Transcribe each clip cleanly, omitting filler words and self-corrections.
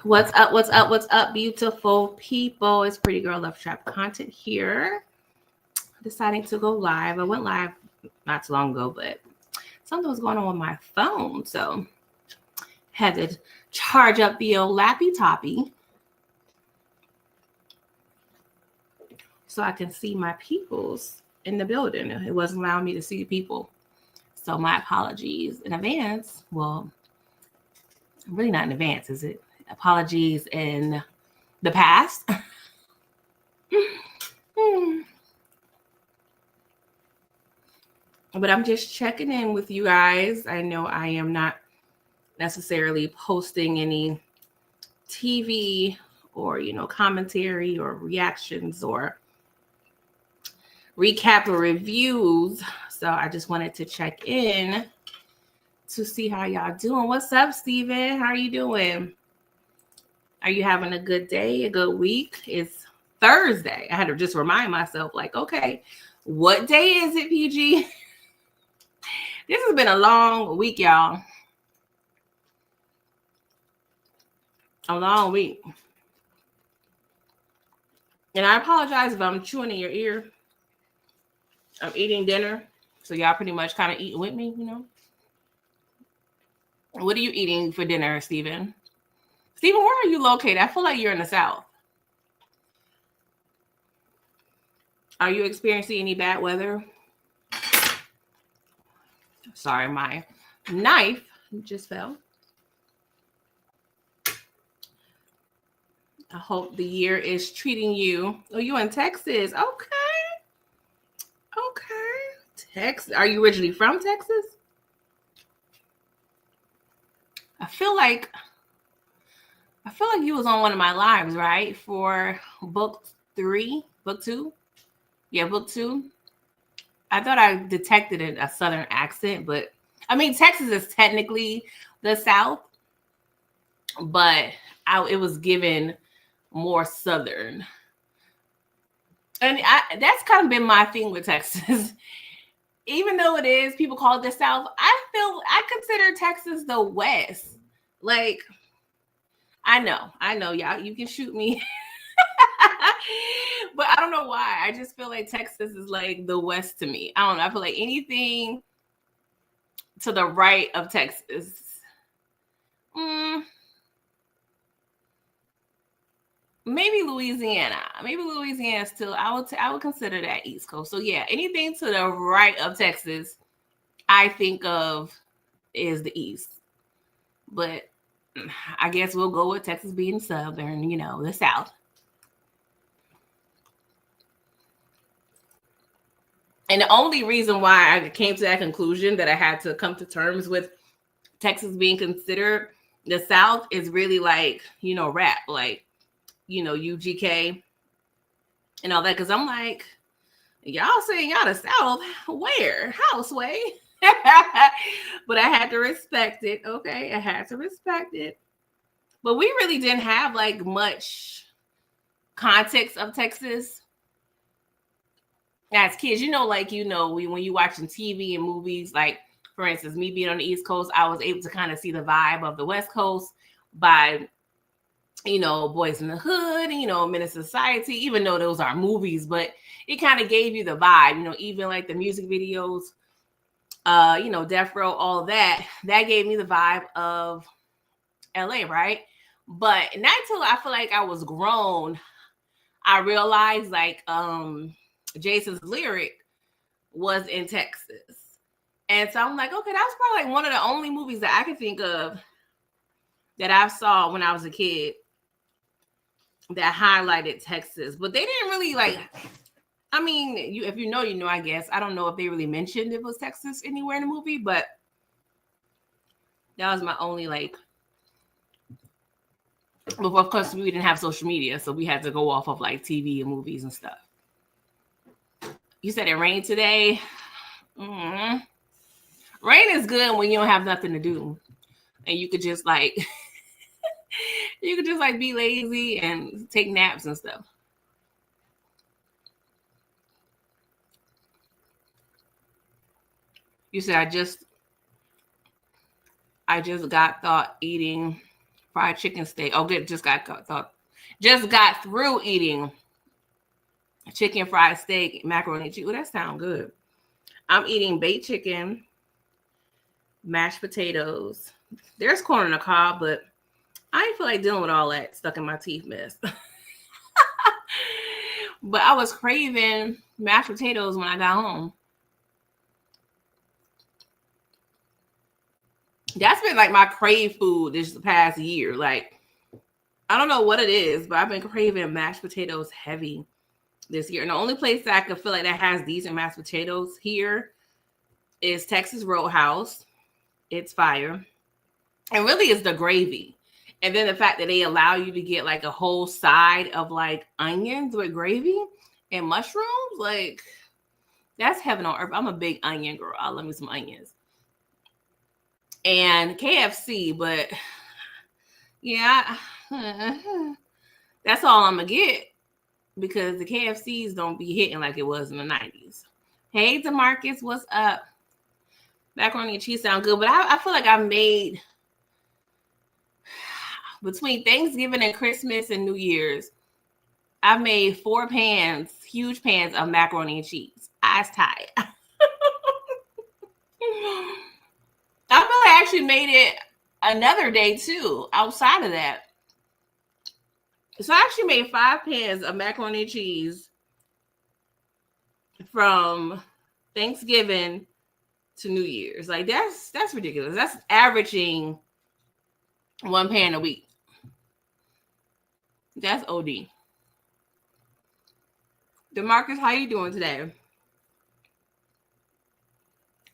What's up? What's up? What's up, beautiful people? It's Pretty Girl Love Trap content here. Deciding to go live. I went live not too long ago, but something was going on with my phone, so had to charge up the old lappy toppy so I can see my peoples in the building. It wasn't allowing me to see people, so my apologies in advance. Well, really not in advance, is it? Apologies in the past. But I'm just checking in with you guys. I know I am not necessarily posting any TV or, commentary or reactions or recap or reviews. So I just wanted to check in to see how y'all doing. What's up, Steven? How are you doing? Are you having a good day, a good week? It's Thursday. I had to just remind myself, like, okay, what day is it, PG? This has been a long week, y'all. A long week. And I apologize if I'm chewing in your ear. I'm eating dinner. So y'all pretty much kind of eating with me, What are you eating for dinner, Steven? Steven, where are you located? I feel like you're in the South. Are you experiencing any bad weather? Sorry, my knife just fell. I hope the year is treating you. Oh, you in Texas? Okay. Texas. Are you originally from Texas? I feel like you was on one of my lives, right? For book 2. Yeah, book 2. I thought I detected a Southern accent, but I mean, Texas is technically the South, but it was given more Southern. And that's kind of been my thing with Texas. Even though it is, people call it the South, I consider Texas the West. Like, I know, y'all, you can shoot me. But I don't know why. I just feel like Texas is like the West to me. I don't know. I feel like anything to the right of Texas. Maybe Louisiana. Still, I would consider that East Coast. So yeah, anything to the right of Texas, I think of is the East. But I guess we'll go with Texas being Southern, the South. And the only reason why I came to that conclusion that I had to come to terms with Texas being considered the South is really like, rap, like, UGK and all that. Because I'm like, y'all saying y'all the South, where? Houseway. But I had to respect it. Okay, I had to respect it. But we really didn't have like much context of Texas as kids. When you watching TV and movies, like for instance, me being on the East Coast, I was able to kind of see the vibe of the West Coast by Boys in the Hood, Menace Society, even though those are movies, but it kind of gave you the vibe, even like the music videos, Death Row, all that gave me the vibe of LA, right? But not until I feel like I was grown, I realized like Jason's lyric was in Texas. And so I'm like, okay, that was probably like one of the only movies that I could think of that I saw when I was a kid that highlighted Texas. But they didn't really like, I mean, if you know, I guess. I don't know if they really mentioned it was Texas anywhere in the movie, but that was my only like. But of course, we didn't have social media, so we had to go off of like TV and movies and stuff. You said it rained today. Mm-hmm. Rain is good when you don't have nothing to do, and you could just like, be lazy and take naps and stuff. You said I just got thought eating Fried chicken steak. Oh, good. Just got through eating chicken fried steak, macaroni and cheese. Oh, that sounds good. I'm eating baked chicken, mashed potatoes. There's corn on the cob, but I ain't feel like dealing with all that stuck in my teeth mess. But I was craving mashed potatoes when I got home. That's been like my crave food this past year. Like, I don't know what it is, but I've been craving mashed potatoes heavy this year. And the only place that I can feel like that has decent mashed potatoes here is Texas Roadhouse. It's fire. And really it's the gravy. And then the fact that they allow you to get like a whole side of like onions with gravy and mushrooms, like that's heaven on earth. I'm a big onion girl. I love me some onions. And KFC, but yeah, that's all I'm gonna get because the KFCs don't be hitting like it was in the 90s. Hey, DeMarcus, what's up? Macaroni and cheese sound good, but I feel like I've made between Thanksgiving and Christmas and New Year's, I've made 4 pans, huge pans of macaroni and cheese. Eyes tight. I feel like I actually made it another day too, outside of that. So I actually made 5 pans of macaroni and cheese from Thanksgiving to New Year's. Like that's ridiculous. That's averaging 1 pan a week. That's OD. DeMarcus, how you doing today?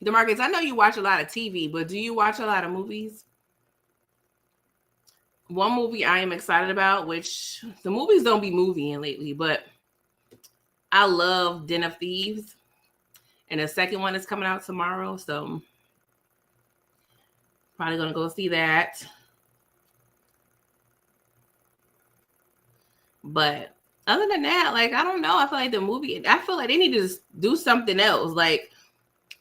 DeMarcus, I know you watch a lot of TV, but do you watch a lot of movies? One movie I am excited about, which the movies don't be moving lately, but I love Den of Thieves. And the second one is coming out tomorrow, so probably going to go see that. But other than that, like, I don't know. I feel like I feel like they need to do something else. Like,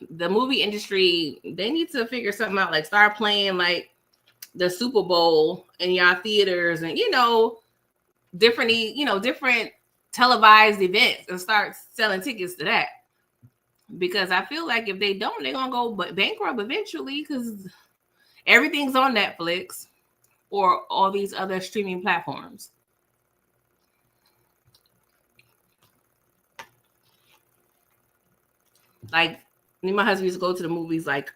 the movie industry, they need to figure something out. Like, start playing, like, the Super Bowl in y'all theaters and, different televised events and start selling tickets to that. Because I feel like if they don't, they're going to go bankrupt eventually because everything's on Netflix or all these other streaming platforms. Like, me and my husband used to go to the movies like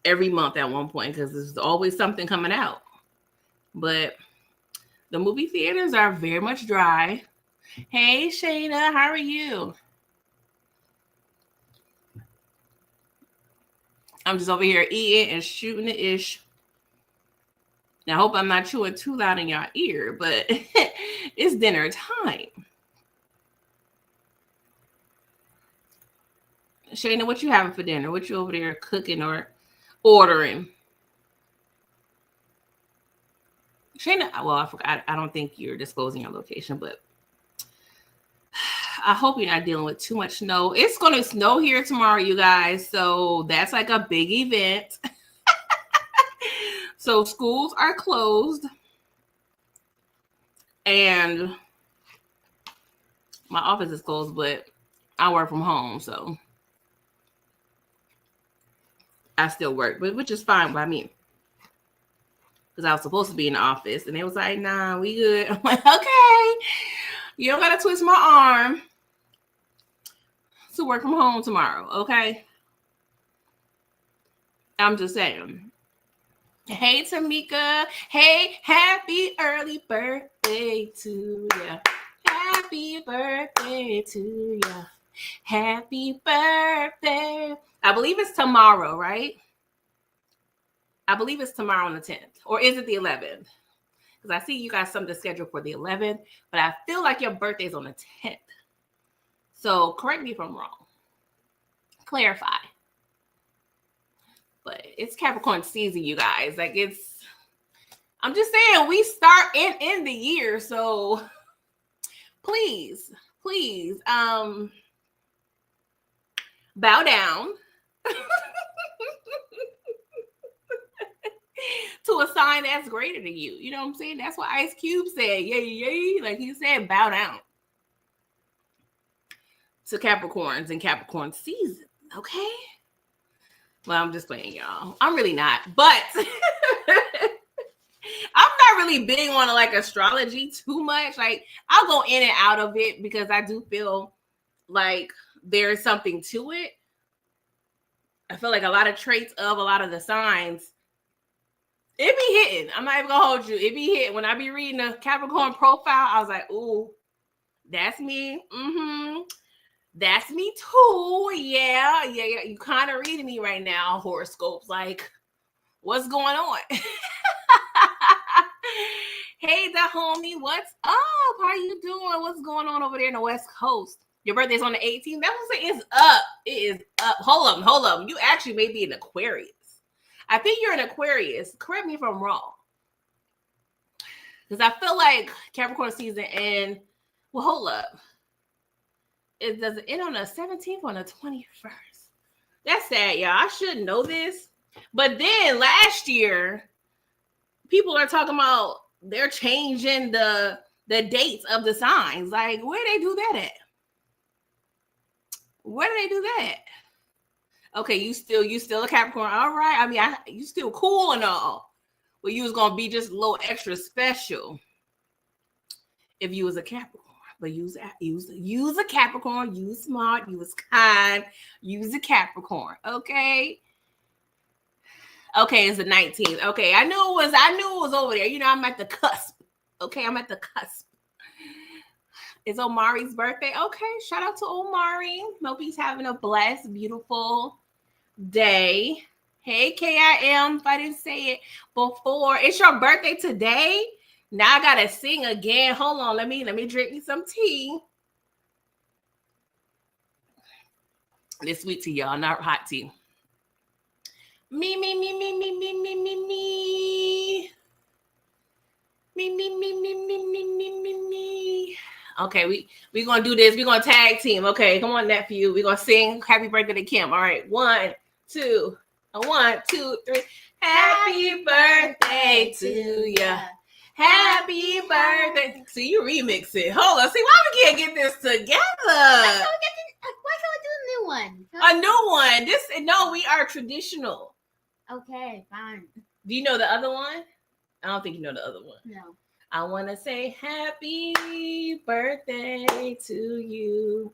every month at one point because there's always something coming out. But the movie theaters are very much dry. Hey, Shayna, how are you? I'm just over here eating and shooting the ish. Now, I hope I'm not chewing too loud in your ear, but it's dinner time. Shayna, what you having for dinner? What you over there cooking or ordering? Shayna, well, I forgot. I don't think you're disclosing your location, but I hope you're not dealing with too much snow. It's going to snow here tomorrow, you guys. So that's like a big event. So schools are closed. And my office is closed, but I work from home. So I still work, which is fine by me. Because I was supposed to be in the office. And they was like, nah, we good. I'm like, okay. You don't got to twist my arm to work from home tomorrow, okay? I'm just saying. Hey, Tamika. Hey, happy early birthday to you. Happy birthday to you. Happy birthday. I believe it's tomorrow, right? I believe it's tomorrow on the 10th. Or is it the 11th? Because I see you got something scheduled for the 11th, but I feel like your birthday is on the 10th. So correct me if I'm wrong. Clarify. But it's Capricorn season, you guys. Like I'm just saying we start in the year. So please, bow down to to a sign that's greater than you. You know what I'm saying? That's what Ice Cube said. Yay, yay. Like he said, bow down to Capricorns in Capricorn season. Okay? Well, I'm just playing, y'all. I'm really not. But I'm not really big on like astrology too much. Like I'll go in and out of it because I do feel like there's something to it. I feel like a lot of traits of a lot of the signs, it be hitting. I'm not even gonna hold you. It be hitting. When I be reading the Capricorn profile, I was like, ooh, that's me. That's me too. Yeah. You kind of reading me right now, horoscopes. Like, what's going on? Hey, the homie, what's up? How you doing? What's going on over there in the West Coast? Your birthday's on the 18th. That was saying it's up. It is up. Hold up. You actually may be an Aquarius. I think you're an Aquarius. Correct me if I'm wrong. Because I feel like Capricorn season and well, hold up. It does it end on the 17th or on the 21st. That's sad, y'all. I should know this. But then last year, people are talking about they're changing the dates of the signs. Like, where do they do that at? Where do they do that? Okay, you still a Capricorn. All right. I mean, you still cool and all. But you was gonna be just a little extra special if you was a Capricorn. But use a Capricorn. You was smart. You was kind. Use a Capricorn. Okay. Okay, it's the 19th. Okay, I knew it was over there. You know, I'm at the cusp. Okay, I'm at the cusp. It's Omari's birthday. Okay, shout out to Omari. Hope he's having a blessed, beautiful day. Hey, KIM, if I didn't say it before. It's your birthday today? Now I gotta sing again. Hold on, let me drink me some tea. This sweet tea, y'all, not hot tea. Me. Okay, we gonna do this. We're gonna tag team. Okay, come on, nephew. We're gonna sing happy birthday to Kim. All right, 1, 2, 1, 2, 3. Happy birthday to ya. Happy birthday. See, you remix it. Hold on. See, why we can't get this together? Why can't we do a new one? A new one. No, we are traditional. Okay, fine. Do you know the other one? I don't think you know the other one. No. I want to say happy birthday to you.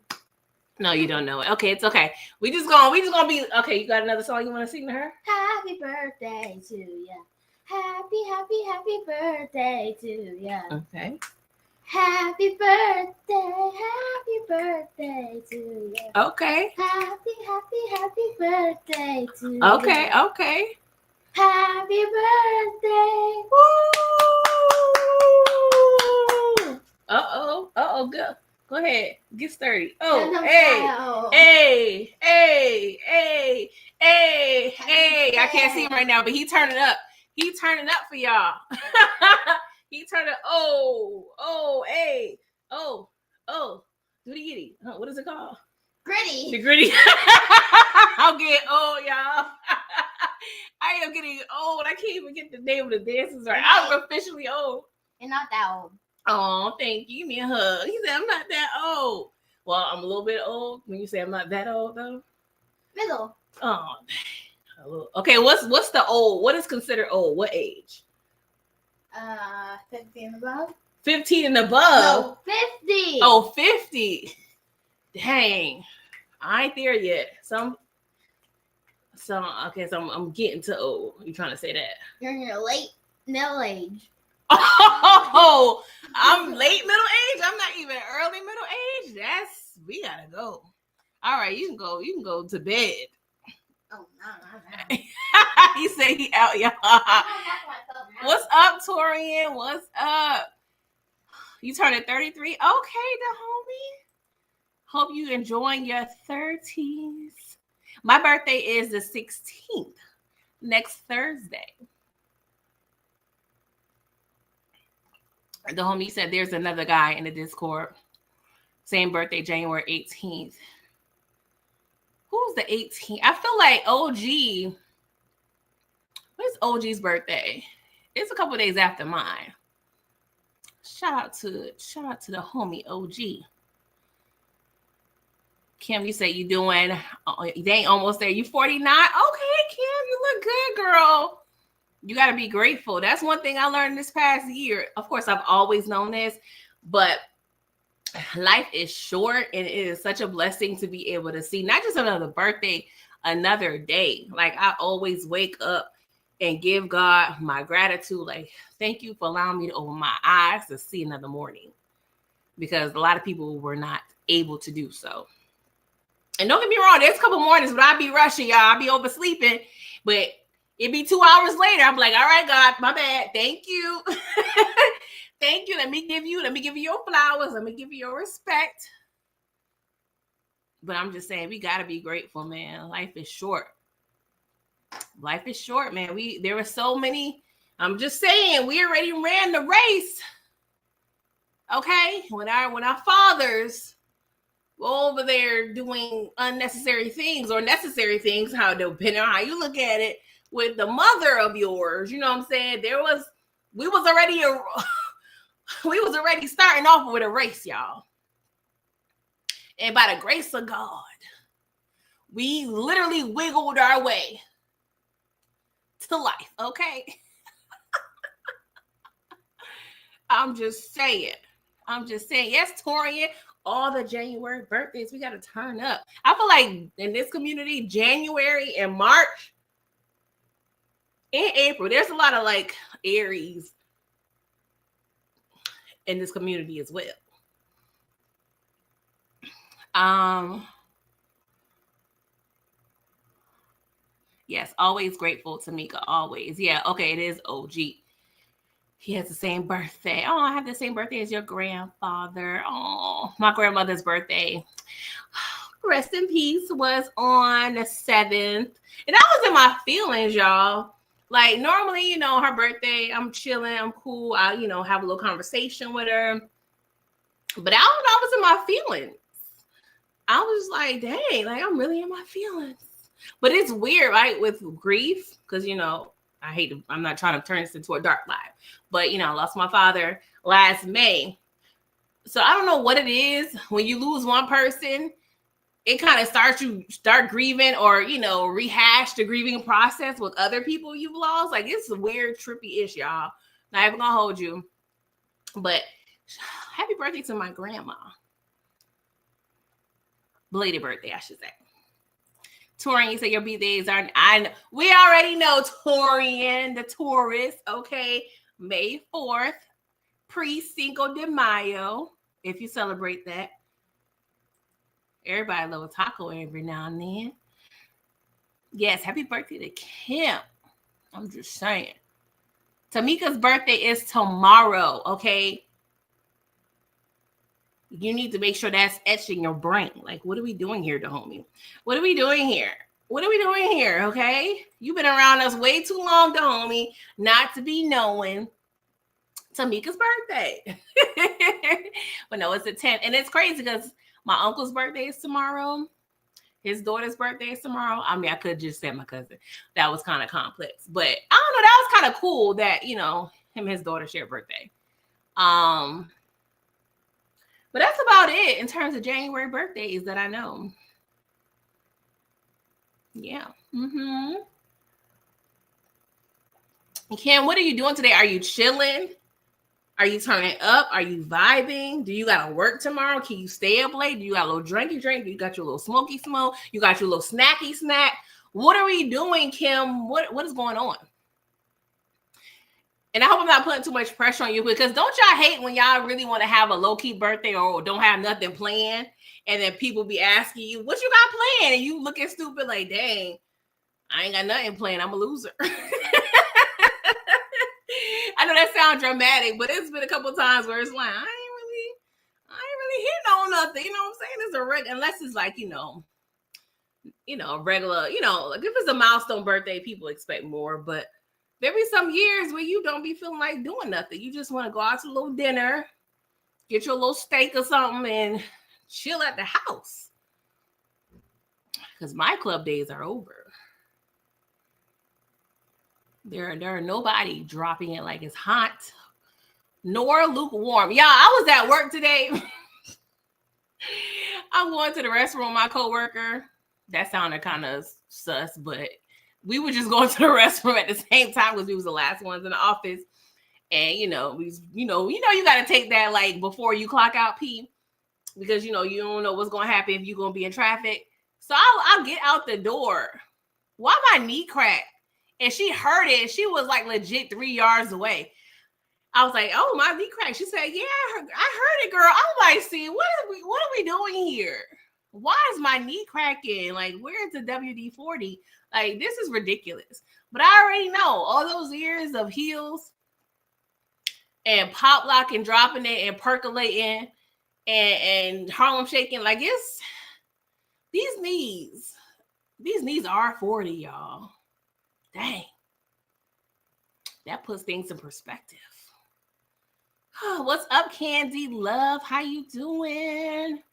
No, you don't know it. Okay, it's okay. We just gonna be okay. You got another song you want to sing to her? Happy birthday to ya. Happy birthday to ya. Okay. Happy birthday to ya. Okay. Happy birthday to ya. Okay. Happy birthday. Woo! Uh-oh. Go ahead. Get sturdy. Oh, hey. I can't see him right now, but he turning up. He turning up for y'all. He turning. Oh, hey. Oh. Do the giddy. What is it called? Gritty. The gritty. I'm getting old, y'all. I am getting old. I can't even get the name of the dances right. I'm officially old. You're not that old. Oh, thank you. Give me a hug. He said, I'm not that old. Well, I'm a little bit old. When you say I'm not that old, though. Middle. Oh, okay. What's the old? What is considered old? What age? 50 and above. 15 and above? No, 50. Oh, 50. Dang. I ain't there yet. So I'm getting to old. You trying to say that? You're in your late middle age. Oh, I'm late middle age. I'm not even early middle age. We gotta go. All right, you can go to bed. Oh no. He said he out, y'all. What's up, Torian? What's up? You turning 33? Okay, the homie. Hope you enjoying your 30s. My birthday is the 16th, next Thursday. The homie said there's another guy in the Discord. Same birthday, January 18th. Who's the 18th? I feel like OG. When's OG's birthday? It's a couple days after mine. Shout out to the homie OG. Kim, you say you doing, they ain't almost there. You 49? Okay, Kim, you look good, girl. You got to be grateful. That's one thing I learned this past year. Of course, I've always known this, but life is short, and it is such a blessing to be able to see not just another birthday, another day. Like, I always wake up and give God my gratitude. Like, thank you for allowing me to open my eyes to see another morning, because a lot of people were not able to do so. And don't get me wrong, there's a couple mornings when I be rushing, y'all. I be oversleeping, but it be 2 hours later. I'm like, all right, God, my bad. Thank you. Thank you. Let me give you your flowers. Let me give you your respect. But I'm just saying, we got to be grateful, man. Life is short. Life is short, man. There were so many. I'm just saying, we already ran the race. Okay? When our fathers go over there doing unnecessary things or necessary things, how depending on how you look at it, with the mother of yours, you know what I'm saying? We was already starting off with a race, y'all. And by the grace of God, we literally wiggled our way to life, okay? I'm just saying. Yes, Torian, all the January birthdays, we got to turn up. I feel like in this community, January and March and April, there's a lot of like Aries in this community as well. Yes, always grateful, Tamika, always. Yeah, okay, it is OG. He has the same birthday. Oh, I have the same birthday as your grandfather. Oh, my grandmother's birthday, rest in peace, was on the 7th. And I was in my feelings, y'all. Like, normally, her birthday, I'm chilling, I'm cool. I, have a little conversation with her. But I was in my feelings. I was like, dang, like, I'm really in my feelings. But it's weird, right, with grief, because, I'm not trying to turn this into a dark life. But, I lost my father last May. So I don't know what it is. When you lose one person, it kind of start grieving or, rehash the grieving process with other people you've lost. Like, it's a weird, trippy-ish, y'all. Not even gonna hold you. But happy birthday to my grandma. Belated birthday, I should say. Torian, you say your birthdays are, we already know Torian, the Taurus, okay? May 4th, pre-Cinco de Mayo, if you celebrate that. Everybody love a taco every now and then. Yes, happy birthday to Kim. I'm just saying. Tamika's birthday is tomorrow, okay? You need to make sure that's etched in your brain. Like, what are we doing here, Dahomey? What are we doing here? What are we doing here, okay? You've been around us way too long, Dahomey, not to be knowing Tamika's birthday. But no, it's the 10th. And it's crazy because my uncle's birthday is tomorrow. His daughter's birthday is tomorrow. I mean, I could just say my cousin. That was kind of complex. But I don't know. That was kind of cool that, him and his daughter share a birthday. But that's about it in terms of January birthdays that I know. Yeah. Kim, what are you doing today? Are you chilling? Are you turning up? Are you vibing? Do you got to work tomorrow? Can you stay up late? Do you got a little drinky drink? Do you got your little smoky smoke? You got your little snacky snack? What are we doing, Kim? What is going on? And I hope I'm not putting too much pressure on you, because don't y'all hate when y'all really want to have a low-key birthday or don't have nothing planned, and then people be asking you, what you got planned? And you looking stupid like, dang, I ain't got nothing planned. I'm a loser. I know that sounds dramatic, but it's been a couple times where it's like, I ain't really hitting on nothing. You know what I'm saying? It's a regular, unless it's like, a regular, like if it's a milestone birthday, people expect more, but there be some years where you don't be feeling like doing nothing. You just want to go out to a little dinner, get your little steak or something, and chill at the house. Because my club days are over. There are nobody dropping it like it's hot nor lukewarm. Y'all, I was at work today. I'm going to the restroom with my coworker. That sounded kind of sus, but we were just going to the restroom at the same time because we was the last ones in the office. And you got to take that like before you clock out pee, because you don't know what's gonna happen if you're gonna be in traffic. So I'll get out the door. Why my knee cracked? And she heard it. She was like legit 3 yards away. I was like, "Oh, my knee cracked." She said, "Yeah, I heard it, girl." I'm like, "See, what are we doing here? Why is my knee cracking? Like, where's the WD-40? Like, this is ridiculous." But I already know all those years of heels and pop locking, dropping it, and percolating, and Harlem shaking. Like, it's these knees are 40, y'all. Dang, that puts things in perspective. What's up, Candy Love? How you doing?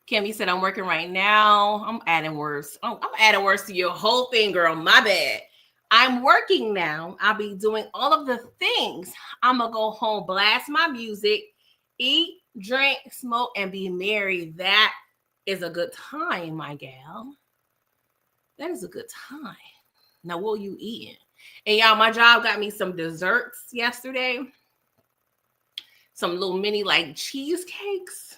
Kimmy said, "I'm working right now." I'm adding words. I'm adding words to your whole thing, girl. My bad. I'm working now. I'll be doing all of the things. I'm going to go home, blast my music, eat, drink, smoke, and be merry. That is a good time, my gal. That is a good time. Now, what are you eating? And y'all, my job got me some desserts yesterday. Some little mini like cheesecakes.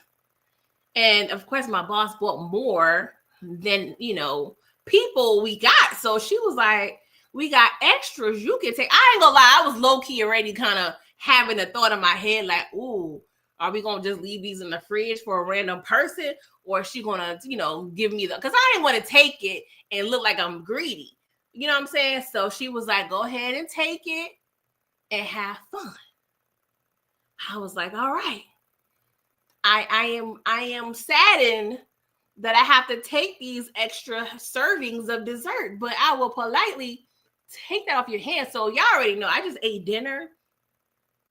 And of course, my boss bought more than, people we got. So she was like, "We got extras you can take." I ain't gonna lie, I was low-key already kind of having a thought in my head like, "Ooh, are we gonna just leave these in the fridge for a random person? Or is she gonna, give me because I didn't want to take it and look like I'm greedy." You know what I'm saying? So she was like, "Go ahead and take it and have fun." I was like, "All right." I am saddened that I have to take these extra servings of dessert, but I will politely take that off your hands. So y'all already know I just ate dinner.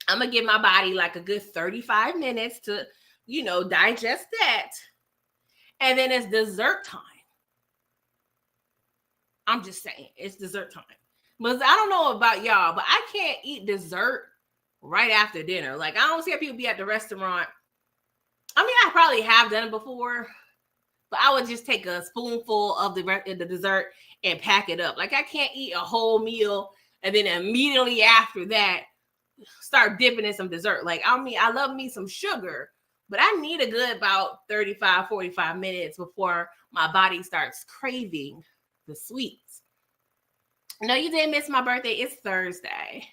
I'm gonna give my body like a good 35 minutes to, digest that. And then it's dessert time. I'm just saying, it's dessert time. But I don't know about y'all, but I can't eat dessert right after dinner. Like, I don't see how people be at the restaurant. I mean, I probably have done it before, but I would just take a spoonful of the dessert and pack it up. Like, I can't eat a whole meal and then immediately after that start dipping in some dessert. Like, I mean, I love me some sugar, but I need a good about 35, 45 minutes before my body starts craving the sweets. No, you didn't miss my birthday. It's Thursday.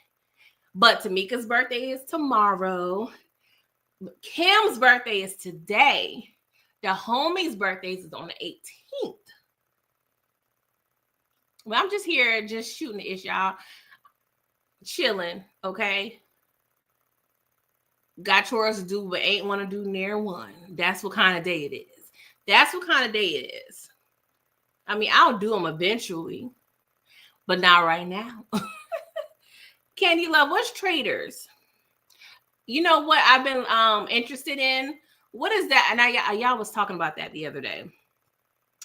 But Tamika's birthday is tomorrow. Kim's birthday is today. The homie's birthday is on the 18th. Well, I'm just here just shooting the ish, y'all. Chilling, okay? Got chores to do, but ain't want to do near one. That's what kind of day it is. That's what kind of day it is. I mean, I'll do them eventually, but not right now. Candy Love, what's Traders? You know what I've been interested in? What is that? And y'all was talking about that the other day.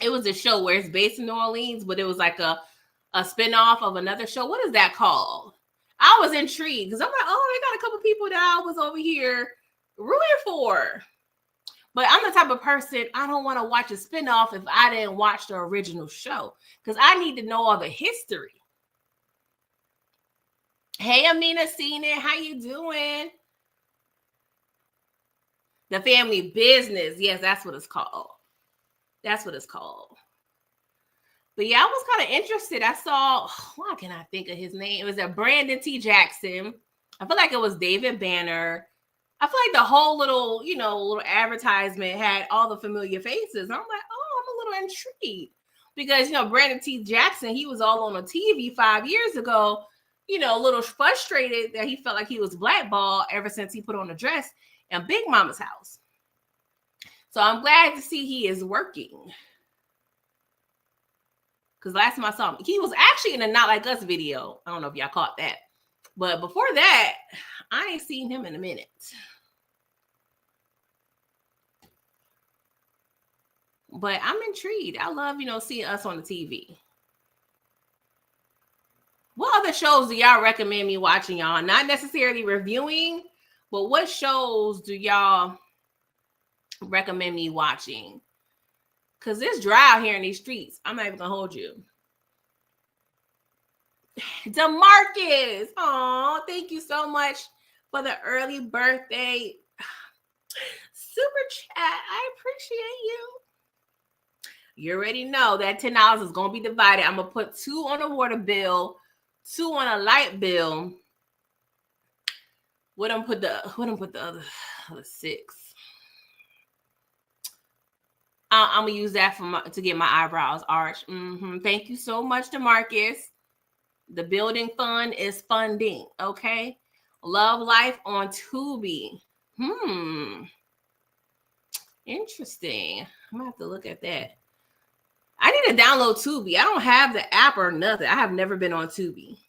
It was a show where it's based in New Orleans, but it was like a spinoff of another show. What is that called? I was intrigued because I'm like, oh, they got a couple people that I was over here rooting for. But I'm the type of person, I don't want to watch a spinoff if I didn't watch the original show because I need to know all the history. Hey, Amina, seen it. How you doing? The Family Business. Yes, that's what it's called. That's what it's called. But yeah, I was kind of interested. I saw, why can I think of his name? It was a Brandon T. Jackson. I feel like it was David Banner. I feel like the whole little advertisement had all the familiar faces. And I'm like, oh, I'm a little intrigued. Because, Brandon T. Jackson, he was all on a TV 5 years ago, a little frustrated that he felt like he was blackballed ever since he put on a dress in Big Mama's house. So I'm glad to see he is working. Because last time I saw him, he was actually in a Not Like Us video. I don't know if y'all caught that. But before that, I ain't seen him in a minute. But I'm intrigued. I love, seeing us on the TV. What other shows do y'all recommend me watching, y'all? Not necessarily reviewing, but what shows do y'all recommend me watching? Because it's dry out here in these streets. I'm not even going to hold you. DeMarcus. Oh, thank you so much for the early birthday super chat. I appreciate you. You already know that $10 is going to be divided. I'm going to put 2 on a water bill, 2 on a light bill. What I'm put the other 6? I'm gonna use that to get my eyebrows arched. Thank you so much, DeMarcus. The building fund is funding. Okay, Love Life on Tubi. Interesting. I'm gonna have to look at that. I need to download Tubi. I don't have the app or nothing. I have never been on Tubi.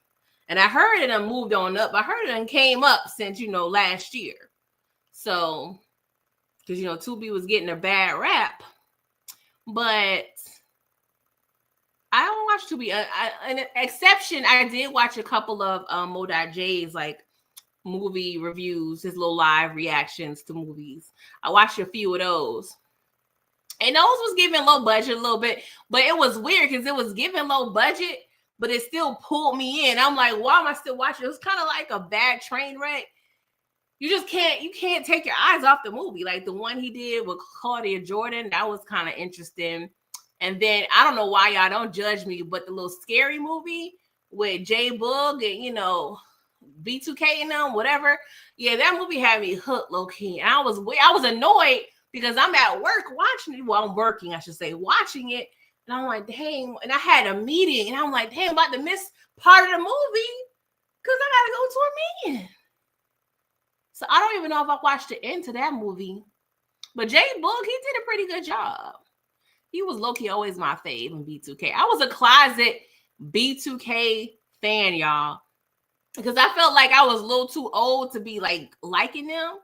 And I heard it and moved on up. I heard it and came up since, last year. So, because, Tubi was getting a bad rap. But I don't watch Tubi. An exception, I did watch a couple of Mo.J's, like, movie reviews, his little live reactions to movies. I watched a few of those. And those was giving low budget a little bit. But it was weird because it was giving low budget, but it still pulled me in. I'm like, why am I still watching? It was kind of like a bad train wreck. You can't take your eyes off the movie. Like the one he did with Claudia Jordan, that was kind of interesting. And then I don't know why y'all don't judge me, but the little scary movie with J Boog and B2K and them, whatever. Yeah, that movie had me hooked low key. And I was annoyed because I'm at work watching it. Well, I'm working, I should say, watching it. And I'm like, dang. And I had a meeting, and I'm like, dang, I'm about to miss part of the movie because I got to go to a meeting. So I don't even know if I watched the end to that movie. But J Boog, he did a pretty good job. He was low-key always my fave in B2K. I was a closet B2K fan, y'all. Because I felt like I was a little too old to be liking them.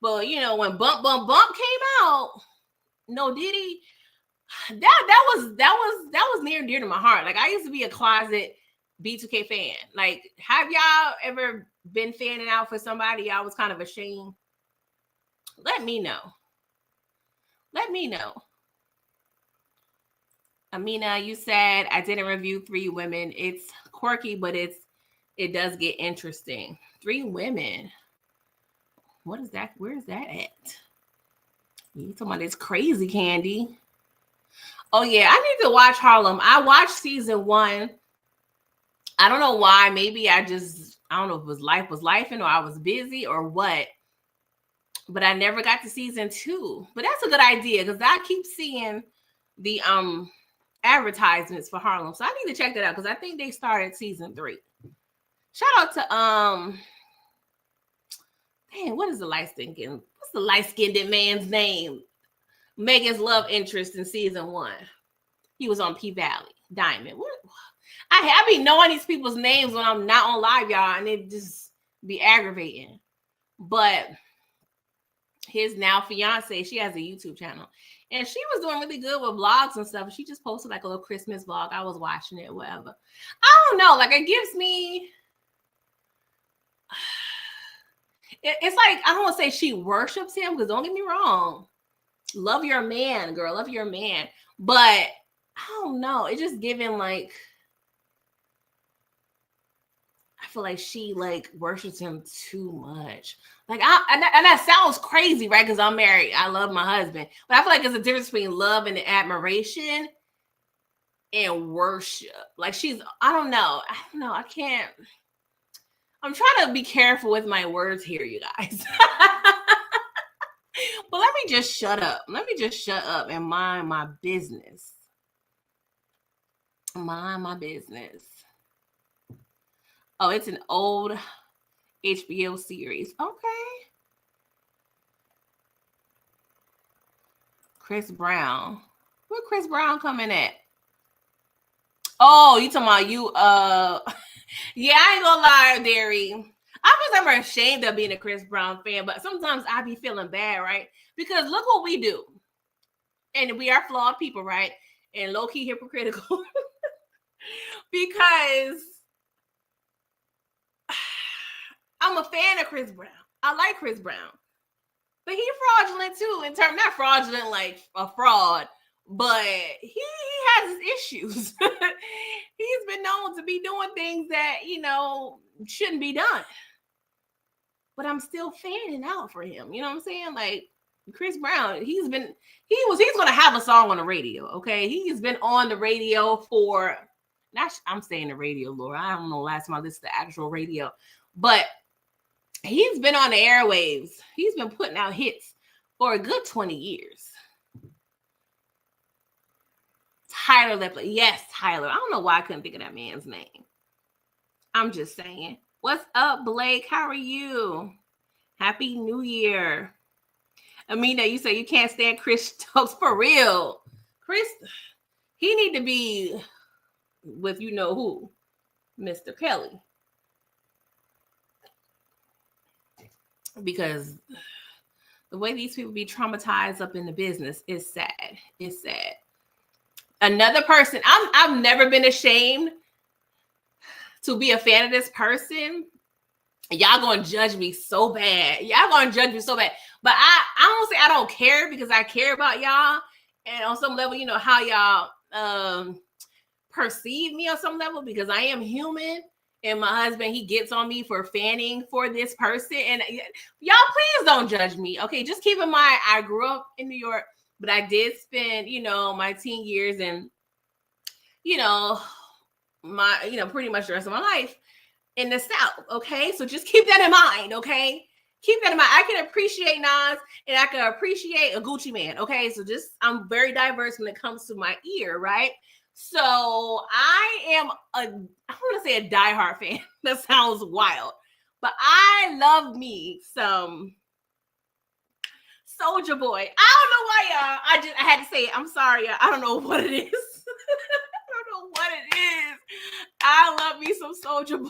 But when Bump Bump Bump came out, No Diddy, that was near and dear to my heart. Like I used to be a closet B2K fan. Like, have y'all ever been fanning out for somebody y'all was kind of ashamed? Let me know. Amina, you said I didn't review 3 Women. It's quirky, but it does get interesting. 3 Women. What is that? Where is that at? You talking about this crazy Candy? Oh yeah, I need to watch Harlem. I watched season 1. I don't know why. Maybe I don't know if it was life was lifing or I was busy or what. But I never got to season 2. But that's a good idea because I keep seeing the advertisements for Harlem. So I need to check that out because I think they started season 3. Shout out to what is the light-skinned? What's the light-skinned man's name? Megan's love interest in season 1. He was on P-Valley. Diamond. What? I be knowing these people's names when I'm not on live, y'all, and it just be aggravating. But his now fiance, she has a YouTube channel, and she was doing really good with vlogs and stuff. She just posted like a little Christmas vlog. I was watching it, whatever. I don't know. Like it gives me. It's like I don't want to say she worships him because don't get me wrong. Love your man, girl. Love your man. But I don't know. It's just giving like. I feel like she like worships him too much. Like and that sounds crazy, right? Because I'm married. I love my husband. But I feel like there's a difference between love and admiration and worship. Like I don't know. I can't. I'm trying to be careful with my words here, you guys. But let me just shut up. Let me just shut up and mind my business. Mind my business. Oh, it's an old HBO series. Okay. Chris Brown. Where Chris Brown coming at? Oh, you talking about you? Yeah, I ain't gonna lie, Derry. I was never ashamed of being a Chris Brown fan, but sometimes I be feeling bad, right? Because look what we do. And we are flawed people, right? And low-key hypocritical. Because I'm a fan of Chris Brown. I like Chris Brown. But he's fraudulent too, in terms, not fraudulent like a fraud, but he has his issues. He's been known to be doing things that, shouldn't be done. But I'm still fanning out for him. You know what I'm saying? Like Chris Brown, he's going to have a song on the radio. Okay. He's been on the radio for, I'm saying the radio, Laura. I don't know last time I listened to actual radio, but he's been on the airwaves. He's been putting out hits for a good 20 years. Tyler Lepley. Yes, Tyler. I don't know why I couldn't think of that man's name. I'm just saying. What's up, Blake? How are you? Happy New Year. Amina, you say you can't stand Chris Stokes for real. Chris, he need to be with you know who, Mr. Kelly. Because the way these people be traumatized up in the business is sad. It's sad. Another person, I've never been ashamed to be a fan of this person. Y'all gonna judge me so bad. But I don't say I don't care, because I care about y'all. And on some level, how y'all perceive me on some level, because I am human. And my husband, he gets on me for fanning for this person. And y'all, please don't judge me. Okay, just keep in mind, I grew up in New York, but I did spend, my teen years and, my, pretty much the rest of my life in the South. Okay, so just keep that in mind. Okay, keep that in mind. I can appreciate Nas and I can appreciate a Gucci Man. Okay, so I'm very diverse when it comes to my ear, right? So I am I want to say a diehard fan. That sounds wild, but I love me some Soulja Boy. I don't know why, y'all. I had to say it. I'm sorry, y'all. I don't know what it is. I don't know what it is. I love me some Soulja Boy.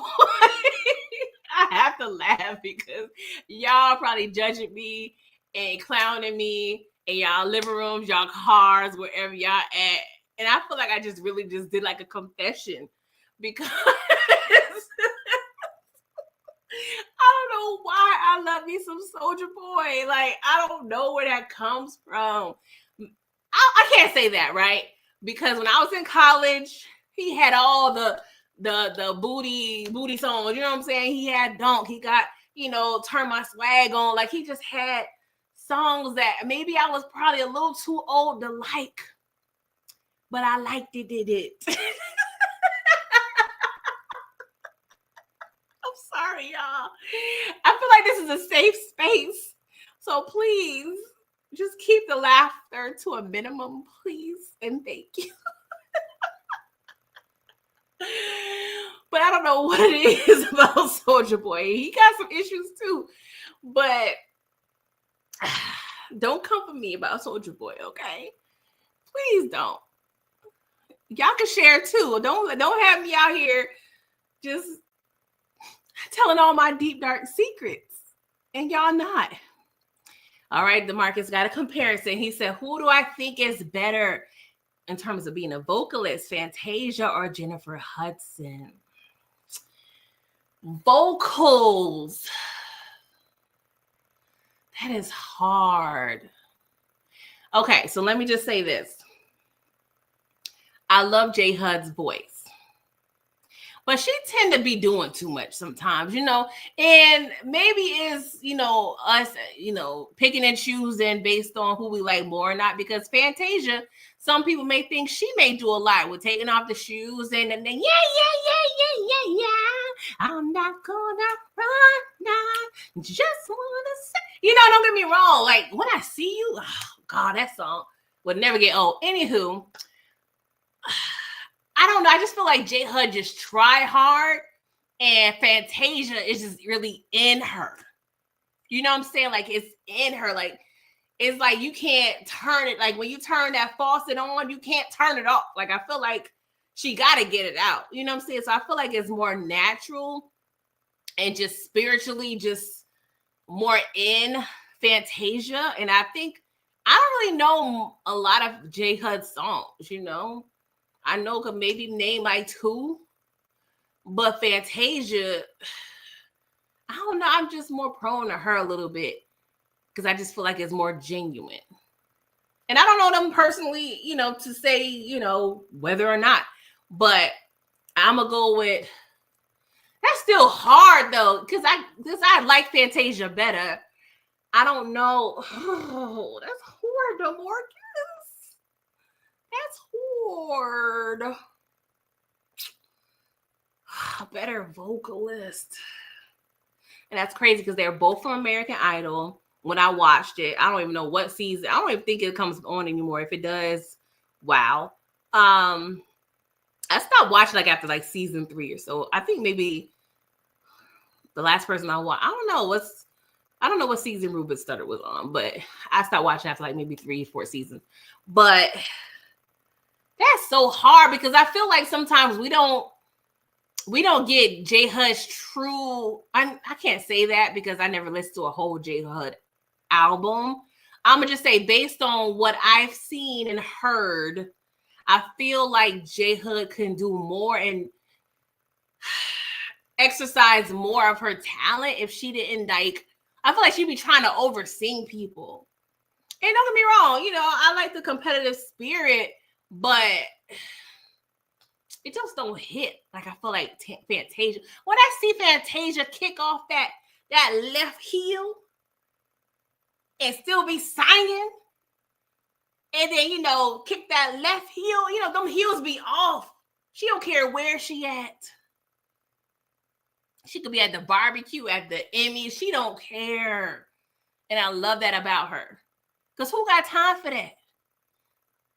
I have to laugh because y'all probably judging me and clowning me in y'all living rooms, y'all cars, wherever y'all at. And I feel like I just really just did like a confession, because I don't know why I love me some Soulja Boy. Like, I don't know where that comes from. I can't say that, right? Because when I was in college, he had all the booty songs. You know what I'm saying? He had Dunk. He got, Turn My Swag On. Like, he just had songs that maybe I was probably a little too old to like. But I liked it, did it. I'm sorry, y'all. I feel like this is a safe space. So please, just keep the laughter to a minimum, please. And thank you. But I don't know what it is about Soulja Boy. He got some issues too. But don't come for me about Soulja Boy, okay? Please don't. Y'all can share too. Don't have me out here just telling all my deep dark secrets and y'all not. All right, DeMarcus got a comparison. He said, who do I think is better in terms of being a vocalist, Fantasia or Jennifer Hudson? Vocals. That is hard. Okay, so let me just say this. I love J Hud's voice, but she tend to be doing too much sometimes, and maybe is, us, picking and choosing based on who we like more or not, because Fantasia, some people may think she may do a lot with taking off the shoes and then, yeah. I'm not gonna run now. Just wanna say, don't get me wrong. Like, when I see you, oh God, that song would never get old. Anywho, I don't know. I just feel like J Hud just try hard, and Fantasia is just really in her. You know what I'm saying? Like, it's in her. Like, it's like you can't turn it. Like, when you turn that faucet on, you can't turn it off. Like, I feel like she got to get it out. You know what I'm saying? So I feel like it's more natural and just spiritually just more in Fantasia. And I think I don't really know a lot of J Hud songs, I know could maybe name like two, but Fantasia, I don't know. I'm just more prone to her a little bit because I just feel like it's more genuine. And I don't know them personally, to say, whether or not. But I'm going to go with, that's still hard though, because I like Fantasia better. I don't know. Oh, that's hard, Marcus. That's hard. A better vocalist. And that's crazy because they're both from American Idol. When I watched it, I don't even know what season. I don't even think it comes on anymore. If it does, wow. I stopped watching after season 3 or so. I think maybe the last person I watched, I don't know what season Ruben Studdard was on, but I stopped watching after maybe 3-4 seasons. But that's so hard because I feel like sometimes we don't get J Hud's true. I can't say that because I never listened to a whole J Hud album. I'm gonna just say based on what I've seen and heard, I feel like J Hud can do more and exercise more of her talent if she didn't I feel like she'd be trying to oversing people. And don't get me wrong, I like the competitive spirit, but it just don't hit I feel like Fantasia. When I see Fantasia kick off that left heel and still be singing, and then kick that left heel, them heels be off. She don't care where she at. She could be at the barbecue, at the Emmys. She don't care. And I love that about her. Because who got time for that?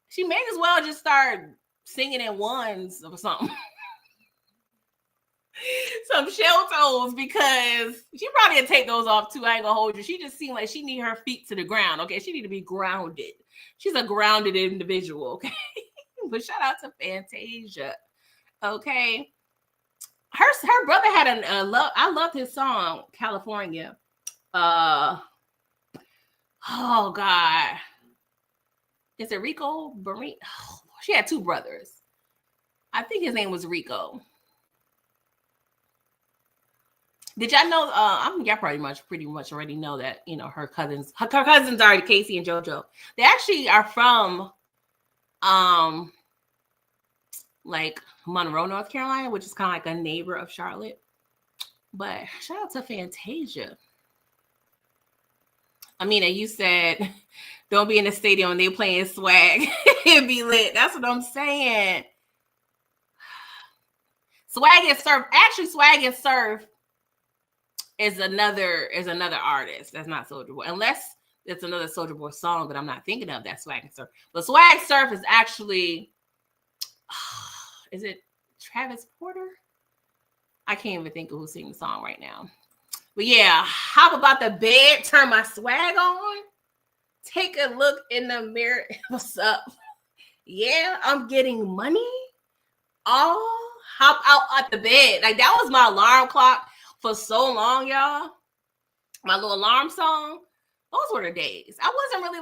She may as well just start singing in ones or something. Some shell toes, because she probably would take those off too. I ain't gonna hold you. She just seemed like she need her feet to the ground. Okay, she need to be grounded. She's a grounded individual. Okay, but shout out to Fantasia. Okay, her brother had a love. I loved his song California. Oh God, is it Rico Barrett? Oh, she had 2 brothers. I think his name was Rico. Did y'all know? Y'all pretty much already know that her cousins are Casey and JoJo. They actually are from Monroe, North Carolina, which is kind of like a neighbor of Charlotte. But shout out to Fantasia. Amina, you said don't be in the stadium when they playing Swag. It'd be lit. That's what I'm saying. Swag and Surf. Actually, Swag and Surf is another artist that's not Soulja Boy, unless it's another Soulja Boy song that I'm not thinking of. That's Swag and Surf. But Swag Surf is actually, is it Travis Porter? I can't even think of who's singing the song right now. But yeah, hop about the bed, turn my swag on, take a look in the mirror. What's up? Yeah, I'm getting money. Oh, hop out at the bed. That was my alarm clock for so long, y'all. My little alarm song. Those were the days. I wasn't really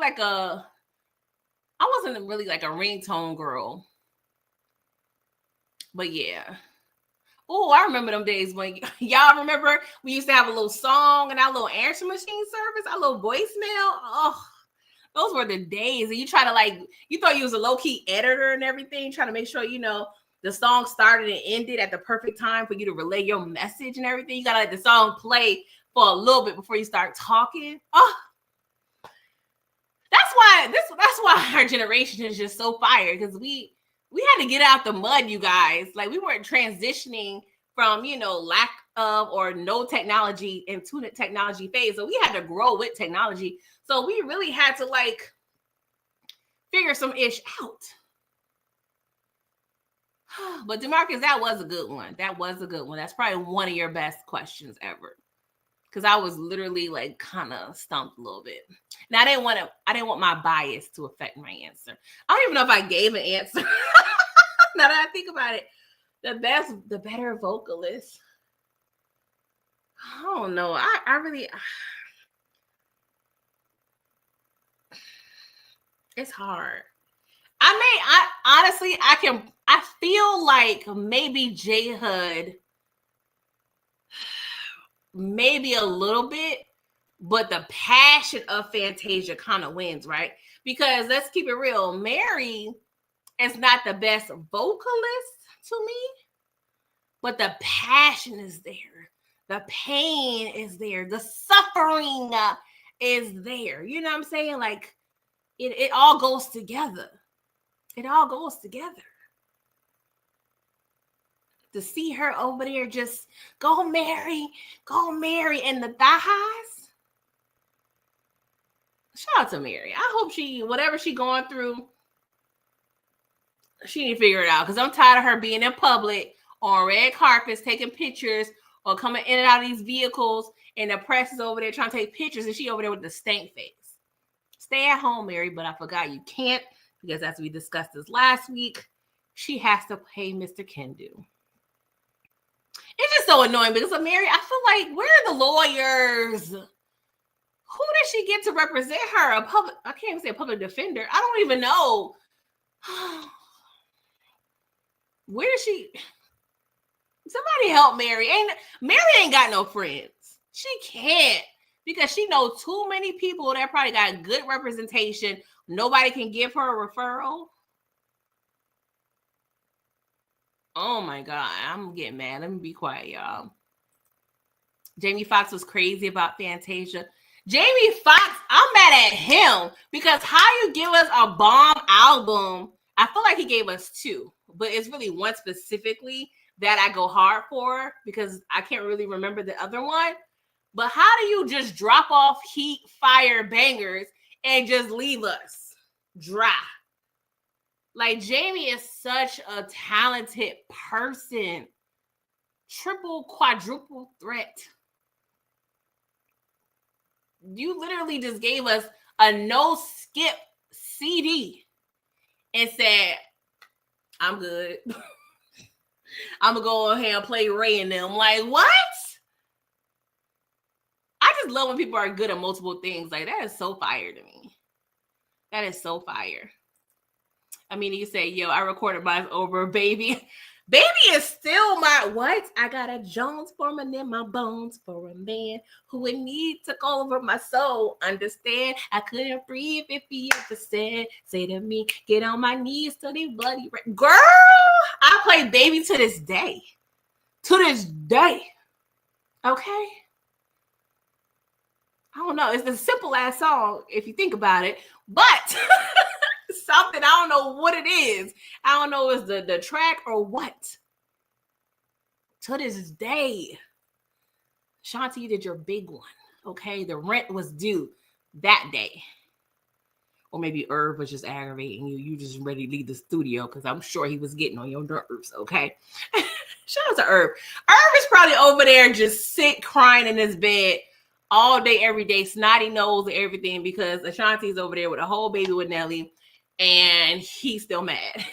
like a ringtone girl. But yeah. Oh, I remember them days when y'all remember we used to have a little song and our little answer machine service, our little voicemail. Oh, those were the days. And you try to you thought you was a low-key editor and everything, trying to make sure, the song started and ended at the perfect time for you to relay your message and everything. You got to let the song play for a little bit before you start talking. Oh, that's why our generation is just so fire, because we had to get out the mud, you guys. We weren't transitioning from, lack of or no technology into the technology phase. So we had to grow with technology. So we really had to figure some ish out. But DeMarcus, that was a good one. That's probably one of your best questions ever. Because I was literally kind of stumped a little bit. Now I didn't want my bias to affect my answer. I don't even know if I gave an answer. Now that I think about it, the better vocalist. I don't know. I really, it's hard. I feel like maybe J Hud maybe a little bit, but the passion of Fantasia kind of wins, right? Because let's keep it real, Mary is not the best vocalist to me, but the passion is there. The pain is there. The suffering is there. You know what I'm saying? Like, it all goes together. It all goes together. To see her over there just go Mary, and the thighs. Shout out to Mary. I hope whatever she going through, she need to figure it out. Because I'm tired of her being in public on red carpets, taking pictures, or coming in and out of these vehicles, and the press is over there trying to take pictures, and she over there with the stank face. Stay at home, Mary, but I forgot you can't, because as we discussed this last week, she has to pay Mr. Kendu. It's just so annoying because of Mary. I feel like, where are the lawyers? Who did she get to represent her? I can't even say a public defender. I don't even know. Where is she? Somebody help Mary. Mary ain't got no friends. She can't, because she knows too many people that probably got good representation. Nobody can give her a referral. Oh my God, I'm getting mad. Let me be quiet, y'all. Jamie Foxx was crazy about Fantasia. Jamie Foxx, I'm mad at him because how you give us a bomb album? I feel like he gave us two, but it's really one specifically that I go hard for because I can't really remember the other one. But how do you just drop off heat, fire, bangers and just leave us dry? Like, Jamie is such a talented person. Triple, quadruple threat. You literally just gave us a no-skip CD and said, I'm good. I'm going to go ahead and play Ray and them. Like, what? I just love when people are good at multiple things. Like, that is so fire to me. That is so fire. I mean, you say, yo, I recorded mine over, baby. Baby is still my what? I got a Jones Foreman in my bones for a man who would need to go over my soul. Understand? I couldn't breathe if he ever said, say to me, get on my knees till they bloody. Girl, I play Baby to this day. To this day. Okay? I don't know. It's a simple ass song if you think about it, but something, I don't know what it is. I don't know if it's the track or what. To this day, Shanti, you did your big one. Okay, the rent was due that day. Or maybe Irv was just aggravating you. You just ready to leave the studio because I'm sure he was getting on your nerves. Okay, shout out to Irv. Irv is probably over there just sick, crying in his bed all day, every day, snotty nose and everything because Ashanti's over there with a whole baby with Nelly. And he's still mad. I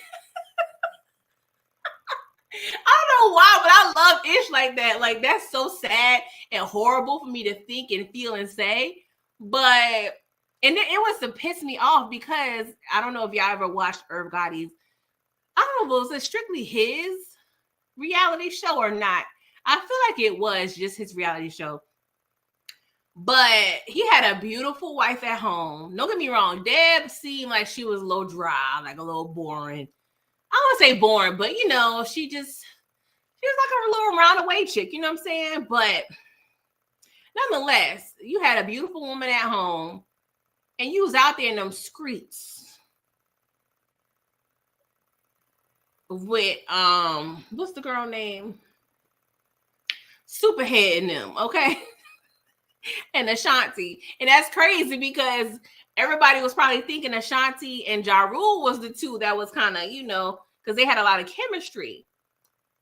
don't know why, but I love Ish like that. Like, that's so sad and horrible for me to think and feel and say. But, and it was to piss me off because I don't know if y'all ever watched Irv Gotti's, I don't know if it was strictly his reality show or not. I feel like it was just his reality show. But he had a beautiful wife at home. Don't get me wrong. Deb seemed like she was a little dry, like a little boring. I don't want to say boring, but you know, she was like a little roundaway chick, you know what I'm saying? But nonetheless, you had a beautiful woman at home and you was out there in them streets with, what's the girl name? Superhead in them, okay? And Ashanti. And that's crazy because everybody was probably thinking Ashanti and Ja Rule was the two that was kind of, you know, because they had a lot of chemistry.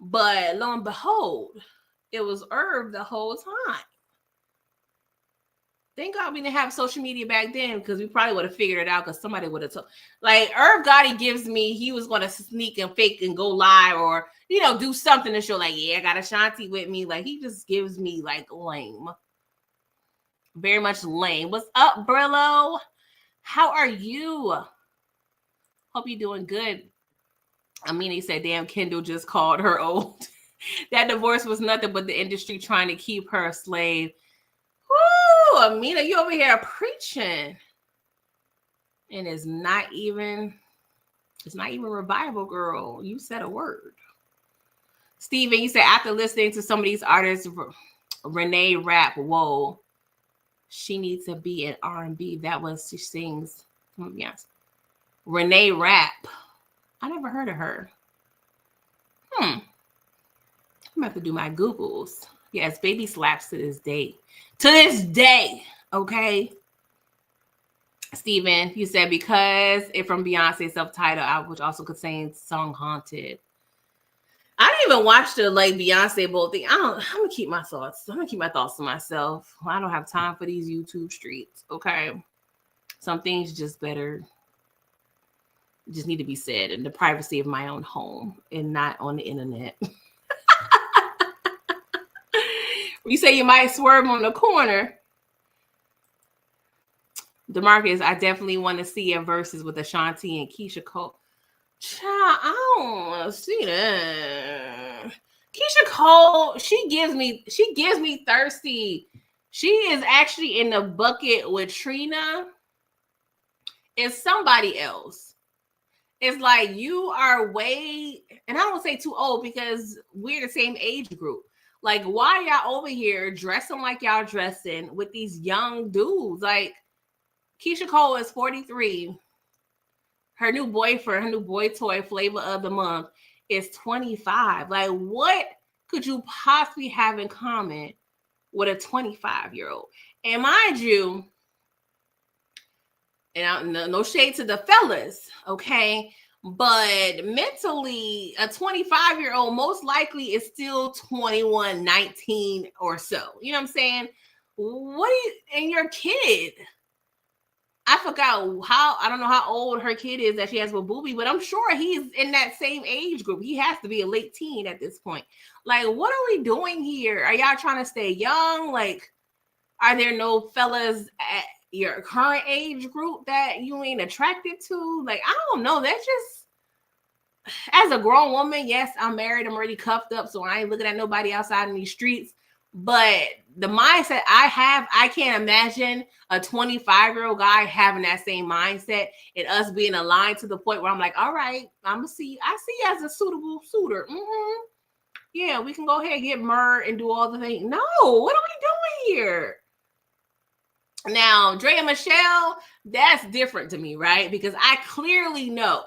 But lo and behold, it was Irv the whole time. Thank God we didn't have social media back then because we probably would have figured it out because somebody would have told. Like, Irv Gotti gives me, he was going to sneak and fake and go live or, you know, do something to show like, yeah, I got Ashanti with me. Like, he just gives me like lame. Very much lame. What's up, Brillo? How are you? Hope you're doing good. I mean, he said, damn, Kendall just called her old. That divorce was nothing but the industry trying to keep her a slave. Woo, Amina, you over here preaching. And it's not even revival, girl. You said a word. Steven, you said after listening to some of these artists, Renee Rapp, whoa, she needs to be in R&B. That was, she sings. I'm gonna be honest. Renee Rapp. I never heard of her. I'm gonna have to do my Googles. Yes, baby slaps to this day. To this day, okay? Steven, you said because it from Beyonce's self-titled, which also contains song Haunted. I didn't even watch the like Beyonce bowl thing. I'm gonna keep my thoughts. I'm gonna keep my thoughts to myself. I don't have time for these YouTube streets. Okay. Some things just need to be said in the privacy of my own home and not on the internet. You say you might swerve on the corner. DeMarcus, I definitely want to see a verses with Ashanti and Keisha Cole. Child, I don't want to see that. Keisha Cole, she gives me thirsty. She is actually in the bucket with Trina. It's somebody else. It's like you are way, and I don't say too old because we're the same age group. Like, why y'all over here dressing like y'all dressing with these young dudes? Like, Keisha Cole is 43. Her new boyfriend, her new boy toy flavor of the month is 25. Like, what could you possibly have in common with a 25-year-old? And mind you, and no shade to the fellas, okay? But mentally, a 25-year-old most likely is still 21, 19 or so. You know what I'm saying? And your kid, I forgot I don't know how old her kid is that she has with Boobie, but I'm sure he's in that same age group. He has to be a late teen at this point. Like, what are we doing here? Are y'all trying to stay young? Like, are there no fellas at your current age group that you ain't attracted to? Like, I don't know. That's just, as a grown woman, yes, I'm married. I'm already cuffed up, so I ain't looking at nobody outside in these streets. But the mindset I have, I can't imagine a 25-year-old guy having that same mindset and us being aligned to the point where I'm like, all right, I see you as a suitable suitor. Mm-hmm. Yeah, we can go ahead and get murdered and do all the things. No, what are we doing here? Now, Drea Michelle, that's different to me, right? Because I clearly know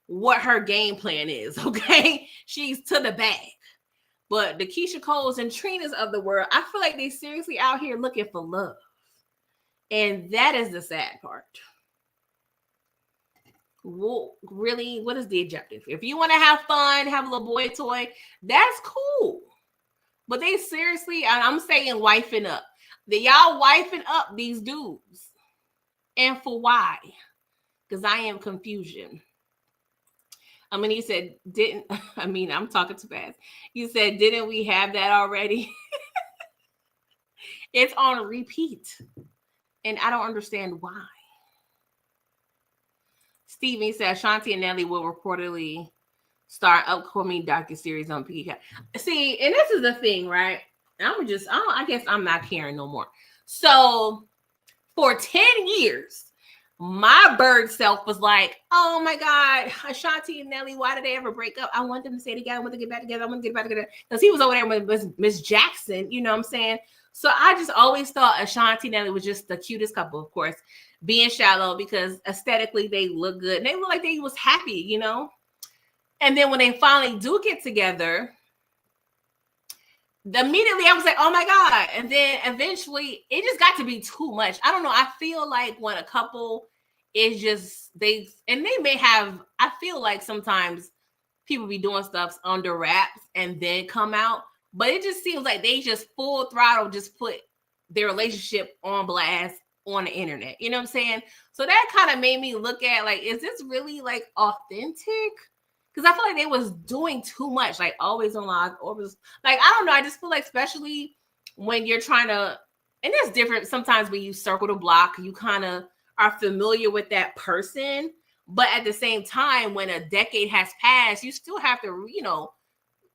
what her game plan is, okay? She's to the bag. But the Keisha Coles and Trinas of the world, I feel like they seriously out here looking for love. And that is the sad part. Well, really, what is the objective? If you want to have fun, have a little boy toy, that's cool. But they seriously, I'm saying wifing up. Y'all wifing up these dudes. And for why? Because I am confusion. I mean, he said, I'm talking too fast. You said, didn't we have that already? It's on repeat. And I don't understand why. Steven said, Ashanti and Nelly will reportedly start upcoming docuseries on Peacock. See, and this is the thing, right? I guess I'm not caring no more. So for 10 years, my bird self was like, oh my God, Ashanti and Nelly, why did they ever break up? I want them to stay together. I want to get back together. I want to get back together. Because he was over there with Miss Jackson, you know what I'm saying? So I just always thought Ashanti and Nelly was just the cutest couple, of course, being shallow because aesthetically they look good. And they look like they was happy, you know? And then when they finally do get together, immediately I was like, oh my God. And then eventually it just got to be too much. I don't know. I feel like when a couple is just, I feel like sometimes people be doing stuff under wraps and then come out, but it just seems like they just full throttle, just put their relationship on blast on the internet. You know what I'm saying? So that kind of made me look at like, is this really like authentic? Because I feel like they was doing too much, like always on live, always like, I don't know. I just feel like, especially when you're trying to, and it's different sometimes when you circle the block, you kind of are familiar with that person. But at the same time, when a decade has passed, you still have to,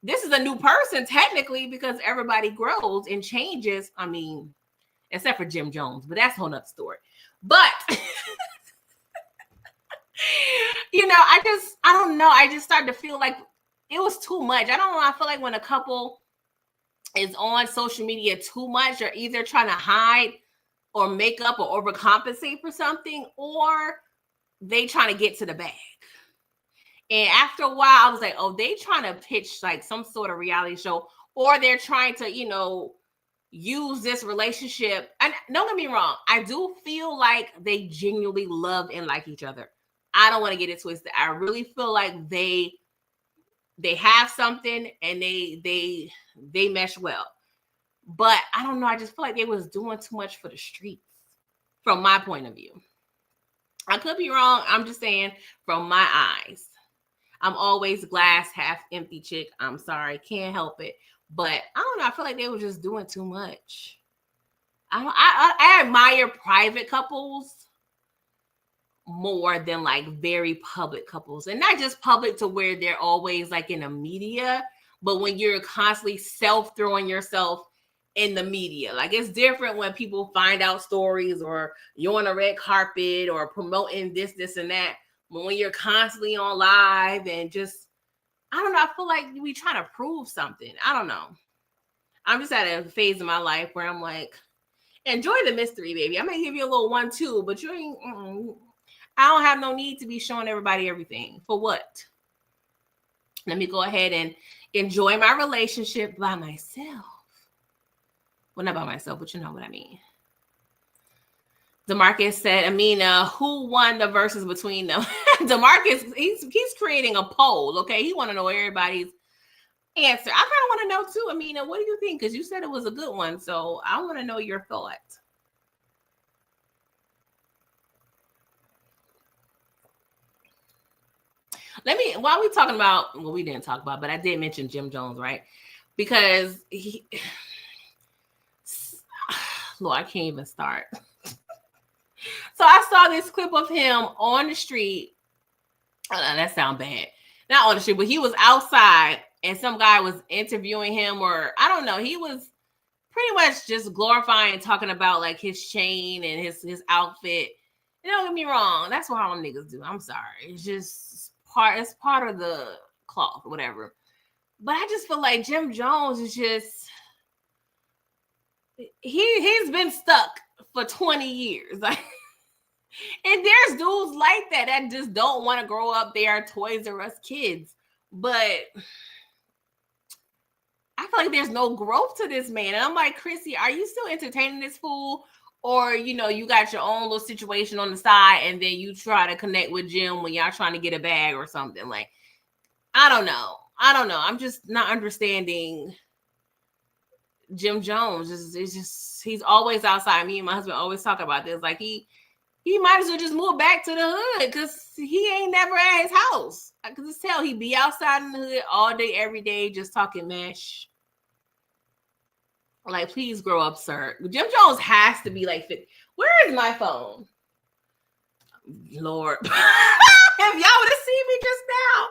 this is a new person technically because everybody grows and changes. I mean, except for Jim Jones, but that's a whole nother story. But I don't know. I just started to feel like it was too much. I don't know. I feel like when a couple is on social media too much, or either trying to hide or make up or overcompensate for something, or they trying to get to the bag. And after a while, I was like, oh, they trying to pitch like some sort of reality show, or they're trying to, use this relationship. And don't get me wrong, I do feel like they genuinely love and like each other. I don't want to get it twisted. I really feel like they have something and they mesh well. But I don't know. I just feel like they was doing too much for the streets from my point of view. I could be wrong. I'm just saying from my eyes. I'm always glass half empty chick. I'm sorry. Can't help it. But I don't know. I feel like they were just doing too much. I admire private couples more than like very public couples, and not just public to where they're always like in the media, but when you're constantly throwing yourself in the media. Like it's different when people find out stories or you're on a red carpet or promoting this and that. But when you're constantly on live and just, I don't know, I feel like we trying to prove something. I don't know. I'm just at a phase in my life where I'm like, enjoy the mystery, baby. I may give you a little 1-2, but you ain't, I don't have no need to be showing everybody everything. For what? Let me go ahead and enjoy my relationship by myself. Well, not by myself, but you know what I mean. DeMarcus said, Amina, who won the verses between them? DeMarcus, he's creating a poll, okay? He want to know everybody's answer. I kind of want to know too, Amina, what do you think? Because you said it was a good one, so I want to know your thoughts. While we talking about, well, we didn't talk about, but I did mention Jim Jones, right? Because Lord, I can't even start. So I saw this clip of him on the street. Oh, that sounds bad. Not on the street, but he was outside and some guy was interviewing him, or I don't know. He was pretty much just glorifying, talking about like his chain and his outfit. And don't get me wrong, that's what all niggas do. I'm sorry. It's just part of the cloth, whatever. But I just feel like Jim Jones is just, he's been stuck for 20 years. Like, and there's dudes like that just don't want to grow up. They are Toys R Us kids. But I feel like there's no growth to this man. And I'm like, Chrissy, are you still entertaining this fool? Or, you got your own little situation on the side and then you try to connect with Jim when y'all trying to get a bag or something. Like, I don't know. I'm just not understanding Jim Jones. It's just he's always outside. Me and my husband always talk about this. Like he might as well just move back to the hood because he ain't never at his house. I can just tell he be outside in the hood all day, every day, just talking mesh. Like, please grow up, sir. Jim Jones has to be like 50. Where is my phone? Lord. If y'all would have seen me just now.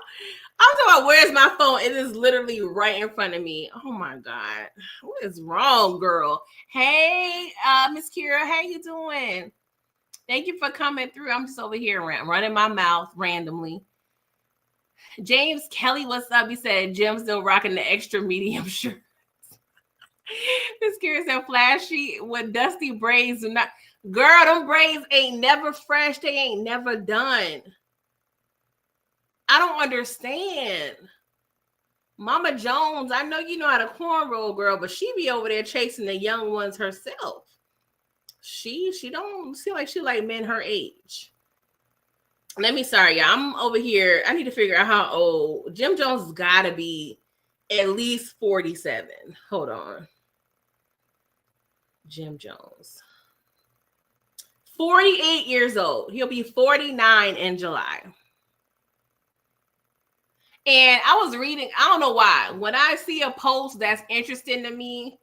I'm talking about where's my phone? It is literally right in front of me. Oh my God. What is wrong, girl? Hey, Miss Kira, how you doing? Thank you for coming through. I'm just over here running my mouth randomly. James Kelly, what's up? He said Jim's still rocking the extra medium shirt. Miss Kira said flashy with dusty braids. Do not, girl, them braids ain't never fresh. They ain't never done. I don't understand. Mama Jones, I know you know how to cornrow, girl, but she be over there chasing the young ones herself. She don't seem like she like men her age. Sorry, y'all. I'm over here. I need to figure out how old Jim Jones has got to be. At least 47. Hold on. Jim Jones. 48 years old. He'll be 49 in July. And I was reading, I don't know why. When I see a post that's interesting to me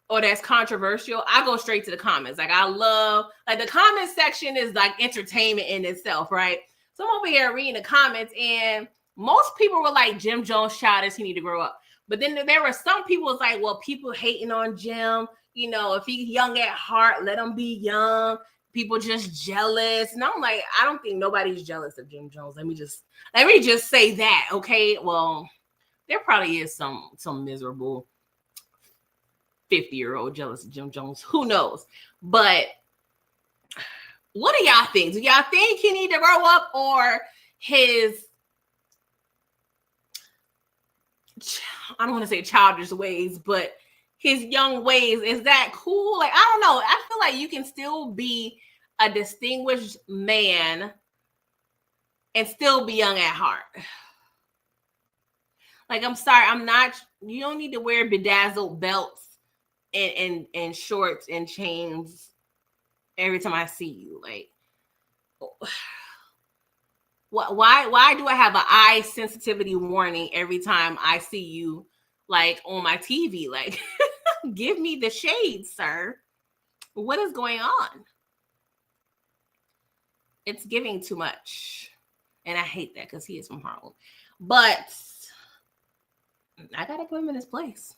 or that's controversial, I go straight to the comments. Like I love, like the comment section is like entertainment in itself, right? So I'm over here reading the comments and most people were like, Jim Jones childish, he need to grow up. But then there were some people was like, well, people hating on Jim. You know, if he's young at heart, let him be young. People just jealous. And I'm like, I don't think nobody's jealous of Jim Jones. Let me just say that, okay? Well, there probably is some miserable 50-year-old jealous of Jim Jones. Who knows? But what do y'all think? Do y'all think he need to grow up, or his, I don't want to say childish ways, but his young ways, is that cool? Like, I don't know. I feel like you can still be a distinguished man and still be young at heart. Like, I'm sorry, you don't need to wear bedazzled belts and shorts and chains every time I see you. Like, why do I have an eye sensitivity warning every time I see you, like, on my TV? Like, give me the shade, sir. What is going on? It's giving too much. And I hate that because he is from Harlem. But I gotta put him in his place.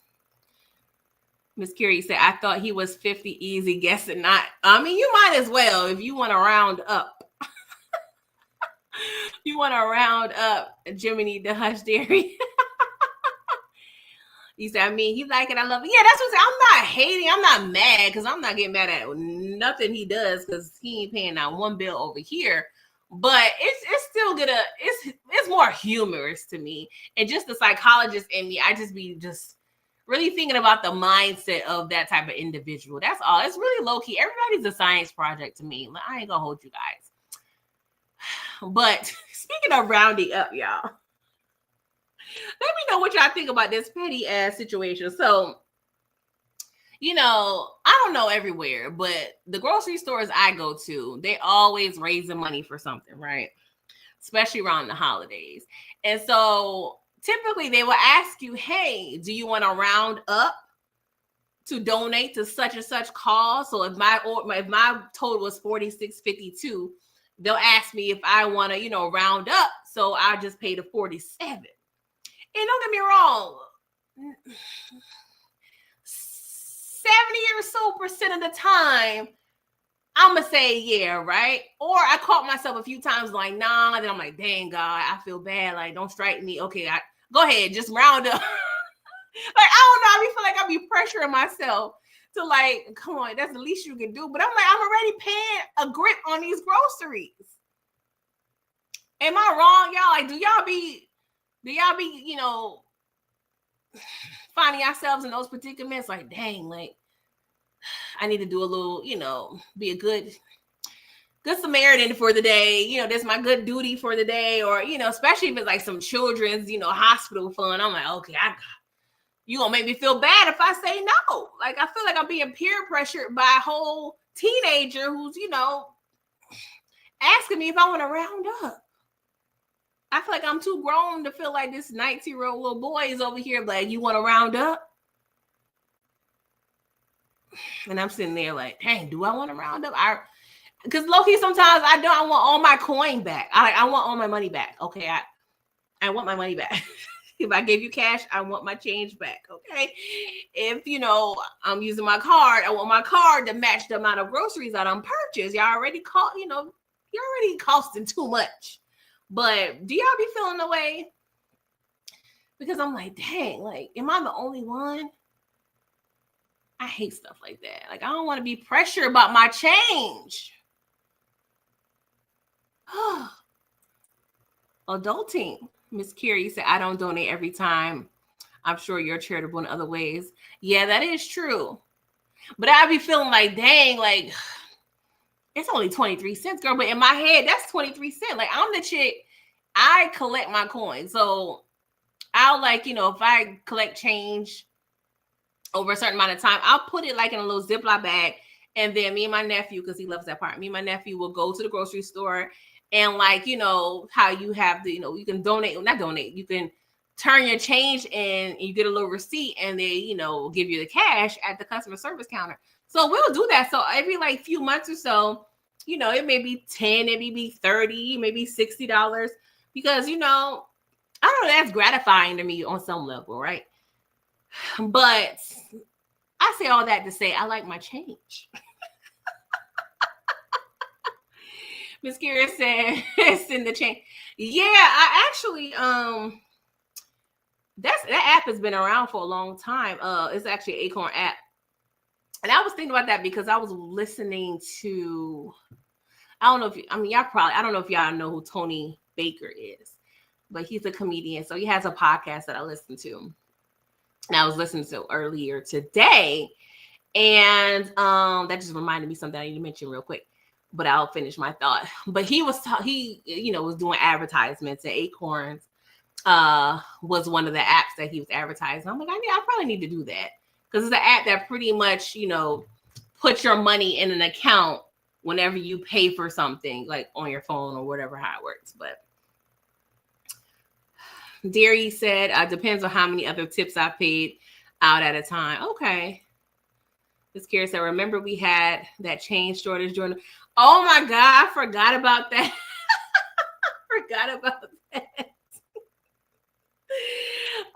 Miss Curie said, I thought he was 50 easy guessing. Not, I mean, you might as well if you want to round up. You want to round up Jiminy the Hush Dairy. He said, I mean, he like it, I love it. Yeah, that's what I'm saying. I'm not hating. I'm not mad because I'm not getting mad at nothing he does because he ain't paying out one bill over here. But it's still gonna, it's more humorous to me. And just the psychologist in me, I just be really thinking about the mindset of that type of individual. That's all. It's really low key. Everybody's a science project to me. I ain't gonna hold you guys. But speaking of rounding up, y'all, let me know what y'all think about this petty ass situation. So, you know, I don't know everywhere, but the grocery stores I go to, they always raising money for something, right? Especially around the holidays. And so typically they will ask you, hey, do you want to round up to donate to such and such cause? So if my total was $46.52, they'll ask me if I want to, you know, round up. So I'll just pay the $47. And don't get me wrong, 70 or so % of the time, I'm going to say, yeah, right? Or I caught myself a few times like, nah. Then I'm like, dang, God, I feel bad. Like, don't strike me. Okay, go ahead, just round up. Like, I don't know. I feel like I be pressuring myself to, like, come on, that's the least you can do. But I'm like, I'm already paying a grip on these groceries. Am I wrong, y'all? Like, do y'all be, you know, finding yourselves in those predicaments? Like, dang, like, I need to do a little, you know, be a good Samaritan for the day. You know, that's my good duty for the day. Or, you know, especially if it's like some children's, you know, hospital fund. I'm like, okay, you gonna make me feel bad if I say no. Like, I feel like I'm being peer pressured by a whole teenager who's, you know, asking me if I want to round up. I feel like I'm too grown to feel like this 19-year-old little boy is over here like, you want to round up? And I'm sitting there like, dang, do I want to round up? Because low-key, sometimes I want all my coin back. I want all my money back. Okay, I want my money back. If I gave you cash, I want my change back. Okay. If, you know, I'm using my card, I want my card to match the amount of groceries that I'm purchased. Y'all already you're already costing too much. But do y'all be feeling the way? Because I'm like, dang, like, am I the only one? I hate stuff like that. Like, I don't want to be pressured about my change. Adulting. Miss Curie said, I don't donate every time. I'm sure you're charitable in other ways. Yeah, that is true. But I be feeling like, dang, like, it's only 23 cents, girl. But in my head, that's 23 cents. Like, I'm the chick, I collect my coins. So I'll, like, you know, if I collect change over a certain amount of time, I'll put it like in a little Ziploc bag. And then me and my nephew, because he loves that part, me and my nephew will go to the grocery store. And, like, you know, how you have the, you know, you can you can turn your change in and you get a little receipt and they, you know, give you the cash at the customer service counter. So we'll do that. So every like few months or so, you know, it may be 10, it may be 30, maybe $60 because, you know, I don't know, that's gratifying to me on some level, right? But I say all that to say I like my change. Miss Kira said, send the change. Yeah, I actually that app has been around for a long time. It's actually an Acorn app. And I was thinking about that because I was listening to, I don't know if I don't know if y'all know who Tony Baker is, but he's a comedian. So he has a podcast that I listen to. And I was listening to earlier today. And that just reminded me something I need to mention real quick, but I'll finish my thought. But he was was doing advertisements, and Acorns was one of the apps that he was advertising. I'm like, I probably need to do that, because it's an app that pretty much, puts your money in an account whenever you pay for something, like on your phone or whatever, how it works. But Derry said, depends on how many other tips I paid out at a time. Okay. Just curious. I remember we had that change shortage during. Oh my God, I forgot about that.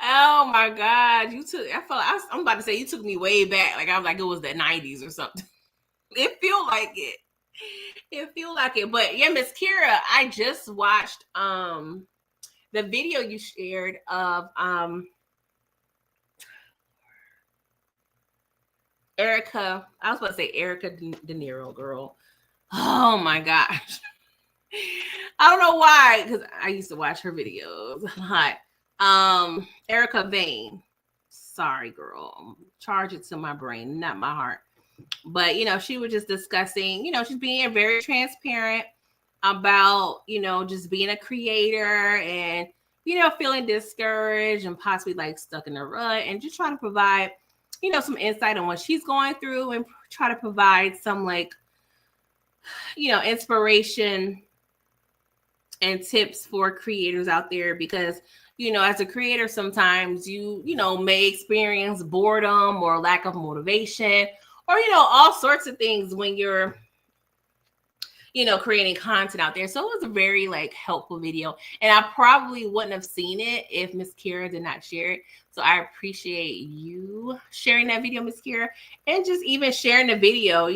Oh my God, I'm about to say you took me way back. Like I was like it was the 90s or something. It feel like it. But yeah, Miss Kira, I just watched the video you shared of Erica. I was about to say Erica De Niro, girl. Oh my gosh. I don't know why, because I used to watch her videos a lot. Erica Vane. Sorry, girl. Charge it to my brain, not my heart. But, she was just discussing, she's being very transparent about, just being a creator and, feeling discouraged and possibly like stuck in a rut, and just trying to provide, some insight on what she's going through, and try to provide some like, inspiration and tips for creators out there, because as a creator, sometimes you may experience boredom or lack of motivation, or all sorts of things when you're creating content out there. So it was a very like helpful video, and I probably wouldn't have seen it if Miss Kira did not share it. So I appreciate you sharing that video, Miss Kira, and just even sharing the video.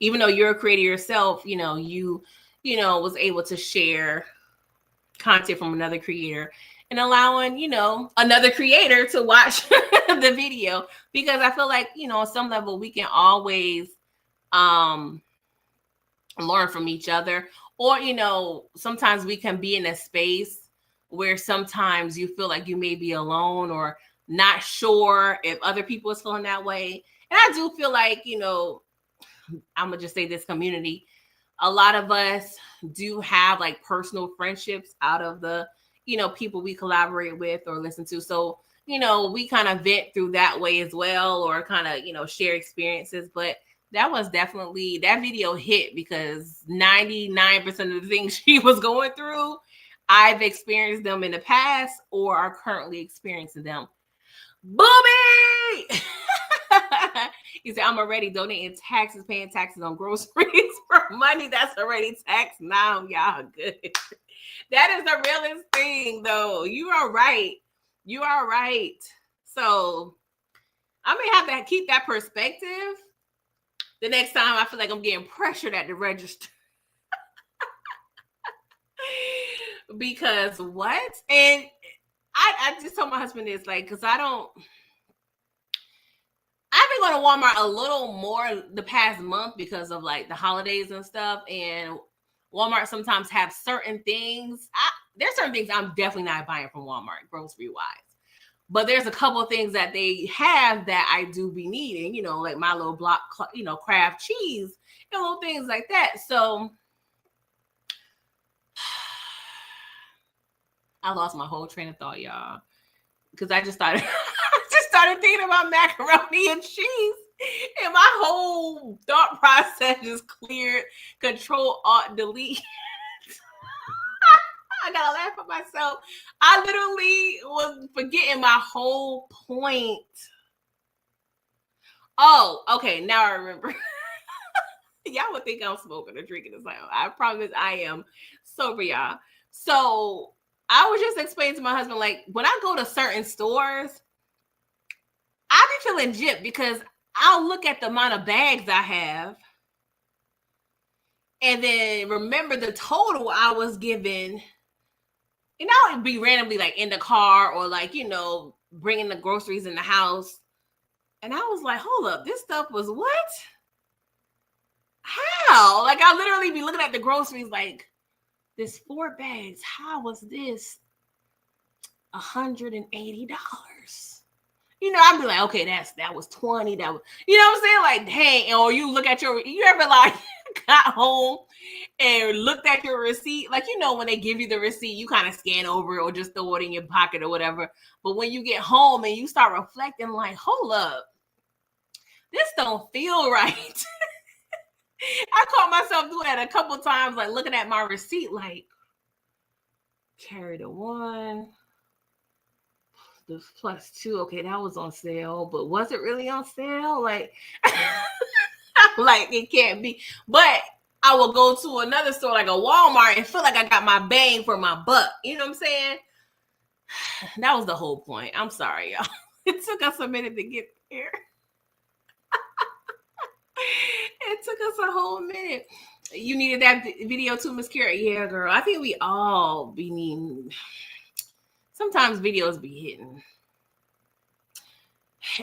Even though you're a creator yourself, you was able to share content from another creator, and allowing, another creator to watch the video, because I feel like, on some level we can always learn from each other, or, sometimes we can be in a space where sometimes you feel like you may be alone or not sure if other people is feeling that way. And I do feel like, I'm gonna just say this community, a lot of us do have like personal friendships out of the, people we collaborate with or listen to. So, we kind of vent through that way as well, or kind of, share experiences. But that video hit, because 99% of the things she was going through, I've experienced them in the past or are currently experiencing them. Booby! He said, I'm already donating taxes, paying taxes on groceries for money that's already taxed now. Y'all good. That is the realest thing, though. You are right. So I may have to keep that perspective the next time I feel like I'm getting pressured at the register. Because what? And I just told my husband this, like, because I've been going to Walmart a little more the past month because of like the holidays and stuff. And Walmart sometimes have certain things. There's certain things I'm definitely not buying from Walmart, grocery wise. But there's a couple of things that they have that I do be needing, like my little block, Kraft cheese and little things like that. So I lost my whole train of thought, y'all, because I just started thinking about macaroni and cheese, and my whole thought process just cleared. Control-Alt-Delete. I gotta laugh at myself. I literally was forgetting my whole point. Oh, okay. Now I remember. Y'all would think I'm smoking or drinking this. I promise I am sober, y'all. So I was just explaining to my husband, like, when I go to certain stores, I be feeling gypped because I'll look at the amount of bags I have and then remember the total I was given. And I would be randomly like in the car or like, bringing the groceries in the house. And I was like, hold up, this stuff was what? How? Like, I literally be looking at the groceries like, this 4 bags. How was this $180? I'd be like, okay, that was 20. That was, what I'm saying? Like, dang. Or you look at you ever like got home and looked at your receipt? Like, when they give you the receipt, you kind of scan over it or just throw it in your pocket or whatever. But when you get home and you start reflecting, like, hold up, this don't feel right. I caught myself doing that a couple times, like looking at my receipt, like, carry the 1, the +2. Okay, that was on sale, but was it really on sale? Like, like it can't be. But I will go to another store like a Walmart and feel like I got my bang for my buck. You know what I'm saying? That was the whole point. I'm sorry, y'all. It took us a minute to get here. It took us a whole minute. You needed that video too, Miss Kara? Yeah, girl. I think we all be needing. Sometimes videos be hitting.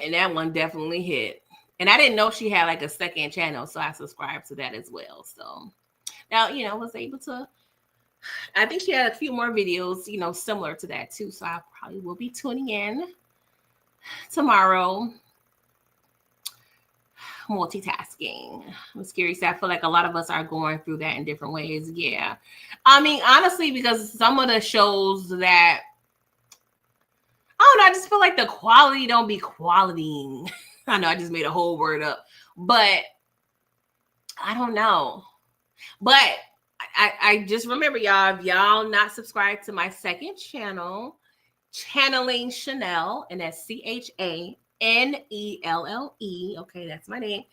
And that one definitely hit. And I didn't know she had like a second channel, so I subscribed to that as well. So now, was able to. I think she had a few more videos, similar to that too. So I probably will be tuning in tomorrow. Multitasking. Miss Scary said, I feel like a lot of us are going through that in different ways. Yeah. I mean, honestly, because some of the shows that, I don't know, I just feel like the quality don't be qualitying. I know I just made a whole word up, but I don't know. But I just remember, y'all, if y'all not subscribed to my second channel, Channeling Chanel, and that's CHANELLE. Okay, that's my name.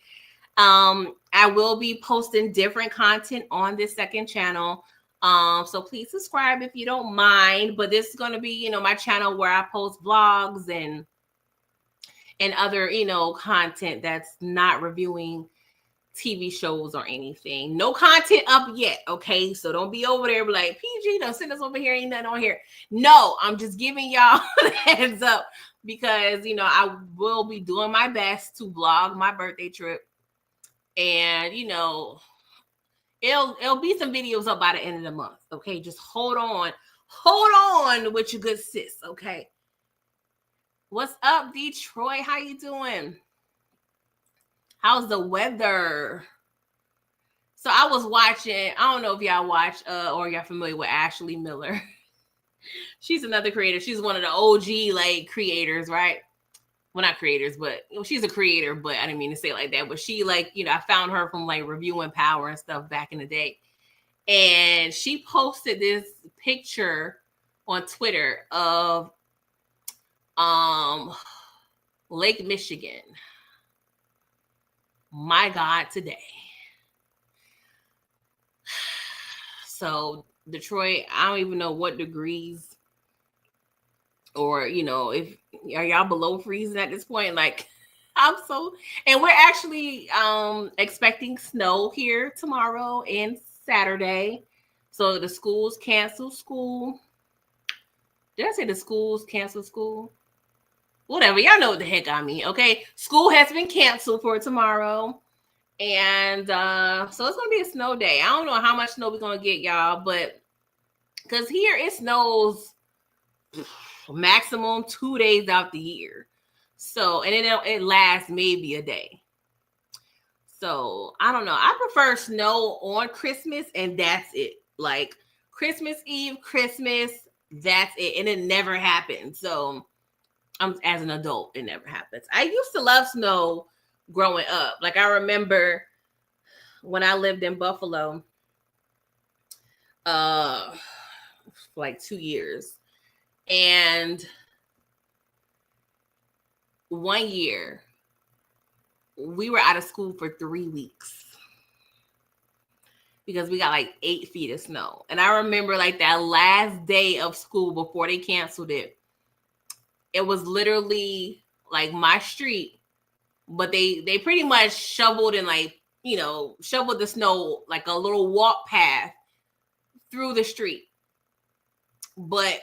I will be posting different content on this second channel. So please subscribe if you don't mind. But this is going to be, my channel where I post vlogs and other, content that's not reviewing TV shows or anything. No content up yet, okay? So don't be over there like, PG, don't send us over here, ain't nothing on here. No, I'm just giving y'all the heads up because, I will be doing my best to vlog my birthday trip. And, it'll be some videos up by the end of the month, okay? Just hold on. Hold on with your good sis, okay? What's up, Detroit? How you doing? How's the weather? So I was watching, I don't know if y'all watch or y'all familiar with Ashley Miller. She's another creator. She's one of the OG like creators, right? Well, not creators, but she's a creator, but I didn't mean to say it like that. But she like, I found her from like Reviewing Power and stuff back in the day. And she posted this picture on Twitter of Lake Michigan. My God, today. So Detroit, I don't even know what degrees or, if are y'all below freezing at this point? Like, and we're actually expecting snow here tomorrow and Saturday. So the schools cancel school. Did I say the schools cancel school? Whatever. Y'all know what the heck I mean. Okay. School has been canceled for tomorrow. And so it's going to be a snow day. I don't know how much snow we're going to get, y'all. But because here it snows maximum 2 days out the year. So, and it lasts maybe a day. So, I don't know. I prefer snow on Christmas, and that's it. Like, Christmas Eve, Christmas, that's it. And it never happens. So, as an adult, it never happens. I used to love snow growing up. Like, I remember when I lived in Buffalo, for like 2 years. And one year, we were out of school for 3 weeks because we got like 8 feet of snow. And I remember like that last day of school before they canceled it, it was literally like my street, but they pretty much shoveled and like, you know, shoveled the snow like a little walk path through the street. But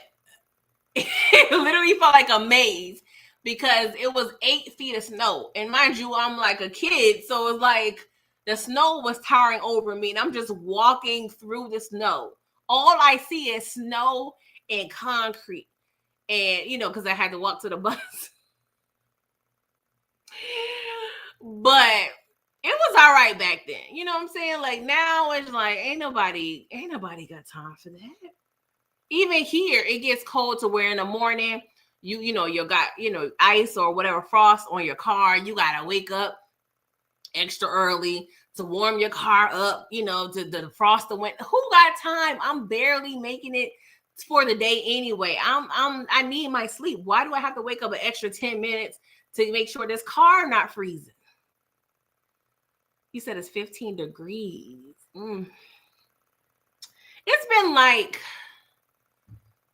it literally felt like a maze because it was 8 feet of snow. And mind you, I'm like a kid. So it's like the snow was towering over me and I'm just walking through the snow. All I see is snow and concrete. And, you know, because I had to walk to the bus. But it was all right back then. You know what I'm saying? Like now it's like ain't nobody got time for that. Even here, it gets cold to where in the morning you got ice or whatever frost on your car. You gotta wake up extra early to warm your car up. You know, to the frost the wind. Who got time? I'm barely making it for the day anyway. I need my sleep. Why do I have to wake up an extra 10 minutes to make sure this car not freezing? You said it's 15 degrees. It's been like,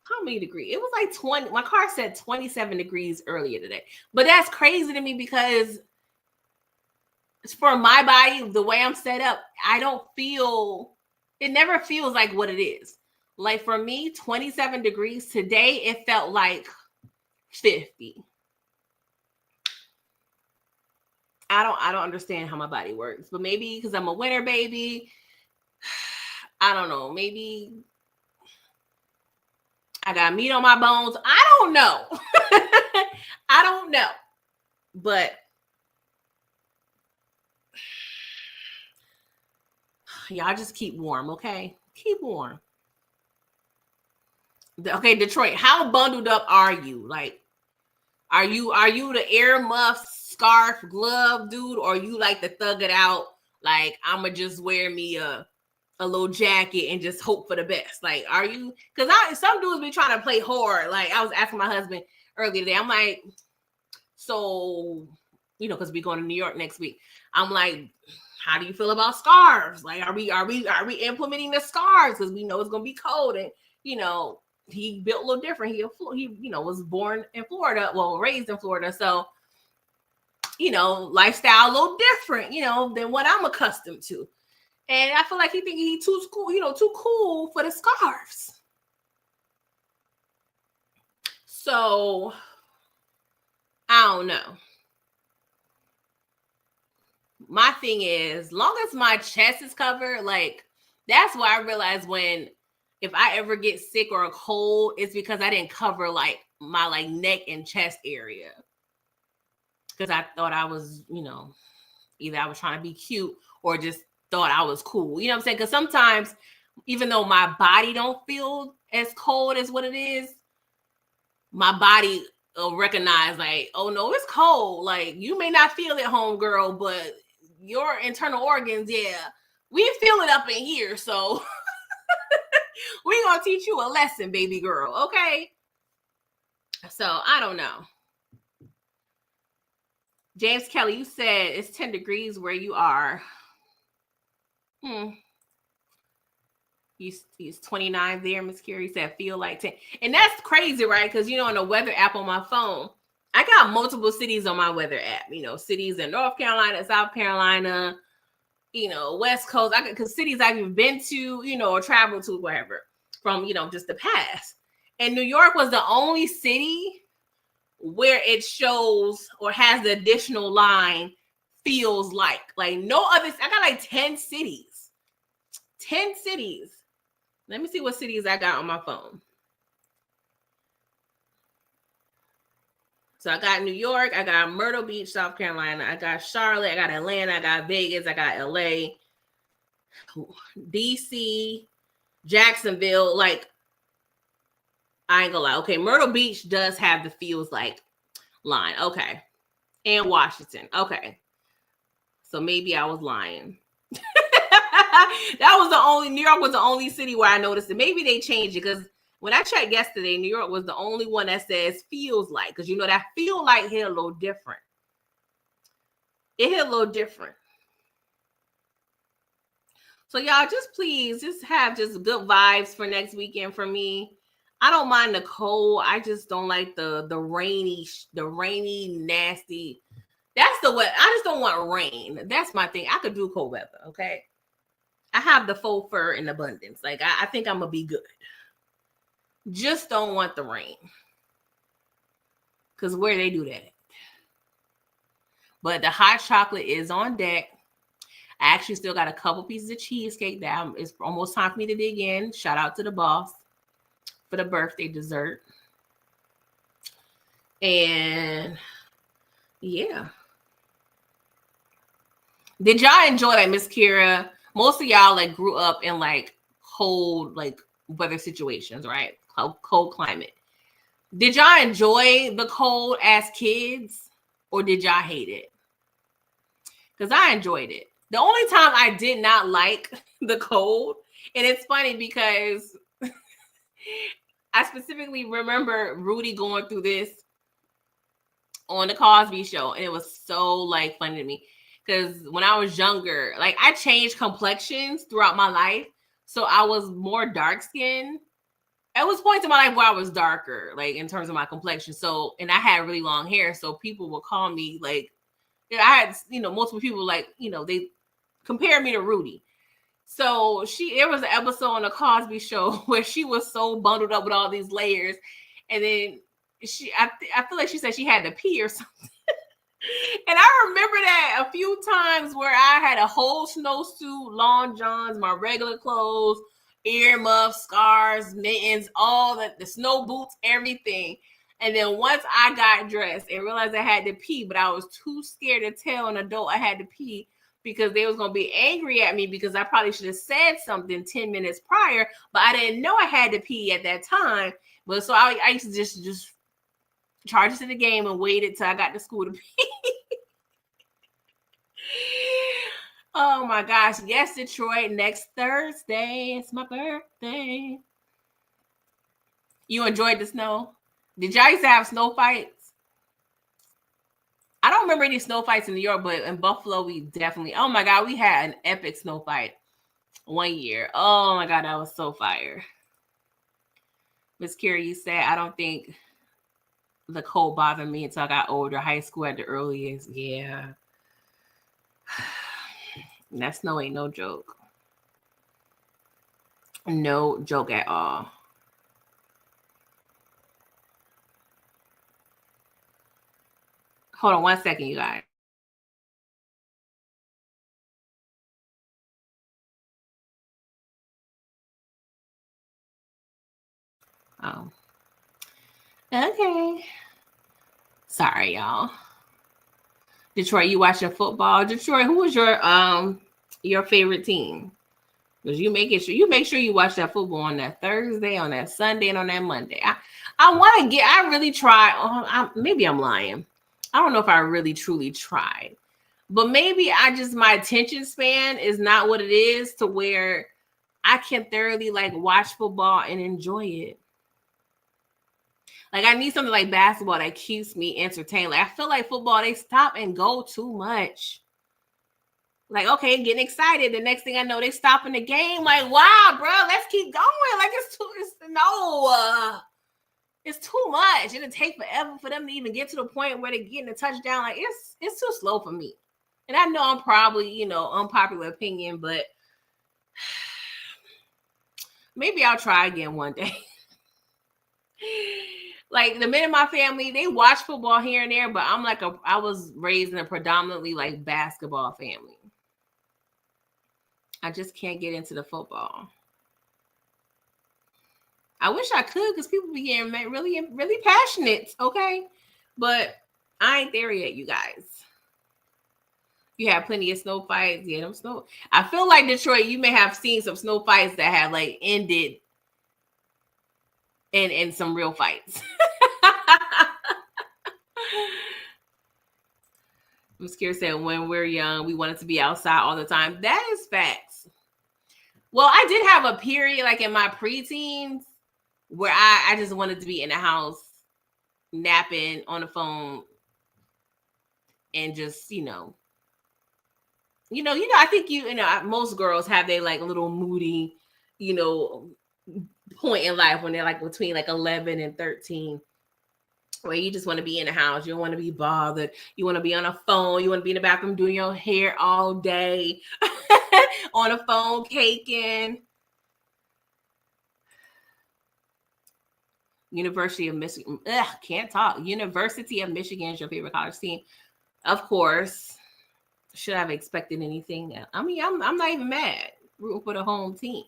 how many degrees? It was like 20. My car said 27 degrees earlier today. But that's crazy to me because it's for my body, the way I'm set up, it never feels like what it is. Like for me, 27 degrees today, it felt like 50. I don't understand how my body works, but maybe because I'm a winter baby, I don't know. Maybe I got meat on my bones. I don't know. I don't know. But y'all just keep warm, okay? Keep warm. Okay, Detroit, how bundled up are you? Like, are you the air muff, scarf, glove dude, or you like to thug it out? Like, I'ma just wear me a little jacket and just hope for the best. Like, are you? Because some dudes be trying to play hard. Like, I was asking my husband earlier today. I'm like, so, because we going to New York next week. I'm like, how do you feel about scarves? Like, are we implementing the scarves? Because we know it's gonna be cold, and he built a little different. He was born in Florida, raised in Florida, so lifestyle a little different, than what I'm accustomed to. And I feel like he thinking he too cool for the scarves. So I don't know. My thing is, long as my chest is covered, like that's why I realized if I ever get sick or a cold, it's because I didn't cover like my like neck and chest area. Because I thought I was, either I was trying to be cute or just thought I was cool. You know what I'm saying? Because sometimes, even though my body don't feel as cold as what it is, my body will recognize like, oh no, it's cold. Like you may not feel it, homegirl, but your internal organs, yeah, we feel it up in here. So we're gonna teach you a lesson, baby girl. Okay. So I don't know. James Kelly, you said it's 10 degrees where you are. He's 29 there, Miss Carrie said feel like 10. And that's crazy, right? Because on the weather app on my phone, I got multiple cities on my weather app. Cities in North Carolina, South Carolina, West Coast. Because cities I've been to, or traveled to, wherever, from just the past. And New York was the only city where it shows or has the additional line feels like no other. I got like 10 cities. 10 cities. Let me see what cities I got on my phone. So I got New York, I got Myrtle Beach, South Carolina, I got Charlotte, I got Atlanta, I got Vegas, I got LA, DC, Jacksonville. Like, I ain't gonna lie. Okay, Myrtle Beach does have the feels like line. Okay. And Washington. Okay. So maybe I was lying. New York was the only city where I noticed it. Maybe they changed it because when I checked yesterday, New York was the only one that says feels like, because that feel like hit a little different. It hit a little different. So y'all just please just have just good vibes for next weekend for me. I don't mind the cold. I just don't like the rainy, nasty. That's the what. I just don't want rain. That's my thing. I could do cold weather. Okay. I have the faux fur in abundance. Like I think I'm gonna be good. Just don't want the rain. Cause where they do that. But the hot chocolate is on deck. I actually still got a couple pieces of cheesecake that it's almost time for me to dig in. Shout out to the boss for the birthday dessert. And yeah. Did y'all enjoy like Miss Kira? Most of y'all like grew up in like cold like weather situations, right? Cold climate. Did y'all enjoy the cold as kids or did y'all hate it? Because I enjoyed it. The only time I did not like the cold, and it's funny because I specifically remember Rudy going through this on the Cosby Show, and it was so like funny to me because when I was younger, like I changed complexions throughout my life, so I was more dark skinned. There was points in my life where I was darker, like in terms of my complexion. So, and I had really long hair, so people would call me like, I had, multiple people like, they compare me to Rudy. So there was an episode on the Cosby Show where she was so bundled up with all these layers, and then I feel like she said she had to pee or something. And I remember that a few times where I had a whole snowsuit, long johns, my regular clothes, earmuffs, scarves, mittens, all the snow boots, everything. And then once I got dressed and realized I had to pee, but I was too scared to tell an adult I had to pee because they was going to be angry at me because I probably should have said something 10 minutes prior, but I didn't know I had to pee at that time. But so I used to just charge it to the game and waited till I got to school to pee. Oh my gosh. Yes, Detroit, next Thursday. It's my birthday. You enjoyed the snow? Did y'all used to have snow fights? I don't remember any snow fights in New York, but in Buffalo, we definitely, oh my God, we had an epic snow fight one year. Oh my God, that was so fire. Miss Kira, you said, I don't think the cold bothered me until I got older. High school at the earliest. Yeah. That snow ain't no joke. No joke at all. Hold on 1 second, you guys. Oh. Okay. Sorry, y'all. Detroit, you watching football? Detroit, who was your favorite team? Because you make sure you watch that football on that Thursday, on that Sunday, and on that Monday. I really try. Maybe I'm lying. I don't know if I really truly tried, but maybe my attention span is not what it is to where I can thoroughly like watch football and enjoy it. Like I need something like basketball that keeps me entertained. Like I feel like football, they stop and go too much. Like, okay, getting excited. The next thing I know, they stopping the game. Like, wow, bro, let's keep going. Like it's too much. It'll take forever for them to even get to the point where they're getting a touchdown. Like it's too slow for me. And I know I'm probably, unpopular opinion, but maybe I'll try again one day. Like the men in my family, they watch football here and there, but I was raised in a predominantly like basketball family. I just can't get into the football. I wish I could because people be getting really, really passionate, okay? But I ain't there yet, you guys. You have plenty of snow fights. Yeah, them snow. I feel like Detroit, you may have seen some snow fights that have like ended in some real fights. Ms. Kier said, when we're young, we wanted to be outside all the time. That is facts. Well, I did have a period like in my preteens where I just wanted to be in the house napping on the phone and just, I think most girls have their like little moody, point in life when they're like between like 11 and 13, where you just want to be in the house. You don't want to be bothered. You want to be on a phone. You want to be in the bathroom doing your hair all day on a phone caking. University of Michigan. Can't talk. University of Michigan is your favorite college team. Of course. Should I have expected anything else? I mean, I'm not even mad rooting for the home team.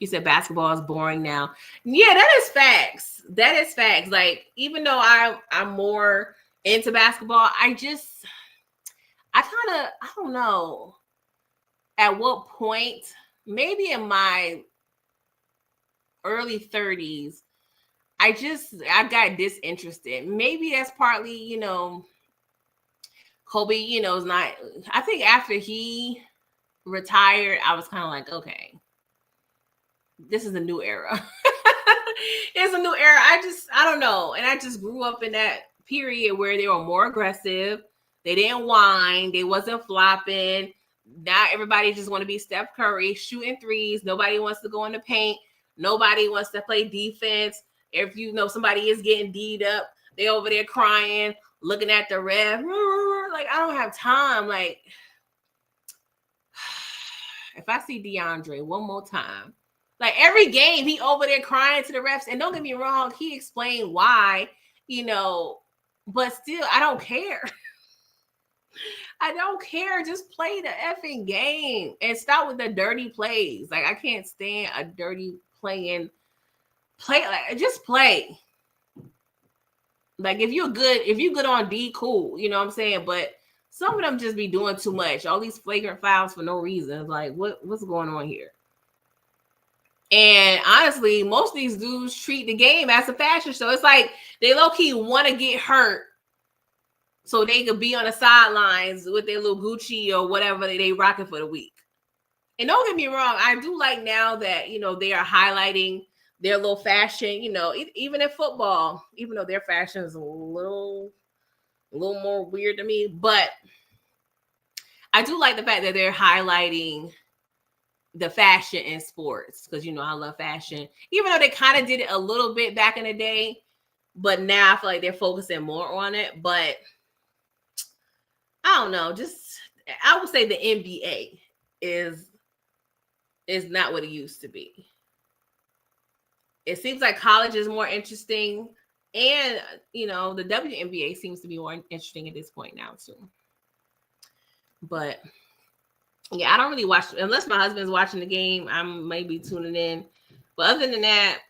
You said basketball is boring now. Yeah, that is facts. That is facts. Like, even though I'm more into basketball, I don't know at what point, maybe in my early 30s, I got disinterested. Maybe that's partly, Kobe, is not, I think after he retired, I was kind of like, okay, this is a new era. It's a new era. I don't know. And I just grew up in that period where they were more aggressive. They didn't whine. They wasn't flopping. Now everybody just want to be Steph Curry, shooting threes. Nobody wants to go in the paint. Nobody wants to play defense. If somebody is getting D'd up, they over there crying, looking at the ref. Like, I don't have time. Like, if I see DeAndre one more time, like every game, he over there crying to the refs. And don't get me wrong, he explained why, but still, I don't care. I don't care. Just play the effing game and stop with the dirty plays. Like, I can't stand a dirty play. Like, just play. Like, if you're good on D, cool. You know what I'm saying? But some of them just be doing too much. All these flagrant fouls for no reason. Like, what's going on here? And honestly, most of these dudes treat the game as a fashion show. It's like they low-key want to get hurt so they could be on the sidelines with their little Gucci or whatever they rocking for the week. And don't get me wrong, I do like now that, they are highlighting their little fashion, even in football, even though their fashion is a little more weird to me. But I do like the fact that they're highlighting the fashion in sports because, I love fashion, even though they kind of did it a little bit back in the day. But now I feel like they're focusing more on it. But I don't know. I would say the NBA is not what it used to be. It seems like college is more interesting. And, the WNBA seems to be more interesting at this point now, too. But, yeah, I don't really watch, unless my husband's watching the game, I'm maybe tuning in. But other than that,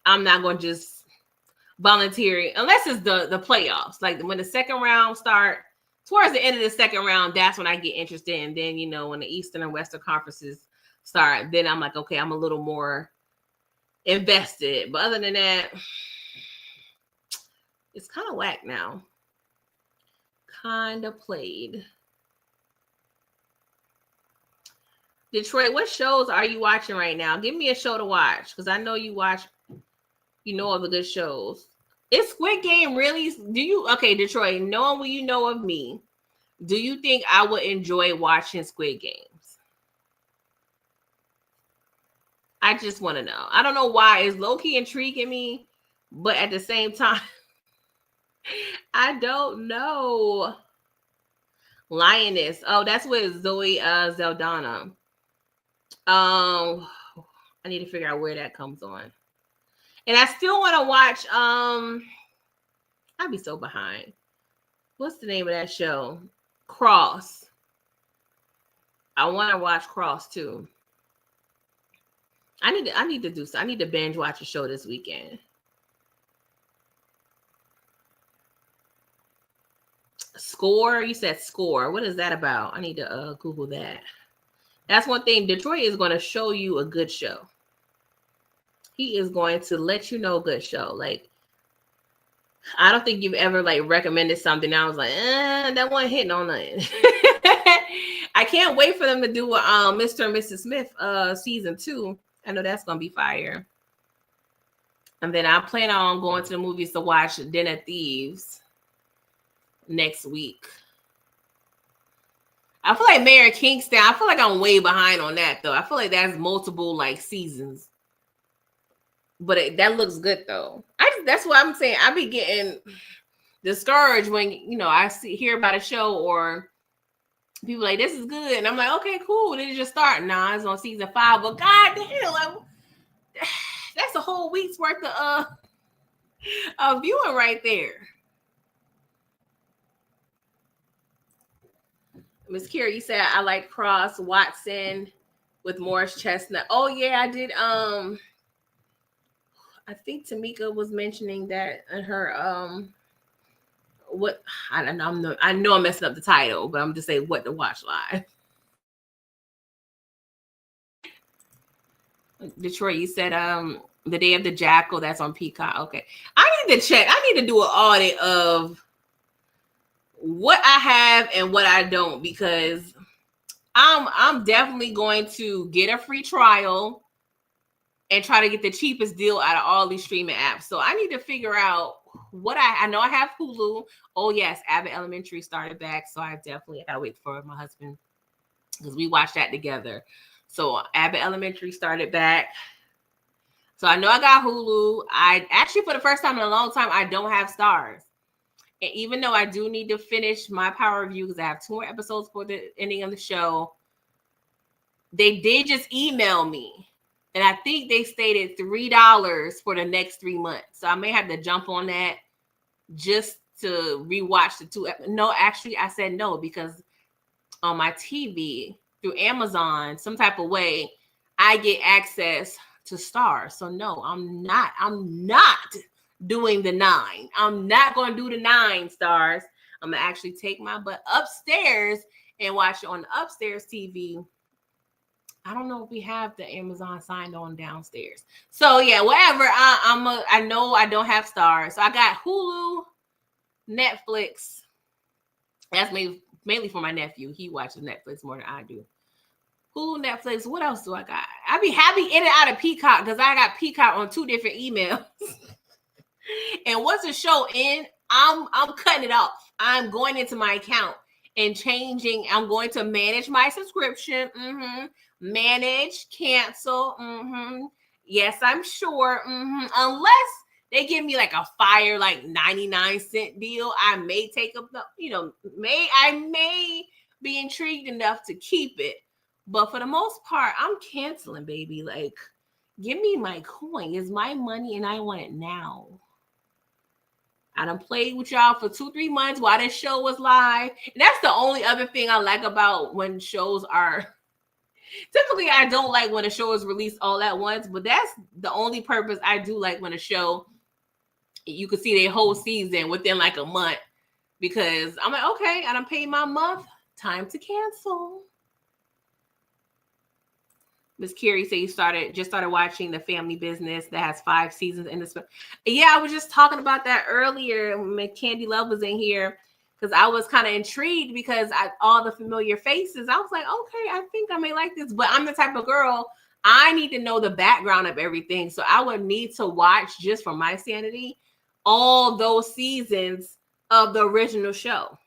I'm not going to just volunteer, unless it's the playoffs. Like, when the second round start, towards the end of the second round, that's when I get interested. And then, when the Eastern and Western conferences start, then I'm like, okay, I'm a little more invested. But other than that, it's kind of whack now. Kind of played. Detroit, what shows are you watching right now? Give me a show to watch, because I know you watch, all the good shows. Is Squid Game really? Okay, Detroit, knowing what you know of me, do you think I would enjoy watching Squid Games? I just want to know. I don't know why. It's low-key intriguing me, but at the same time, I don't know. Lioness. Oh, that's with Zoe Saldana. I need to figure out where that comes on. And I still want to watch, I'd be so behind. What's the name of that show? Cross. I want to watch Cross too. I need to do so. I need to binge watch a show this weekend. Score? You said Score. What is that about? I need to Google that. That's one thing. Detroit is going to show you a good show. He is going to let you know a good show. Like, I don't think you've ever recommended something. I was like, that wasn't hitting on nothing. I can't wait for them to do Mr. and Mrs. Smith season 2. I know that's gonna be fire. And then I plan on going to the movies to watch Den of Thieves next week. I feel like Mayor Kingston. I feel like I'm way behind on that though. I feel like that's multiple seasons But that looks good though. That's what I'm saying. I be getting discouraged when I hear about a show or people like this is good, and I'm like, okay, cool. Then it just start. Nah, it's on season 5, but god damn, like, that's a whole week's worth of viewing right there. Miss Kira, you said I like Cross Watson with Morris Chestnut. Oh yeah, I did. I think Tamika was mentioning that in her what I don't know. I know I'm messing up the title, but I'm just saying what to watch live. Detroit, you said The Day of the Jackal, that's on Peacock. Okay. I need to check. I need to do an audit of what I have and what I don't, because I'm definitely going to get a free trial and try to get the cheapest deal out of all these streaming apps. So I need to figure out what I know. I have Hulu. Oh yes, Abbott Elementary started back, so I definitely gotta wait for my husband because we watched that together. So Abbott Elementary started back. So I know I got Hulu. I actually, for the first time in a long time, I don't have Stars. And even though I do need to finish my Power Review because I have 2 more episodes for the ending of the show, they did just email me. And I think they stated $3 for the next 3 months. So I may have to jump on that just to rewatch the 2. No, actually, I said no, because on my TV through Amazon, some type of way, I get access to Stars. So no, I'm not doing the 9. I'm not going to do the 9 Stars. I'm going to actually take my butt upstairs and watch it on the upstairs TV. I don't know if we have the Amazon signed on downstairs. So yeah, whatever. I know I don't have Stars. So I got Hulu, Netflix. That's mainly for my nephew. He watches Netflix more than I do. Hulu, Netflix. What else do I got? I be happy in and out of Peacock because I got Peacock on 2 different emails. And once the show in, I'm cutting it off. I'm going into my account and changing. I'm going to manage my subscription. Manage, cancel. Yes, I'm sure. Unless they give me like a fire, like 99-cent deal, I may take up the, I may be intrigued enough to keep it. But for the most part, I'm canceling, baby. Like, give me my coin. It's my money and I want it now. I done played with y'all for 2-3 months while this show was live. And that's the only other thing I like about when shows are... Typically, I don't like when a show is released all at once, but that's the only purpose I do like when a show, you can see their whole season within like a month, because I'm like, okay, I done paid my month. Time to cancel. Miss Carrie said you just started watching The Family Business that has 5 seasons in this. Yeah, I was just talking about that earlier when Candy Love was in here, because I was kind of intrigued because all the familiar faces. I was like, okay, I think I may like this. But I'm the type of girl, I need to know the background of everything. So I would need to watch, just for my sanity, all those seasons of the original show.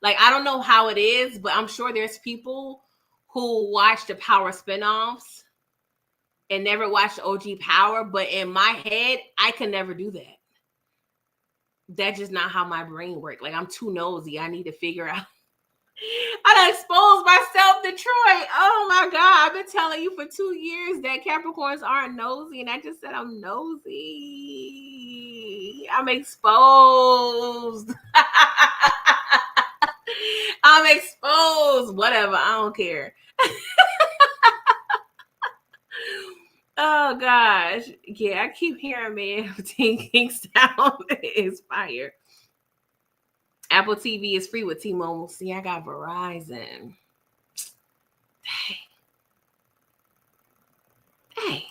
Like, I don't know how it is, but I'm sure there's people who watch the Power spinoffs and never watched OG Power. But in my head, I can never do that. That's just not how my brain works. Like, I'm too nosy. I need to figure out. I done exposed myself to Troy. Oh my God. I've been telling you for 2 years that Capricorns aren't nosy. And I just said I'm nosy. I'm exposed. I'm exposed. Whatever. I don't care. Oh gosh. Yeah, I keep hearing Man of Teen Kingstown is fire. Apple TV is free with T-Mobile. See, I got Verizon. Dang. I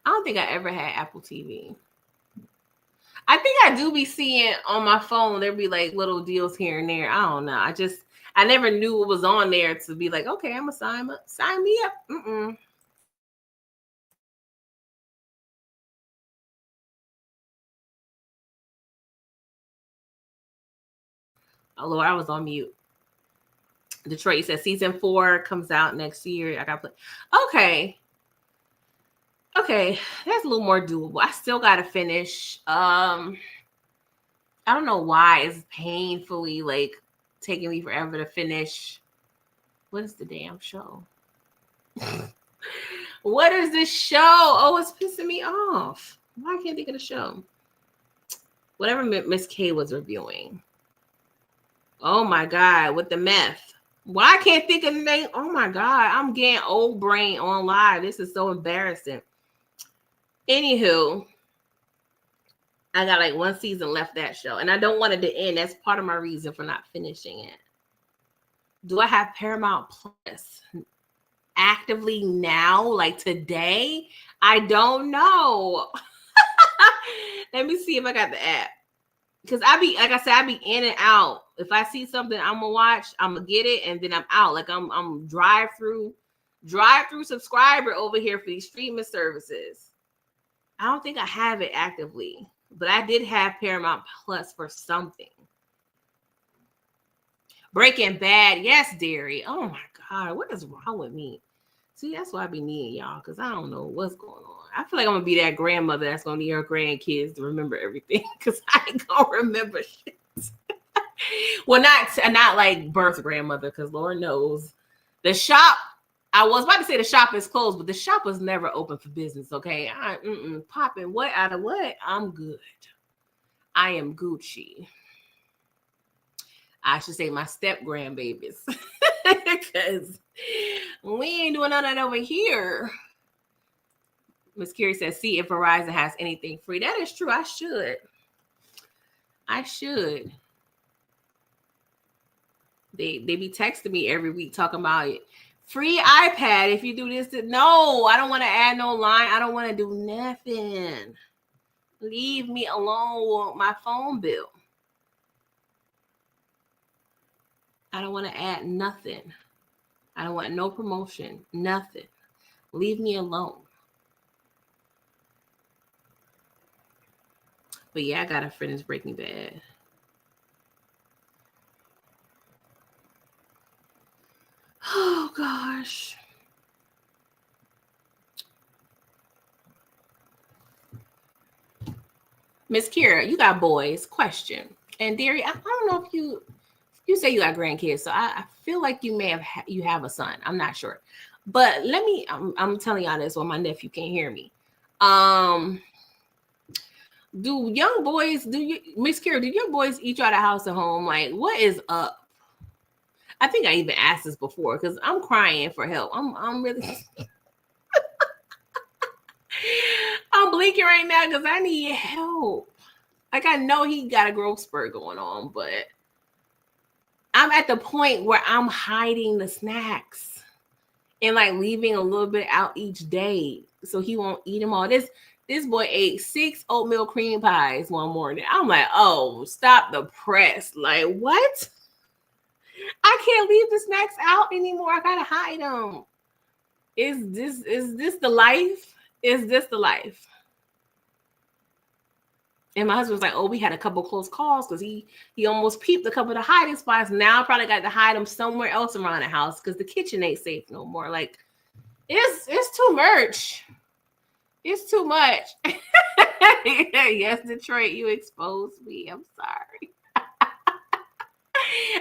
don't think I ever had Apple TV. I think I do be seeing on my phone, there'd be like little deals here and there. I don't know. I never knew what was on there to be like, okay, I'm gonna sign me up. Oh Lord, I was on mute. Detroit says season 4 comes out next year. I got to play. Okay. Okay, that's a little more doable. I still gotta finish. I don't know why it's painfully like taking me forever to finish. What is the damn show? What is this show? Oh, it's pissing me off. Why can't I think of the show? Whatever Miss K was reviewing. Oh my God, with the meth. Why I can't think of the name? Oh my God, I'm getting old brain on live. This is so embarrassing. Anywho, I got like one season left that show, and I don't want it to end. That's part of my reason for not finishing it. Do I have Paramount Plus actively now, like today? I don't know. Let me see if I got the app. Because I be, like I said, I be in and out. If I see something I'm gonna watch, I'm gonna get it, and then I'm out. Like I'm drive-through subscriber over here for these streaming services. I don't think I have it actively, but I did have Paramount Plus for something. Breaking Bad, yes, Derry. Oh my God, what is wrong with me? See, that's why I be needing y'all, because I don't know what's going on. I feel like I'm gonna be that grandmother that's gonna need her grandkids to remember everything, because I ain't gonna remember shit. Well, not like birth grandmother, because Lord knows the shop. I was about to say the shop is closed, but the shop was never open for business. Okay, popping what out of what? I'm good. I am Gucci. I should say my step grandbabies, because we ain't doing none of that over here. Miss Carrie says, see if Verizon has anything free. That is true. I should. They be texting me every week talking about it. Free iPad if you do this. No, I don't want to add no line. I don't want to do nothing. Leave me alone with my phone bill. I don't want to add nothing. I don't want no promotion. Nothing. Leave me alone. But yeah, I gotta finish Breaking Bad. Oh gosh. Miss Kira, you got boys. Question. And Derry, I don't know if you say you got grandkids, so I feel like you may have a son. I'm not sure. But I'm telling y'all this while my nephew can't hear me. Do young boys, Miss Kira, do your boys eat you out of house at home? Like, what is up? I think I even asked this before, because I'm crying for help. I'm really I'm blinking right now because I need help. Like, I know he got a growth spurt going on, but I'm at the point where I'm hiding the snacks and like leaving a little bit out each day so he won't eat them all. This boy ate 6 oatmeal cream pies one morning. I'm like, oh, stop the press. Like, what? I can't leave the snacks out anymore. I gotta hide them. Is this the life? Is this the life? And my husband was like, oh, we had a couple close calls because he almost peeped a couple of the hiding spots. Now I probably got to hide them somewhere else around the house because the kitchen ain't safe no more. Like, it's too much. It's too much. Yes, Detroit, you exposed me. I'm sorry.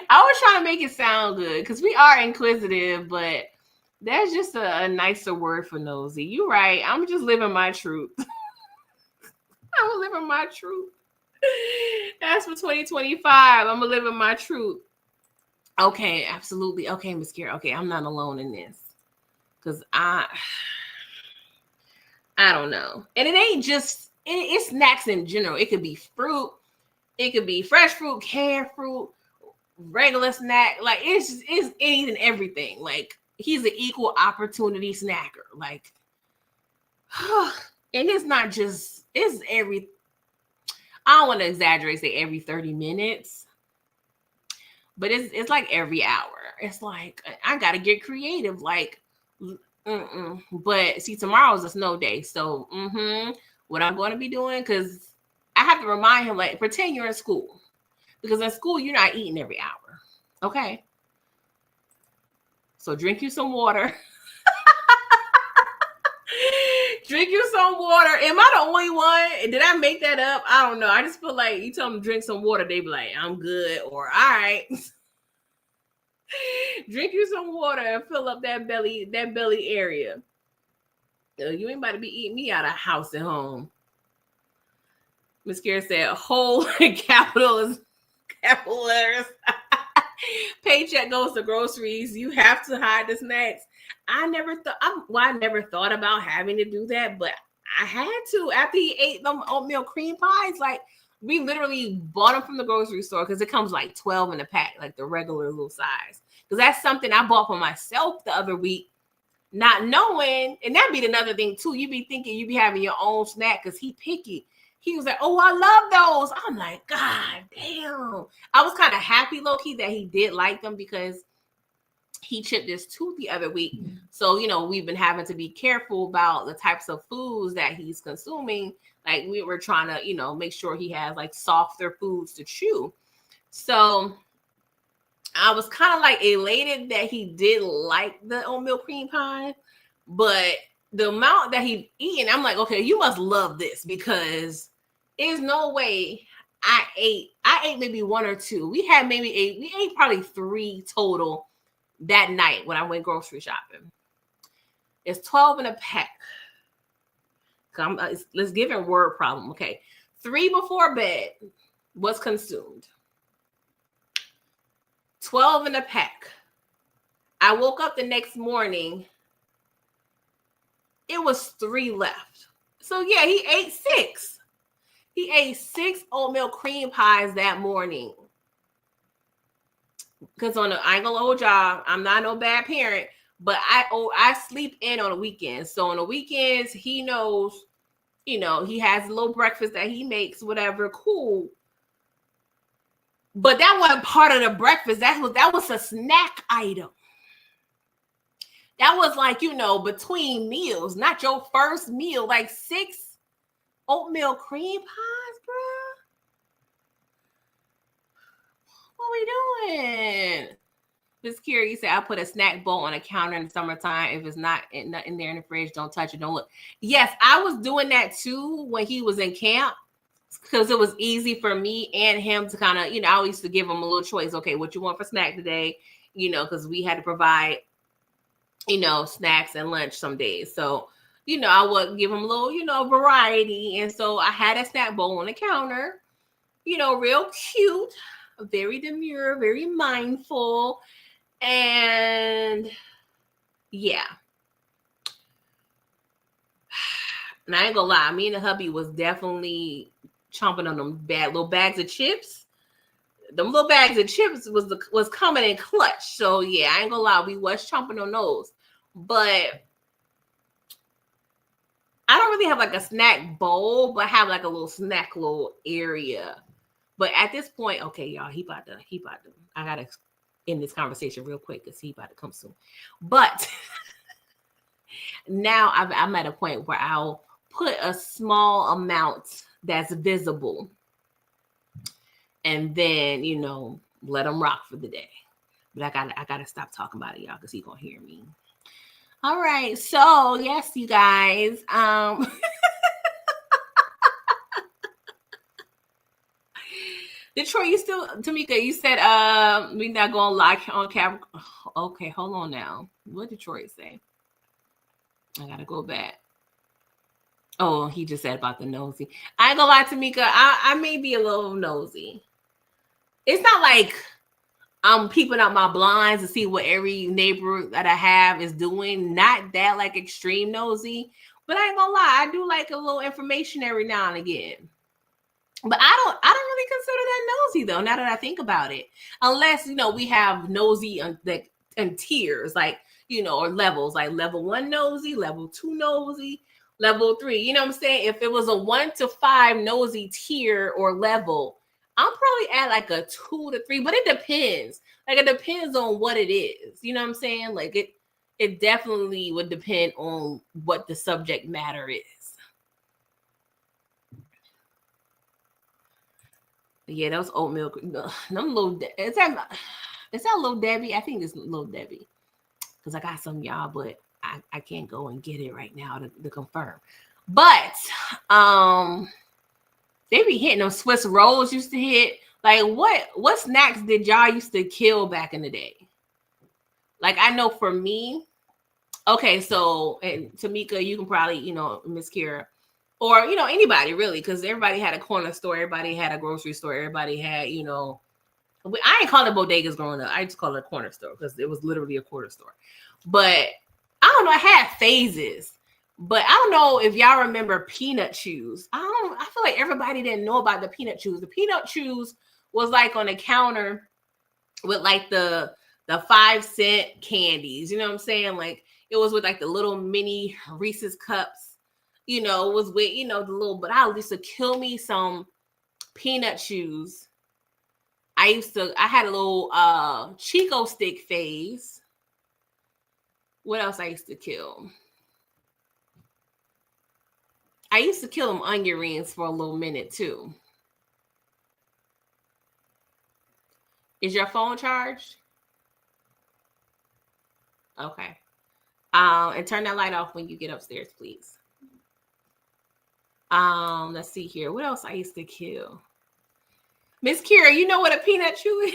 I was trying to make it sound good because we are inquisitive, but that's just a nicer word for nosy. You're right. I'm just living my truth. I'm living my truth. That's for 2025. I'm living my truth. Okay, absolutely. Okay, Miss Kira. Okay, I'm not alone in this. Because I don't know. And it ain't just, it's snacks in general. It could be fruit. It could be fresh fruit, canned fruit, regular snack. Like, it's anything and everything. Like, he's an equal opportunity snacker. Like, and it's not just, it's every, I don't want to exaggerate, say every 30 minutes, but it's like every hour. It's like, I got to get creative. Like, but see, tomorrow's a snow day. So, what I'm going to be doing, because I have to remind him, like, pretend you're in school. Because in school, you're not eating every hour. Okay? So drink you some water. Drink you some water. Am I the only one? Did I make that up? I don't know. I just feel like you tell them to drink some water, they be like, I'm good, or all right. Drink you some water and fill up that belly area. You ain't about to be eating me out of house and home. Miss Kira said, whole capital is capital letters. Paycheck goes to groceries. You have to hide the snacks. I never thought about having to do that, but I had to after he ate them oatmeal cream pies. Like, we literally bought them from the grocery store because it comes like 12 in a pack, like the regular little size. Because that's something I bought for myself the other week, not knowing. And that'd be another thing too. You be thinking you be having your own snack because he picky. He was like, oh, I love those. I'm like, God damn. I was kind of happy, low-key, that he did like them because he chipped his tooth the other week. So, we've been having to be careful about the types of foods that he's consuming. Like, we were trying to, make sure he has, like, softer foods to chew. So, I was kind of, like, elated that he did like the oatmeal cream pie. But the amount that he'd eaten, I'm like, okay, you must love this because there's no way I ate maybe one or two. We ate probably 3 total that night when I went grocery shopping. It's 12 in a pack. Let's give it a word problem. Okay. 3 before bed was consumed. 12 in a pack. I woke up the next morning. It was 3 left. So yeah, he ate 6. He ate 6 oatmeal cream pies that morning. Because I ain't gonna hold y'all, I'm not no bad parent, but I sleep in on the weekends. So on the weekends, he knows, he has a little breakfast that he makes, whatever, cool. But that wasn't part of the breakfast. That was a snack item. That was like, between meals, not your first meal. Like 6 oatmeal cream pies, bro. What we doing? Miss Kira, you said I put a snack bowl on a counter in the summertime. If it's not in there in the fridge, don't touch it. Don't look. Yes, I was doing that too when he was in camp because it was easy for me and him to kind of, I used to give him a little choice. Okay, what you want for snack today? Because we had to provide, snacks and lunch some days. So, I would give him a little, variety. And so I had a snack bowl on the counter, real cute, very demure, very mindful. And yeah. And I ain't gonna lie, me and the hubby was definitely chomping on them little bags of chips. Them little bags of chips was coming in clutch. So yeah, I ain't gonna lie, we was chomping on those. But I don't really have like a snack bowl, but I have like a little snack area. But at this point, okay, y'all, he about to. I gotta end this conversation real quick because he about to come soon. But now I'm at a point where I'll put a small amount that's visible, and then let him rock for the day. But I gotta stop talking about it, y'all, because he gonna hear me. All right, so yes, you guys. Detroit, you still, Tamika, you said we not gonna lie on camera. Okay, hold on now. What did Detroit say? I gotta go back. Oh, he just said about the nosy. I ain't gonna lie, Tamika. I may be a little nosy. It's not like I'm peeping out my blinds to see what every neighbor that I have is doing. Not that like extreme nosy, but I ain't gonna lie, I do like a little information every now and again. But I don't really consider that nosy though. Now that I think about it, unless we have nosy and tiers, like or levels, like level 1 nosy, level 2 nosy, level 3. You know what I'm saying? If it was a 1 to 5 nosy tier or level, I'm probably at like a 2 to 3, but it depends. Like it depends on what it is. You know what I'm saying? Like it definitely would depend on what the subject matter is. Yeah, those oatmeal. Them little. Is that little Debbie? I think it's little Debbie. Because I got some y'all, but I can't go and get it right now to confirm. But they be hitting them. Swiss rolls used to hit. Like what snacks did y'all used to kill back in the day? Like I know for me, okay, so and Tamika, you can probably, Miss Kira, or anybody really, because everybody had a corner store, everybody had a grocery store, everybody had, I ain't call it bodegas growing up. I just call it a corner store because it was literally a corner store. But I don't know, I had phases. But I don't know if y'all remember peanut chews. I feel like everybody didn't know about the peanut chews. The peanut chews was like on the counter with like the 5-cent candies. You know what I'm saying? Like it was with like the little mini Reese's cups. It was with, the little, but I used to kill me some peanut chews. I had a little Chico stick phase. What else I used to kill? I used to kill them onion rings for a little minute too. Is your phone charged? Okay. And turn that light off when you get upstairs, please. Let's see here. What else I used to kill? Miss Kira, you know what a peanut chew is?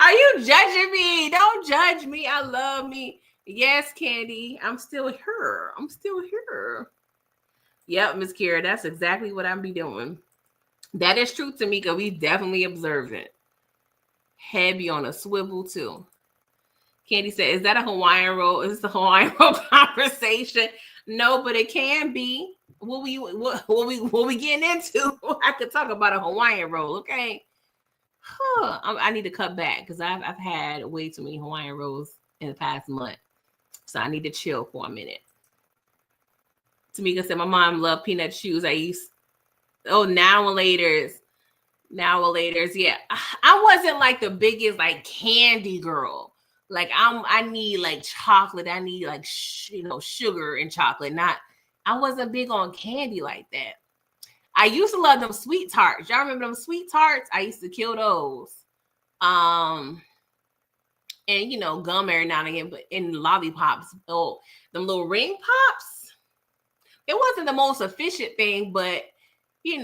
Are you judging me? Don't judge me. I love me. Yes, Candy. I'm still here. Yep, Miss Kira, that's exactly what I'm be doing. That is true, Tamika. We definitely observed it. Heavy on a swivel too. Candy said, "Is that a Hawaiian roll? Is this a Hawaiian roll conversation?" No, but it can be. What we getting into? I could talk about a Hawaiian roll, okay? I need to cut back because I've had way too many Hawaiian rolls in the past month, so I need to chill for a minute. Tamika said, "My mom loved peanut chews. Now and later's. Yeah, I wasn't like the biggest like candy girl. Like I need like chocolate. I need like sugar and chocolate. I wasn't big on candy like that. I used to love them sweet tarts. Y'all remember them sweet tarts? I used to kill those. And gum every now and again, but in lollipops, them little ring pops. It wasn't the most efficient thing, but it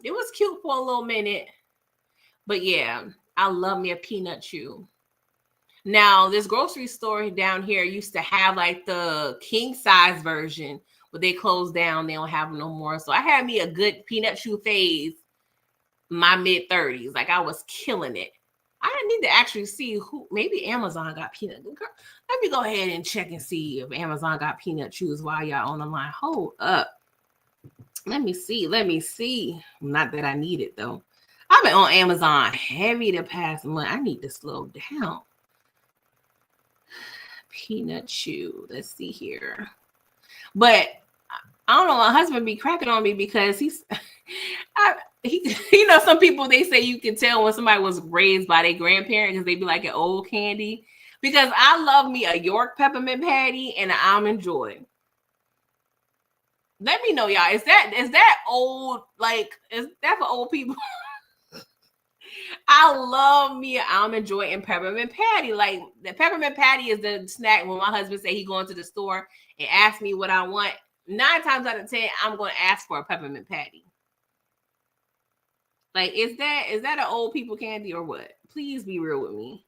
was cute for a little minute. But yeah, I love me a peanut chew. Now, this grocery store down here used to have like the king size version, but they closed down. They don't have them no more. So I had me a good peanut chew phase, my mid-30s. Like I was killing it. I need to actually see maybe Amazon got peanut. Let me go ahead and check and see if Amazon got peanut chews while y'all on the line. Hold up. Let me see. Not that I need it though. I've been on Amazon heavy the past month. I need to slow down. Peanut chew. Let's see here. But I don't know. My husband be cracking on me because some people, they say you can tell when somebody was raised by their grandparent because they be like an old candy. Because I love me a York peppermint patty and an almond joy. Let me know, y'all. Is that old? Like, is that for old people? I love me an almond joy and peppermint patty. Like the peppermint patty is the snack when my husband say he going to the store and ask me what I want. 9 times out of 10, I'm going to ask for a peppermint patty. Like, is that an old people candy or what? Please be real with me.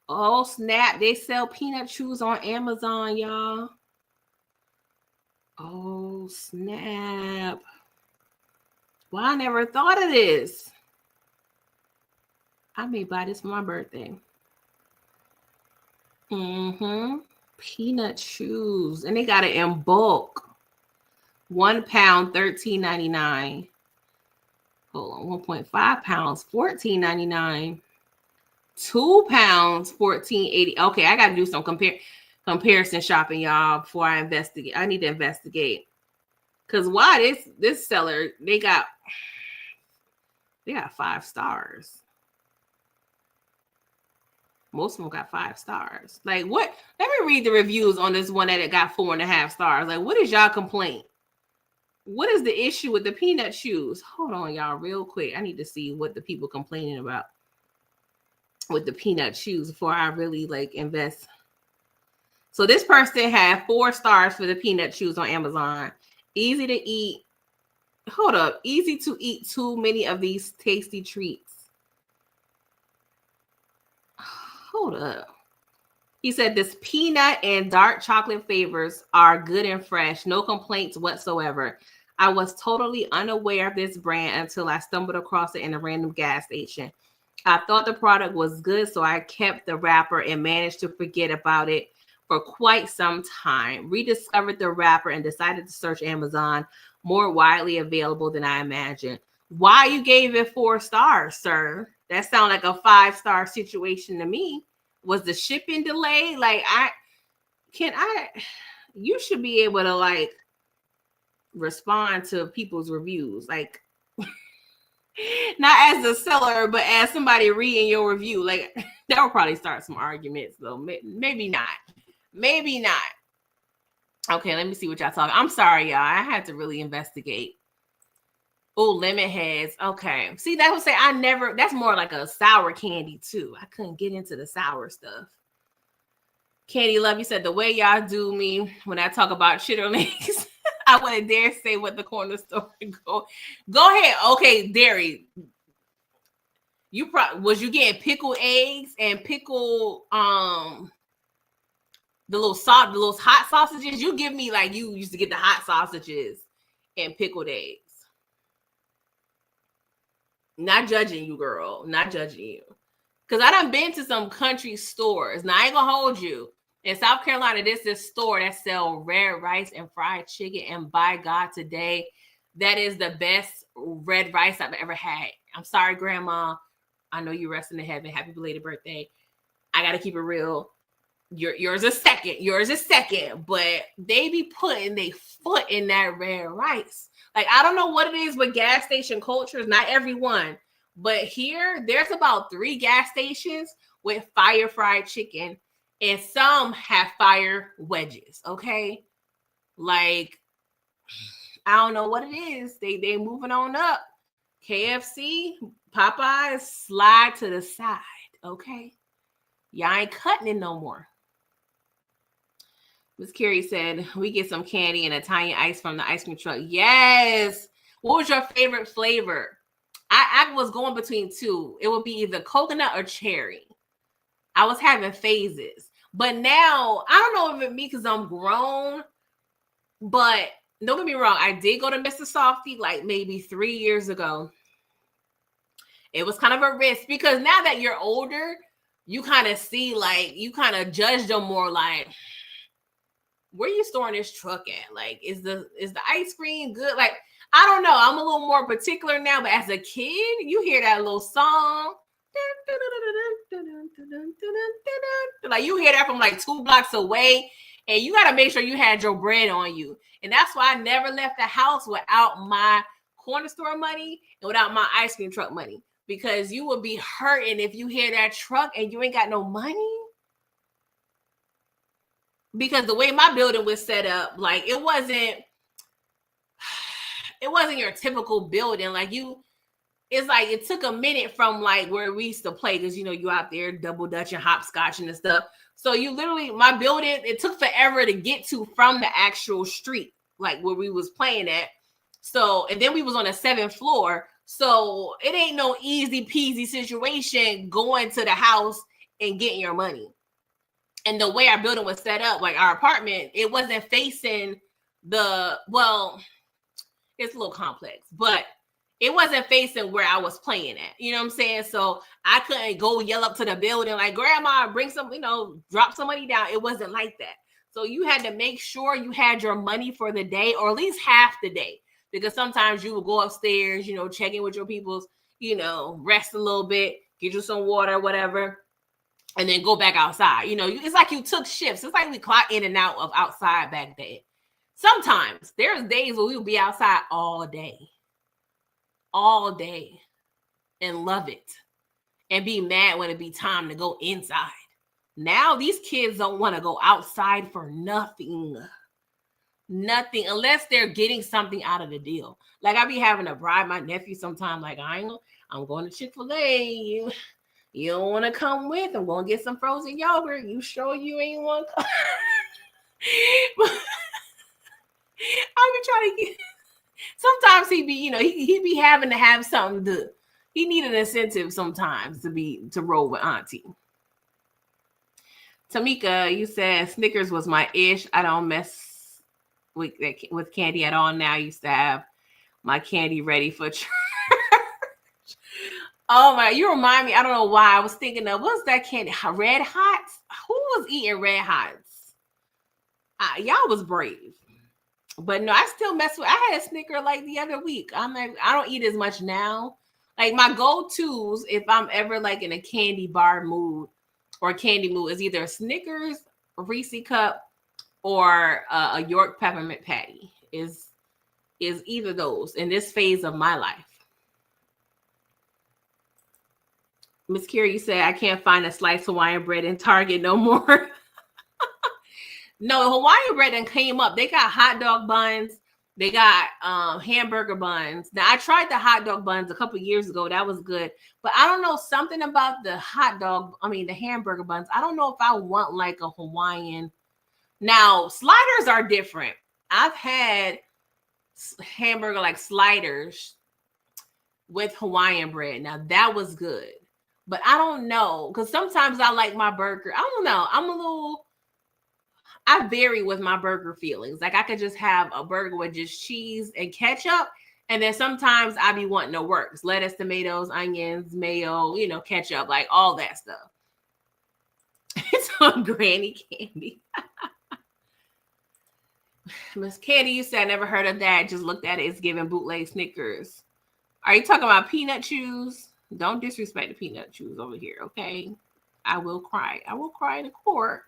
Oh, snap. They sell peanut chews on Amazon, y'all. Oh, snap. Well, I never thought of this. I may buy this for my birthday. Peanut chews. And they got it in bulk. 1 pound, $13.99. Hold on, 1.5 pounds, $14.99. 2 pounds, $14.80. Okay, I got to do some comparison shopping, y'all, before I investigate. I need to investigate. Because why this seller, they got 5 stars. Most of them got 5 stars. Like what? Let me read the reviews on this one that it got 4.5 stars. Like, what is y'all complaint? What is the issue with the peanut chews? Hold on, y'all, real quick. I need to see what the people complaining about with the peanut chews before I really like invest. So this person had 4 stars for the peanut chews on Amazon. Easy to eat. Hold up. Easy to eat too many of these tasty treats. Hold up. He said this peanut and dark chocolate flavors are good and fresh. No complaints whatsoever. I was totally unaware of this brand until I stumbled across it in a random gas station. I thought the product was good, so I kept the wrapper and managed to forget about it for quite some time. Rediscovered the wrapper and decided to search Amazon. More widely available than I imagined. Why you gave it 4 stars, sir? That sounds like a 5-star situation to me. Was the shipping delay? Like, you should be able to like respond to people's reviews. Like, not as a seller, but as somebody reading your review. Like, that will probably start some arguments, though. Maybe not. Maybe not. Okay, let me see what y'all talking. I'm sorry, y'all. I had to really investigate. Oh, lemon heads. Okay. See, that would say that's more like a sour candy too. I couldn't get into the sour stuff. Candy Love, you said the way y'all do me when I talk about chitterlings, I wouldn't dare say what the corner store go. Go ahead. Okay, Derry. Was you getting pickled eggs and pickled the little hot sausages? You give me like you used to get the hot sausages and pickled eggs. Not judging you, girl. Not judging you. Because I done been to some country stores. Now, I ain't going to hold you. In South Carolina, there's this store that sell red rice and fried chicken. And by God, today, that is the best red rice I've ever had. I'm sorry, Grandma. I know you resting in heaven. Happy belated birthday. I got to keep it real. Yours is second. But they be putting their foot in that red rice. Like, I don't know what it is with gas station cultures, not everyone, but here there's about 3 gas stations with fire fried chicken, and some have fire wedges. Okay, like I don't know what it is. They moving on up. KFC, Popeyes, slide to the side. Okay, y'all ain't cutting it no more. Miss Carrie said, we get some candy and Italian ice from the ice cream truck. Yes. What was your favorite flavor? I was going between 2. It would be either coconut or cherry. I was having phases. But now, I don't know if it's me because I'm grown, but don't get me wrong. I did go to Mr. Softy like maybe 3 years ago. It was kind of a risk because now that you're older, you kind of see like, you kind of judge them more like, where you storing this truck at? Like, is the ice cream good? Like, I don't know. I'm a little more particular now, but as a kid, you hear that little song. Like, you hear that from like 2 blocks away, and you got to make sure you had your bread on you. And that's why I never left the house without my corner store money and without my ice cream truck money, because you would be hurting if you hear that truck and you ain't got no money. Because the way my building was set up, like it wasn't your typical building. Like it's like it took a minute from like where we used to play, because you out there double dutching, hopscotching and stuff. So you literally, my building, it took forever to get to from the actual street, like where we was playing at. So, and then we was on the 7th floor. So it ain't no easy peasy situation going to the house and getting your money. And the way our building was set up, like our apartment, it wasn't facing it's a little complex, but it wasn't facing where I was playing at. You know what I'm saying? So I couldn't go yell up to the building like, Grandma, bring some, drop some money down. It wasn't like that. So you had to make sure you had your money for the day, or at least half the day. Because sometimes you would go upstairs, check in with your peoples, rest a little bit, get you some water, whatever, and then go back outside. It's like you took shifts. It's like we clock in and out of outside back then. Sometimes there's days where we will be outside all day, and love it, and be mad when it be time to go inside. Now these kids don't want to go outside for nothing, unless they're getting something out of the deal. Like I be having to bribe my nephew sometimes. Like I'm going to Chick-fil-A. You don't want to come with? I'm going to get some frozen yogurt. You sure you ain't want to come? I be trying to get. Sometimes he be, he be having to have something to. He need an incentive sometimes to roll with Auntie. Tamika, you said Snickers was my ish. I don't mess with candy at all now. I used to have my candy ready for church. Oh my, you remind me. I don't know why I was thinking of what's that candy? Red Hots? Who was eating Red Hots? Y'all was brave. But no, I still mess with. I had a Snicker like the other week. I'm like, I don't eat as much now. Like my go-tos, if I'm ever like in a candy bar mood or candy mood, is either a Snickers, a Reese cup, or a York peppermint patty. Is either those in this phase of my life. Miss Kira, you said I can't find a sliced Hawaiian bread in Target no more. No, Hawaiian bread then came up. They got hot dog buns. They got hamburger buns. Now I tried the hot dog buns a couple years ago. That was good. But I don't know, something about the the hamburger buns. I don't know if I want like a Hawaiian. Now, sliders are different. I've had hamburger like sliders with Hawaiian bread. Now that was good. But I don't know, because sometimes I like my burger. I don't know. I vary with my burger feelings. Like I could just have a burger with just cheese and ketchup. And then sometimes I be wanting the works. Lettuce, tomatoes, onions, mayo, ketchup, like all that stuff. It's on Granny Candy. Miss Candy, you said I never heard of that. Just looked at it. It's giving bootleg Snickers. Are you talking about peanut chews? Don't disrespect the peanut chews over here, okay? I will cry. I will cry in the court.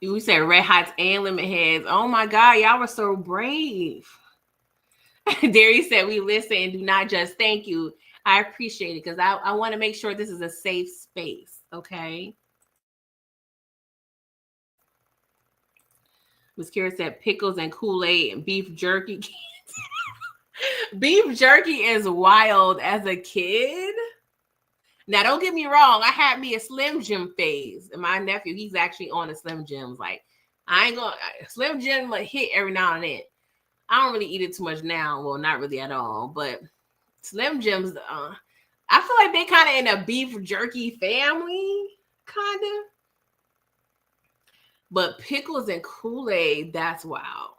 You said Red Hots and Lemon Heads. Oh my God, y'all were so brave. Derry said we listen and do not just. Thank you. I appreciate it because I want to make sure this is a safe space, okay? Miss Kira said pickles and Kool-Aid and beef jerky. Beef jerky is wild as a kid. Now, don't get me wrong. I had me a Slim Jim phase. And my nephew, he's actually on the Slim Jims. Like, Slim Jim like hit every now and then. I don't really eat it too much now. Well, not really at all. But Slim Jims, I feel like they kind of in a beef jerky family, kind of. But pickles and Kool-Aid, that's wild.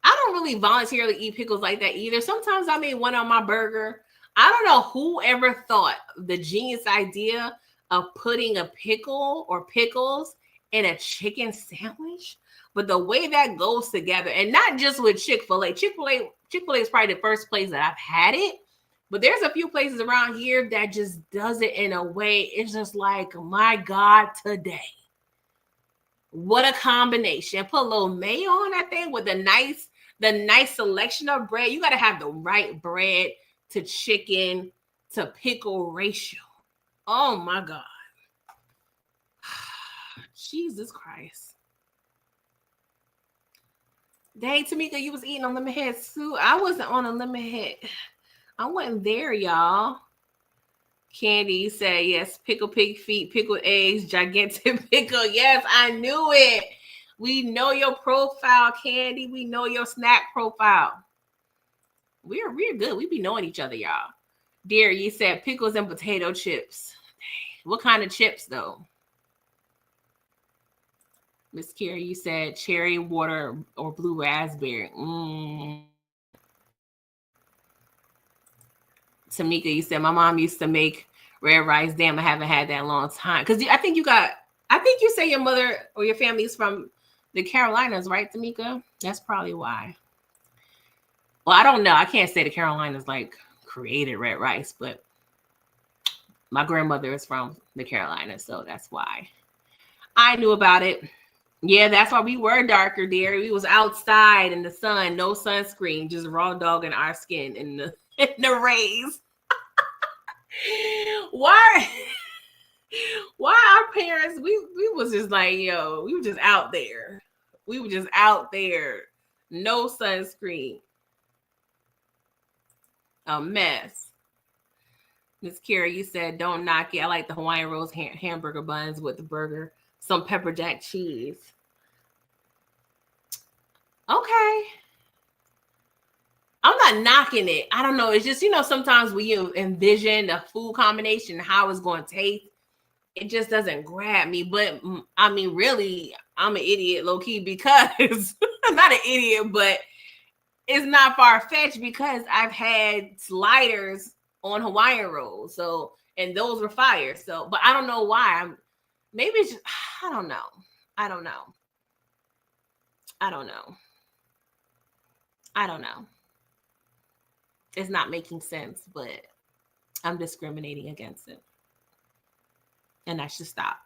I don't really voluntarily eat pickles like that either. Sometimes I may want on my burger. I don't know who ever thought the genius idea of putting a pickle or pickles in a chicken sandwich, but the way that goes together, and not just with Chick-fil-A. Chick-fil-A is probably the first place that I've had it, but there's a few places around here that just does it in a way. It's just like, my God, today. What a combination. Put a little mayo on that thing with the nice selection of bread. You got to have the right bread to chicken to pickle ratio. Oh my God. Jesus Christ. Dang, Tamika, you was eating on lemon head too. I wasn't on a lemon head. I wasn't there, y'all. Candy said, yes, pickle pig feet, pickled eggs, gigantic pickle. Yes, I knew it. We know your profile, Candy. We know your snack profile. We're good. We be knowing each other, y'all. Dear, you said pickles and potato chips. What kind of chips, though? Miss Kira, you said cherry water or blue raspberry. Tamika, you said my mom used to make red rice. Damn, I haven't had that in a long time. Because I think you say your mother or your family is from the Carolinas, right, Tamika? That's probably why. Well, I don't know. I can't say the Carolinas like created red rice, but my grandmother is from the Carolinas, so that's why I knew about it. Yeah, that's why we were darker, dear. We was outside in the sun, no sunscreen, just raw dogging our skin in the rays. Why our parents, we was just like, yo, we were just out there. We were just out there. No sunscreen. A mess. Miss Kira, you said don't knock it. I like the Hawaiian rolls hamburger buns with the burger, some pepper jack cheese. Okay. I'm not knocking it. I don't know. It's just, sometimes when you envision a food combination, how it's going to taste, it just doesn't grab me. But I mean, really, I'm an idiot, low key, because I'm not an idiot, but it's not far fetched because I've had sliders on Hawaiian rolls. So, and those were fire. So, but I don't know why. Maybe it's just, I don't know. I don't know. It's not making sense, but I'm discriminating against it. And I should stop.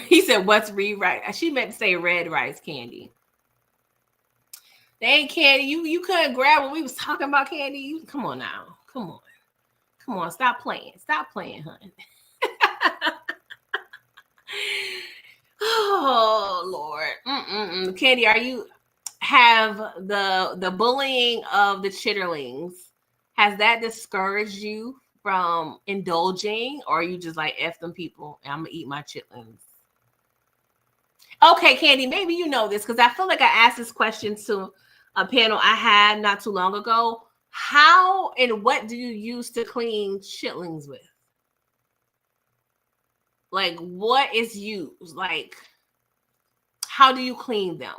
He said, what's rewrite? She meant to say red rice candy. They ain't candy. You couldn't grab when we was talking about candy. Come on now. Come on. Stop playing, honey. Oh, Lord. Candy, are you have the bullying of the chitterlings, has that discouraged you from indulging, or are you just like, F them people and I'm gonna eat my chitlins? Okay, Candy, maybe you know this because I feel like I asked this question to a panel I had not too long ago. How and what do you use to clean chitlins with? Like, what is used? Like, how do you clean them?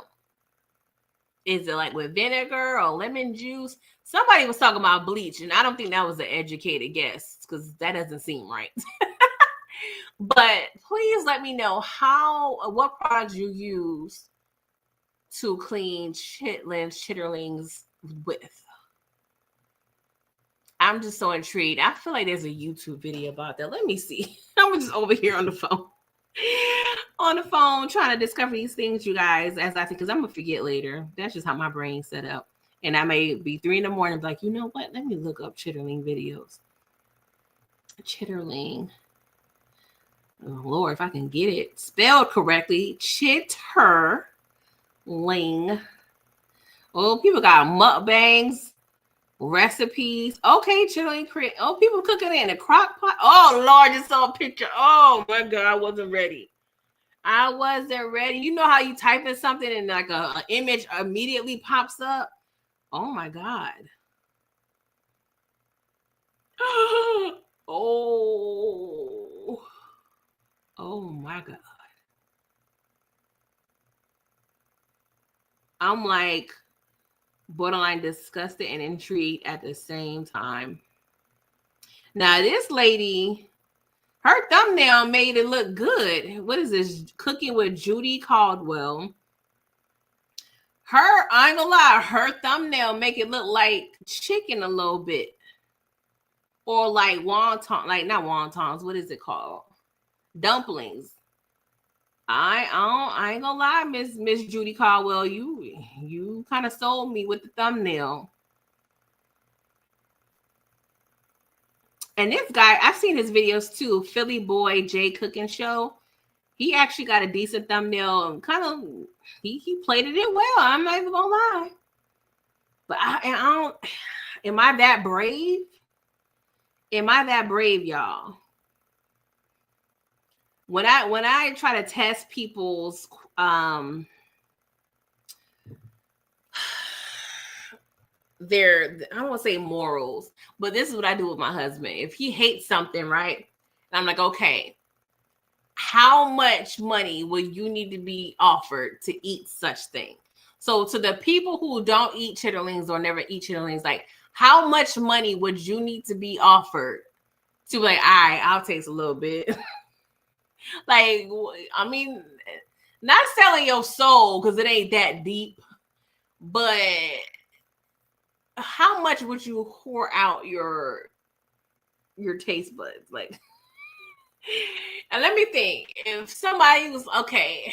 Is it like with vinegar or lemon juice? Somebody was talking about bleach, and I don't think that was an educated guess because that doesn't seem right. But please let me know what products you use to clean chitterlings with. I'm just so intrigued. I feel like there's a YouTube video about that. Let me see. I'm just over here on the phone trying to discover these things, you guys, as I think, because I'm gonna forget later. That's just how my brain's set up. And I may be 3 a.m. like, you know what? Let me look up chitterling videos. Chitterling. Oh Lord, if I can get it spelled correctly. Chitterling. Oh, people got mukbangs, recipes. Okay, chitterling. Oh, people cooking in a crock pot. Oh Lord, just saw a picture. Oh my God, I wasn't ready. You know how you type in something and like an image immediately pops up? Oh my God. Oh my God. I'm like borderline disgusted and intrigued at the same time. Now, this lady, her thumbnail made it look good. What is this? Cooking with Judy Caldwell. I ain't gonna lie, her thumbnail make it look like chicken a little bit. Or like wonton, like not wontons, what is it called? Dumplings. I ain't gonna lie, Miss Judy Caldwell, you kind of sold me with the thumbnail. And this guy, I've seen his videos too, Philly Boy J Cooking Show. He actually got a decent thumbnail and kind of he played it well. I'm not even gonna lie. But am I that brave? Am I that brave, y'all? When I try to test people's their, I don't want to say morals, but this is what I do with my husband. If he hates something, right? And I'm like, okay, how much money would you need to be offered to eat such thing? So to the people who don't eat chitterlings or never eat chitterlings, like how much money would you need to be offered to be like, all right, I'll taste a little bit. Like, I mean, not selling your soul because it ain't that deep, but how much would you whore out your taste buds? Like, and let me think, if somebody was, okay,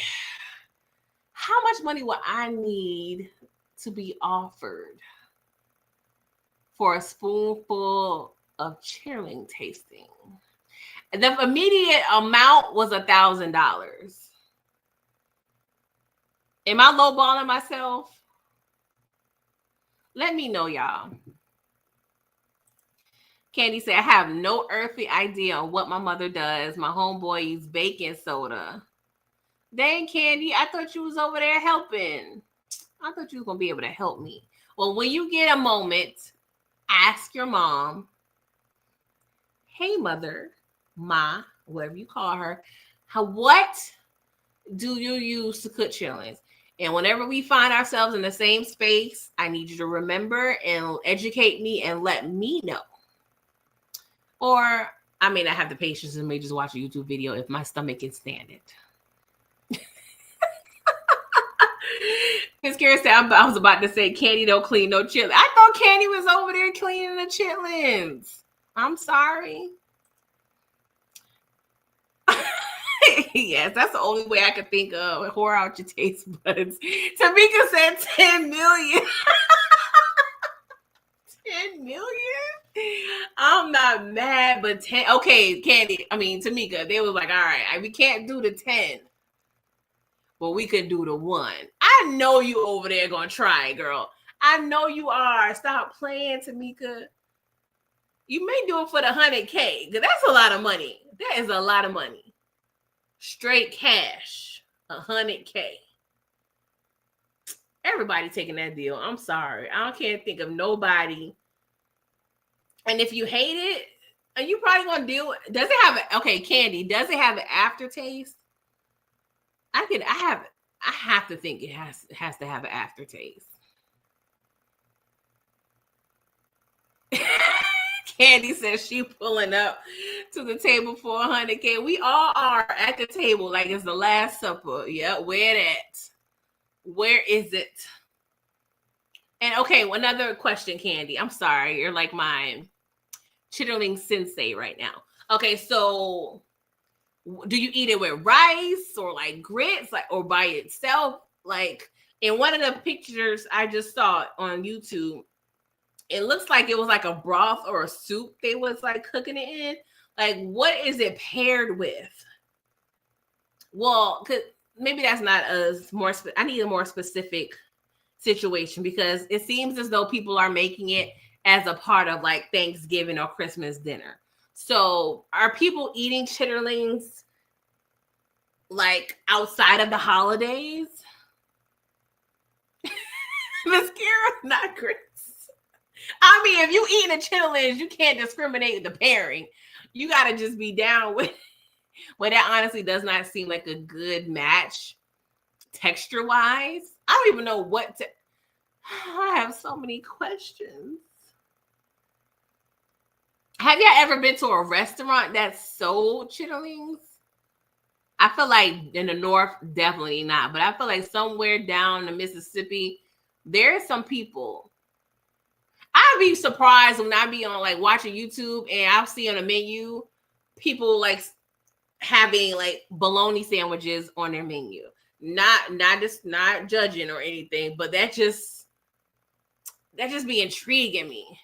how much money would I need to be offered for a spoonful of chitterling tasting? And the immediate amount was $1,000. Am I lowballing myself? Let me know, y'all. Candy said, I have no earthly idea on what my mother does. My homeboy eats baking soda. Dang, Candy, I thought you was over there helping. I thought you was going to be able to help me. Well, when you get a moment, ask your mom, hey, mother, ma, whatever you call her, what do you use to cook chitlins? And whenever we find ourselves in the same space, I need you to remember and educate me and let me know. Or I may not have the patience and may just watch a YouTube video if my stomach can stand it. Miss Karen said, I was about to say Candy don't clean no chitlins. I thought Candy was over there cleaning the chitlins. I'm sorry. Yes, that's the only way I could think of. Whore out your taste buds. Tamika said 10 million. 10 million? I'm not mad, but 10. Okay, Tamika, they was like, all right, we can't do the 10, but we could do the 1. I know you over there gonna try, girl. I know you are. Stop playing, Tamika. You may do it for the 100K, because that's a lot of money. That is a lot of money. Straight cash, 100K. Everybody taking that deal. I'm sorry. I can't think of nobody. And if you hate it, and you probably gonna deal with, does it have Candy, does it have an aftertaste? I have to think it has to have an aftertaste. Candy says she pulling up to the table for 100K. We all are at the table like it's the Last Supper. Yeah, where that? Where is it? And okay, another question, Candy. I'm sorry, you're like my chitterling sensei right now. Okay, so do you eat it with rice or like grits, or by itself? Like in one of the pictures I just saw on YouTube, it looks like it was like a broth or a soup they was like cooking it in. Like, what is it paired with? Well, maybe that's not I need a more specific situation, because it seems as though people are making it as a part of like Thanksgiving or Christmas dinner. So are people eating chitterlings like outside of the holidays? Miss Kira, not grits. I mean, if you eating a chitterlings, you can't discriminate the pairing. You got to just be down with. Well, that honestly does not seem like a good match texture-wise. I don't even know what to. I have so many questions. Have y'all ever been to a restaurant that sold chitterlings? I feel like in the North, definitely not. But I feel like somewhere down the Mississippi, there are some people. I'd be surprised when I be on like watching YouTube and I'll see on a menu people like having like bologna sandwiches on their menu. Not judging or anything, but that just be intriguing me.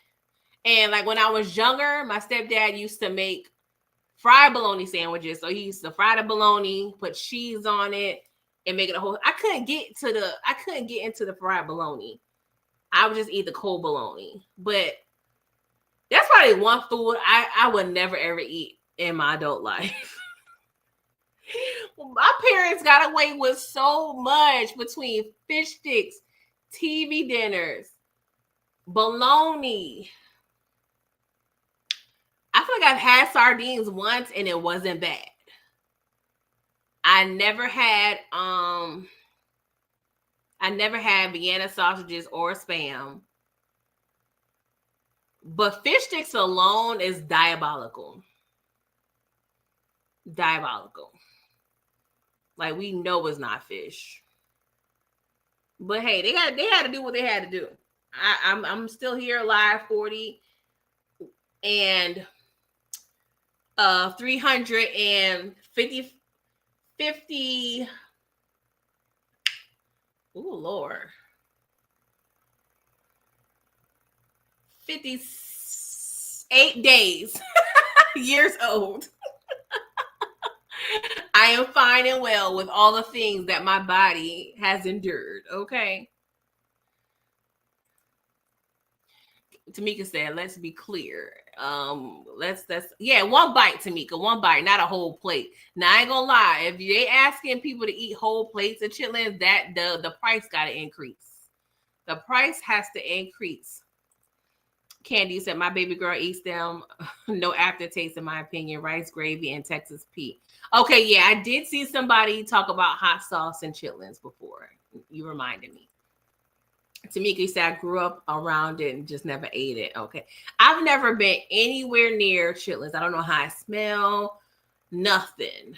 And like when I was younger, my stepdad used to make fried bologna sandwiches. So he used to fry the bologna, put cheese on it, and make it a whole. I couldn't get into the fried bologna. I would just eat the cold bologna. But that's probably one food I would never ever eat in my adult life. My parents got away with so much between fish sticks, TV dinners, bologna. I feel like I've had sardines once and it wasn't bad. I never had Vienna sausages or Spam. But fish sticks alone is diabolical. Diabolical. Like, we know it's not fish. But hey, they had to do what they had to do. I'm still here alive, 40 and 350. Ooh, Lord. 58 days, years old. I am fine and well with all the things that my body has endured, okay? Tamika said, let's be clear. Let's one bite, Tamika, one bite, not a whole plate. Now I ain't gonna lie, if they asking people to eat whole plates of chitlins, that the price gotta increase. The price has to increase. Candy said, my baby girl eats them. No aftertaste, in my opinion. Rice, gravy, and Texas Pete. Okay, yeah, I did see somebody talk about hot sauce and chitlins before. You reminded me. Tamika said, I grew up around it and just never ate it. Okay. I've never been anywhere near chitlins. I don't know how I smell. Nothing.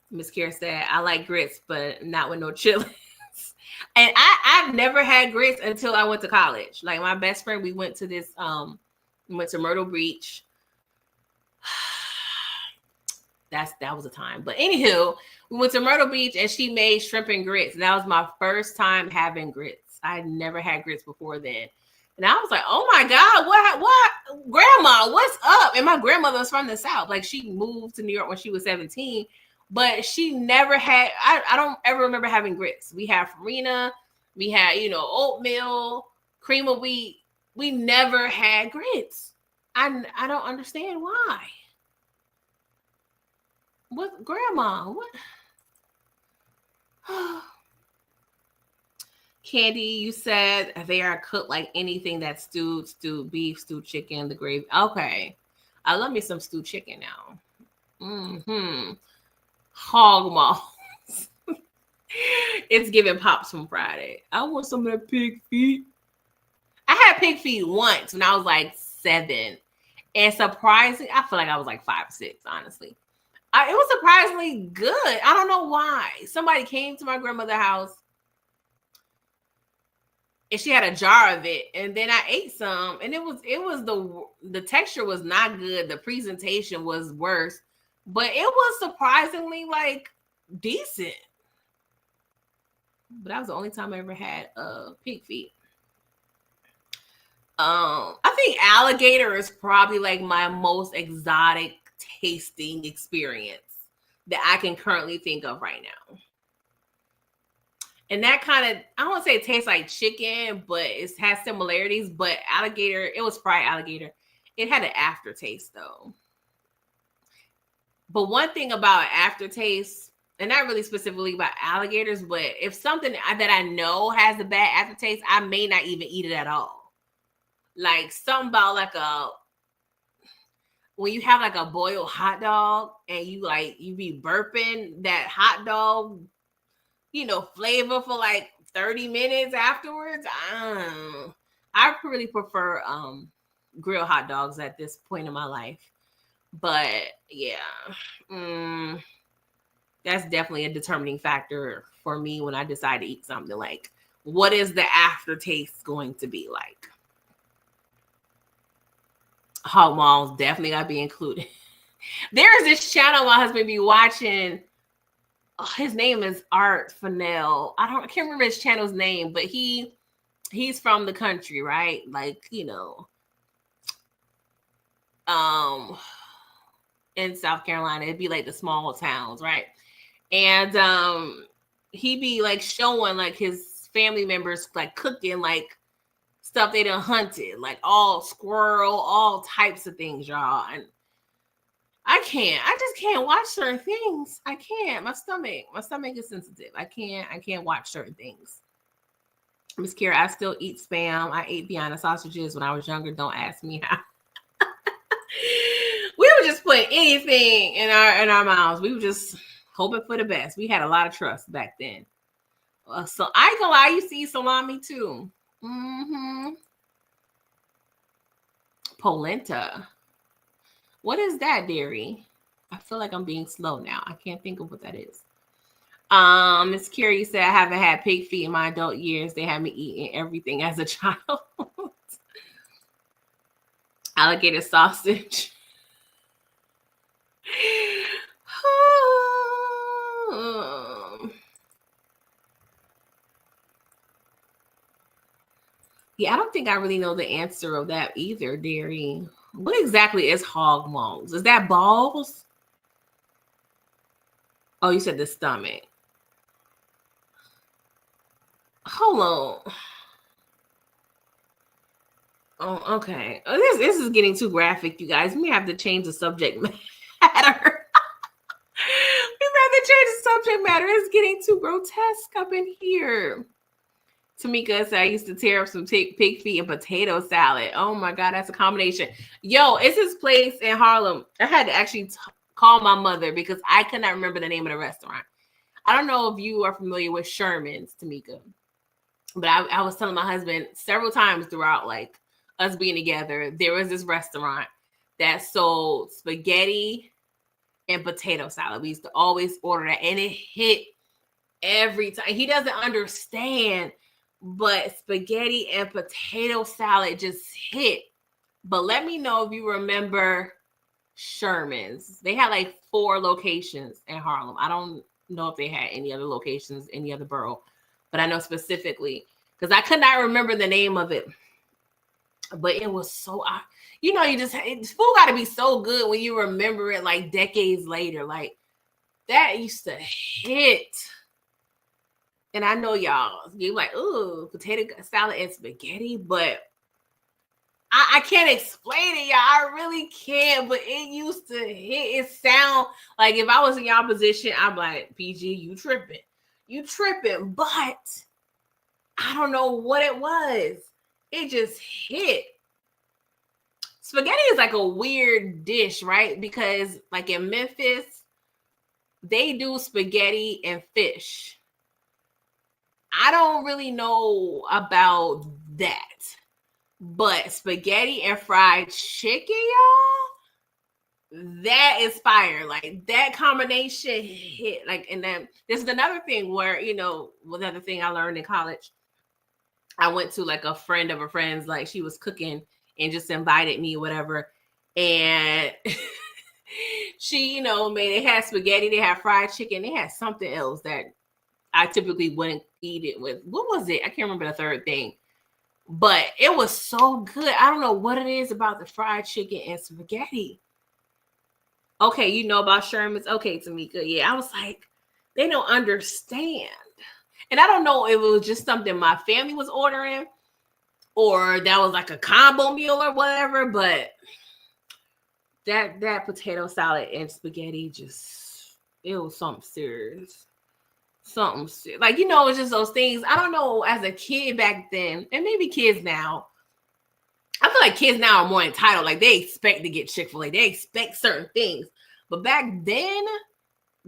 Miss Kira said, I like grits, but not with no chitlins. And I've never had grits until I went to college. Like my best friend, we went to this, we went to Myrtle Beach. That was a time. But anywho, we went to Myrtle Beach and she made shrimp and grits. And that was my first time having grits. I had never had grits before then. And I was like, oh my God, what, grandma, what's up? And my grandmother was from the South. Like she moved to New York when she was 17, but she never had, I don't ever remember having grits. We had farina, we had, oatmeal, cream of wheat. We never had grits. I don't understand why. What, grandma? What? Candy, you said they are cooked like anything that's stewed beef, stewed chicken, the gravy. Okay. I love me some stewed chicken now. Hog maws. It's giving Pops from Friday. I want some of that pig feet. I had pig feet once when I was like 7. And surprisingly, I feel like I was like 5, 6, honestly. It was surprisingly good. I don't know why. Somebody came to my grandmother's house and she had a jar of it, and then I ate some, and it was the texture was not good. The presentation was worse, but it was surprisingly like decent. But that was the only time I ever had pig feet. I think alligator is probably like my most exotic tasting experience that I can currently think of right now. And that kind of, I don't want to say it tastes like chicken, but it has similarities. But alligator, it was fried alligator. It had an aftertaste though. But one thing about aftertaste, and not really specifically about alligators, but if something that I know has a bad aftertaste, I may not even eat it at all. Like something about like when you have like a boiled hot dog and you be burping that hot dog, flavor for like 30 minutes afterwards. I really prefer grilled hot dogs at this point in my life. But yeah, that's definitely a determining factor for me when I decide to eat something. Like, what is the aftertaste going to be like? Hog maws definitely got to be included. There's this channel my husband be watching. Oh, his name is Art Fennell. I can't remember his channel's name, but he's from the country, right? Like, in South Carolina, it'd be like the small towns, right? And he be like showing like his family members like cooking like stuff they done hunted, like all squirrel, all types of things, y'all. And I just can't watch certain things. I can't. My stomach is sensitive. I can't watch certain things. Miss Kira, I still eat Spam. I ate Vienna sausages when I was younger. Don't ask me how. We were just putting anything in our mouths. We were just hoping for the best. We had a lot of trust back then. So I ain't gonna lie, I used to eat salami too. Polenta. What is that, Dairy? I feel like I'm being slow now. I can't think of what that is. Miss Curie said, I haven't had pig feet in my adult years. They had me eating everything as a child. Alligator sausage. Yeah, I don't think I really know the answer of that either, Dairy. What exactly is hog maws? Is that balls? Oh, you said the stomach. Hold on. Oh, okay. Oh, this is getting too graphic, you guys. We have to change the subject matter. We have to change the subject matter. It's getting too grotesque up in here. Tamika said I used to tear up some pig feet and potato salad. Oh my god, that's a combination. Yo, it's this place in Harlem. I had to actually call my mother because I could not remember the name of the restaurant. I don't know if you are familiar with Sherman's, Tamika, but I was telling my husband several times throughout like us being together, there was this restaurant that sold spaghetti and potato salad. We used to always order that, and it hit every time. He doesn't understand, but spaghetti and potato salad just hit. But let me know if you remember Sherman's. They had like 4 locations in Harlem. I don't know if they had any other locations, any other borough, but I know specifically because I could not remember the name of it. But it was so, you just food got to be so good when you remember it like decades later. Like that used to hit. And I know y'all, you're like, ooh, potato salad and spaghetti, but I can't explain it, y'all. I really can't, but it used to hit. It sound like if I was in y'all position, I'm like, PG, you tripping. But I don't know what it was. It just hit. Spaghetti is like a weird dish, right? Because like in Memphis, they do spaghetti and fish. I don't really know about that, but spaghetti and fried chicken, y'all, that is fire. Like that combination hit. Like, and then this is another thing where, another thing I learned in college. I went to like a friend of a friend's, like she was cooking and just invited me, whatever. And she, they had spaghetti, they had fried chicken, they had something else that I typically wouldn't eat it with. What was it? I can't remember the third thing, but it was so good. I don't know what it is about the fried chicken and spaghetti. Okay, you know about Sherman's? Okay, Tamika. Yeah, I was like, they don't understand. And I don't know if it was just something my family was ordering or that was like a combo meal or whatever, but that potato salad and spaghetti it was something serious. Something serious. Like, it's just those things. I don't know, as a kid back then, and maybe kids now, I feel like kids now are more entitled. Like, they expect to get Chick-fil-A. They expect certain things. But back then,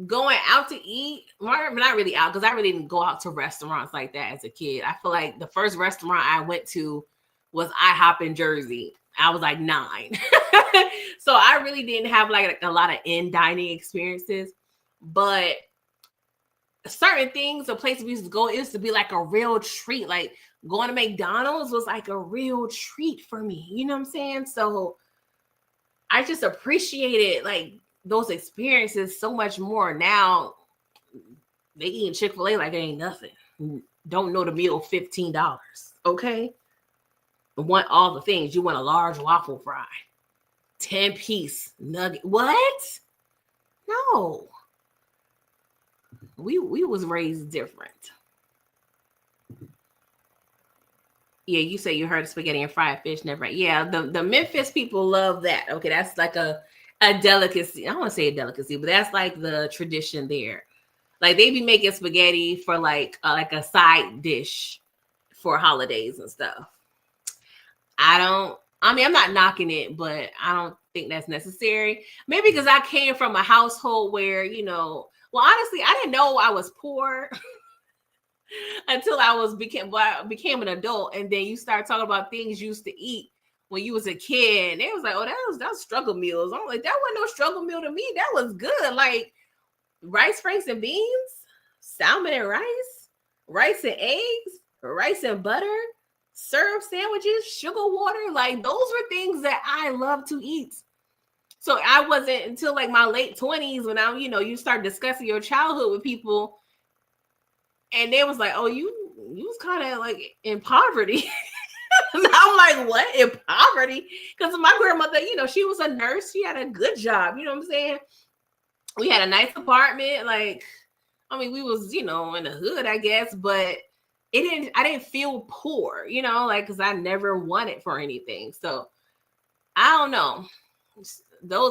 going out to eat, not really out, because I really didn't go out to restaurants like that as a kid. I feel like the first restaurant I went to was IHOP in Jersey. I was like 9. So I really didn't have like a lot of in-dining experiences. But certain things, a place we used to go, it used to be like a real treat. Like going to McDonald's was like a real treat for me. You know what I'm saying? So I just appreciated like those experiences so much more. Now they eating Chick-fil-A like it ain't nothing. Don't know the meal $15. Okay. Want all the things. You want a large waffle fry, 10-piece nugget. What? No. We was raised different. Yeah, you say you heard of spaghetti and fried fish, never. Yeah, the Memphis people love that. Okay, that's like a delicacy. I don't want to say a delicacy, but that's like the tradition there. Like they be making spaghetti for like a side dish for holidays and stuff. I'm not knocking it, but I don't think that's necessary. Maybe because I came from a household where, well, honestly, I didn't know I was poor until I became an adult. And then you start talking about things you used to eat when you was a kid. And it was like, oh, that was struggle meals. I'm like, that wasn't no struggle meal to me. That was good. Like rice, franks, and beans, salmon and rice and eggs, rice and butter, syrup sandwiches, sugar water. Like those were things that I love to eat. So I wasn't until like my late 20s when you start discussing your childhood with people and they was like, oh, you was kind of like in poverty. I'm like, what? In poverty? Because my grandmother, she was a nurse. She had a good job. You know what I'm saying? We had a nice apartment. Like, we was, in the hood, I guess, but I didn't feel poor, you know, like, because I never wanted for anything. So I don't know.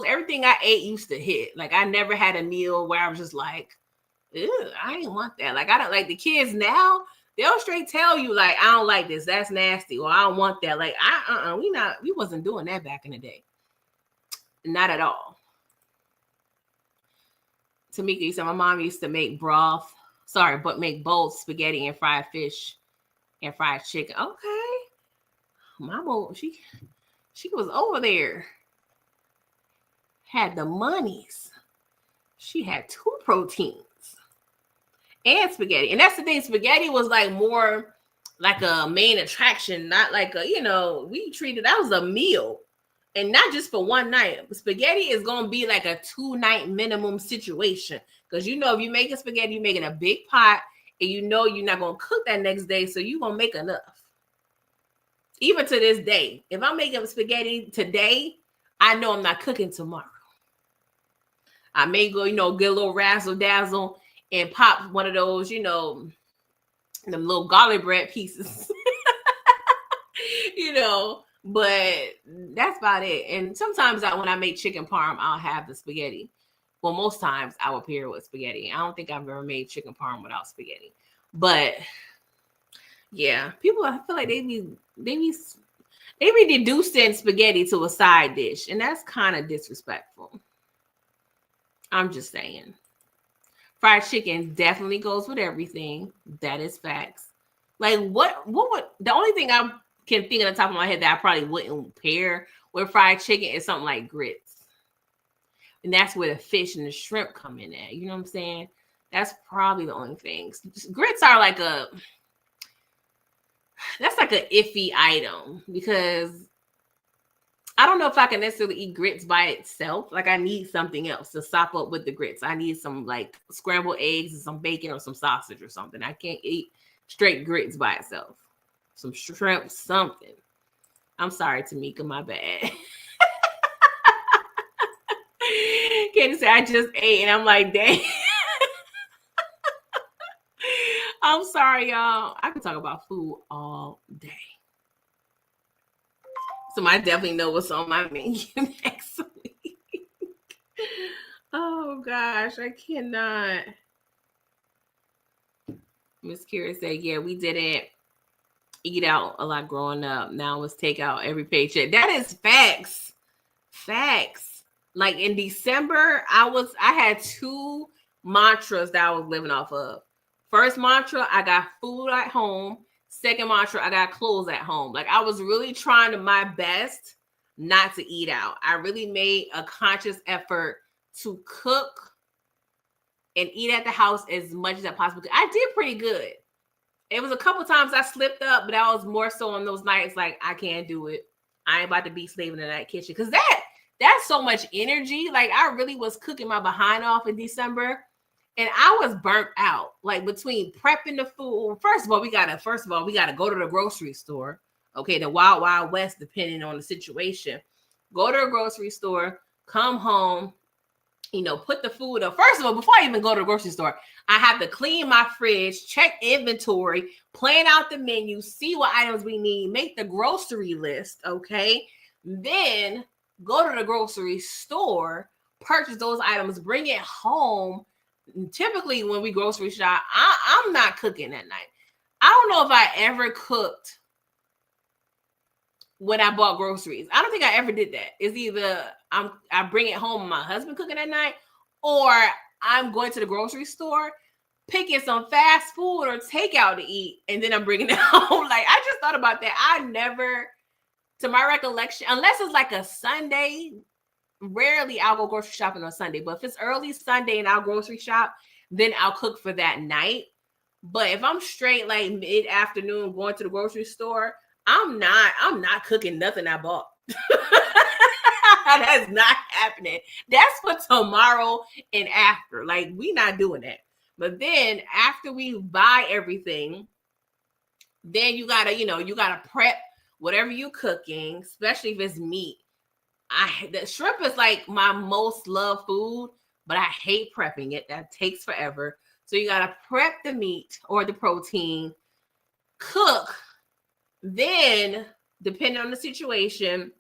Everything I ate used to hit. Like, I never had a meal where I was just like, ew, I didn't want that. Like, I don't like the kids now. They'll straight tell you, like, I don't like this. That's nasty. Or I don't want that. Like, we wasn't doing that back in the day. Not at all. Tamika said my mom used to make make both spaghetti and fried fish and fried chicken. Okay. Mama, she was over there. Had the monies. She had 2 proteins and spaghetti. And that's the thing. Spaghetti was like more like a main attraction, not like we treated that was a meal. And not just for one night. Spaghetti is going to be like a 2-night minimum situation. Because if you make a spaghetti, you're making a big pot. And you're not going to cook that next day. So you're going to make enough. Even to this day. If I'm making spaghetti today, I know I'm not cooking tomorrow. I may go, get a little razzle dazzle and pop one of those, them little garlic bread pieces. But that's about it. And sometimes when I make chicken parm, I'll have the spaghetti. Well, most times I will pair it with spaghetti. I don't think I've ever made chicken parm without spaghetti. But yeah, people, I feel like they be reducing spaghetti to a side dish, and that's kind of disrespectful. I'm just saying. Fried chicken definitely goes with everything. That is facts. Like what would the only thing I can think of the top of my head that I probably wouldn't pair with fried chicken is something like grits. And that's where the fish and the shrimp come in at. You know what I'm saying? That's probably the only things. Grits are like that's like an iffy item because I don't know if I can necessarily eat grits by itself. Like I need something else to sop up with the grits. I need some like scrambled eggs and some bacon or some sausage or something. I can't eat straight grits by itself. Some shrimp, something. I'm sorry, Tamika, my bad. Candy said I just ate and I'm like, dang. I'm sorry, y'all. I can talk about food all day. So I definitely know what's on my menu next week. Oh gosh, I cannot. Miss Kira said, yeah, we didn't eat out a lot growing up. Now it's take out every paycheck. That is facts. Facts. Like in December, I had 2 mantras that I was living off of. First mantra, I got food at home. Second mantra, I got clothes at home. Like I was really trying to my best not to eat out. I really made a conscious effort to cook and eat at the house as much as I possibly could. I did pretty good. It was a couple times I slipped up, but I was more so on those nights like I can't do it. I ain't about to be slaving in that kitchen because that's so much energy. Like I really was cooking my behind off in December. And I was burnt out, like between prepping the food. First of all, we gotta go to the grocery store. Okay, the wild, wild west, depending on the situation. Go to the grocery store, come home, put the food up. First of all, before I even go to the grocery store, I have to clean my fridge, check inventory, plan out the menu, see what items we need, make the grocery list. Okay, then go to the grocery store, purchase those items, bring it home. Typically when we grocery shop, I'm not cooking that night. I don't know if I ever cooked when I bought groceries. I don't think I ever did that. It's either I bring it home and my husband cooking at night, or I'm going to the grocery store, picking some fast food or takeout to eat, and then I'm bringing it home. Like I just thought about that. I never, to my recollection, unless it's like a Sunday, rarely I'll go grocery shopping on Sunday, but if it's early Sunday and I'll grocery shop, then I'll cook for that night. But if I'm straight like mid-afternoon going to the grocery store, I'm not cooking nothing I bought. That's not happening. That's for tomorrow and after. Like we not doing that. But then after we buy everything, then you gotta prep whatever you cooking, especially if it's meat. The shrimp is like my most loved food, but I hate prepping it. That takes forever. So you gotta prep the meat or the protein, cook. Then, depending on the situation,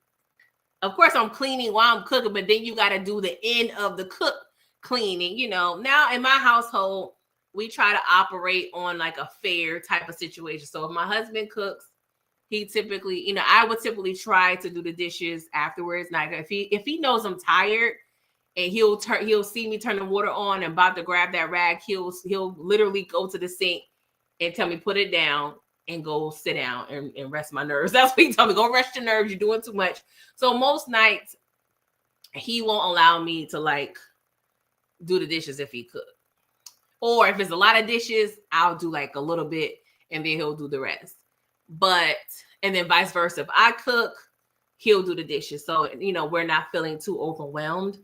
of course, I'm cleaning while I'm cooking, but then you got to do the end of the cook cleaning. You know, now in my household, we try to operate on like a fair type of situation. So if my husband cooks, he typically, you know, I would typically try to do the dishes afterwards. Like if he knows I'm tired and he'll see me turn the water on and about to grab that rag, he'll literally go to the sink and tell me put it down and go sit down and rest my nerves. That's what he told me. Go rest your nerves. You're doing too much. So most nights he won't allow me to like do the dishes if he could. Or if it's a lot of dishes, I'll do like a little bit and then he'll do the rest. But, and then vice versa. If I cook, he'll do the dishes. So, you know, we're not feeling too overwhelmed.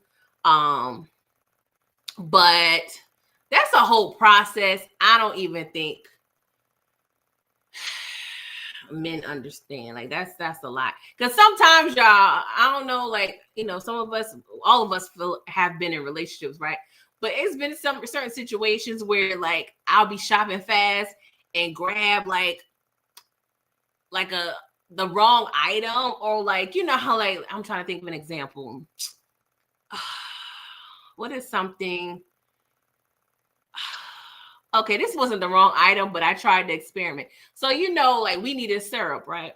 But that's a whole process. I don't even think men understand. Like that's a lot. Because sometimes y'all, I don't know, like, you know, some of us, all of us have been in relationships, right? But it's been some certain situations where like I'll be shopping fast and grab like the wrong item, or like, you know how like, I'm trying to think of an example. What is something? Okay, this wasn't the wrong item, but I tried to experiment. So, you know, like we needed syrup, right?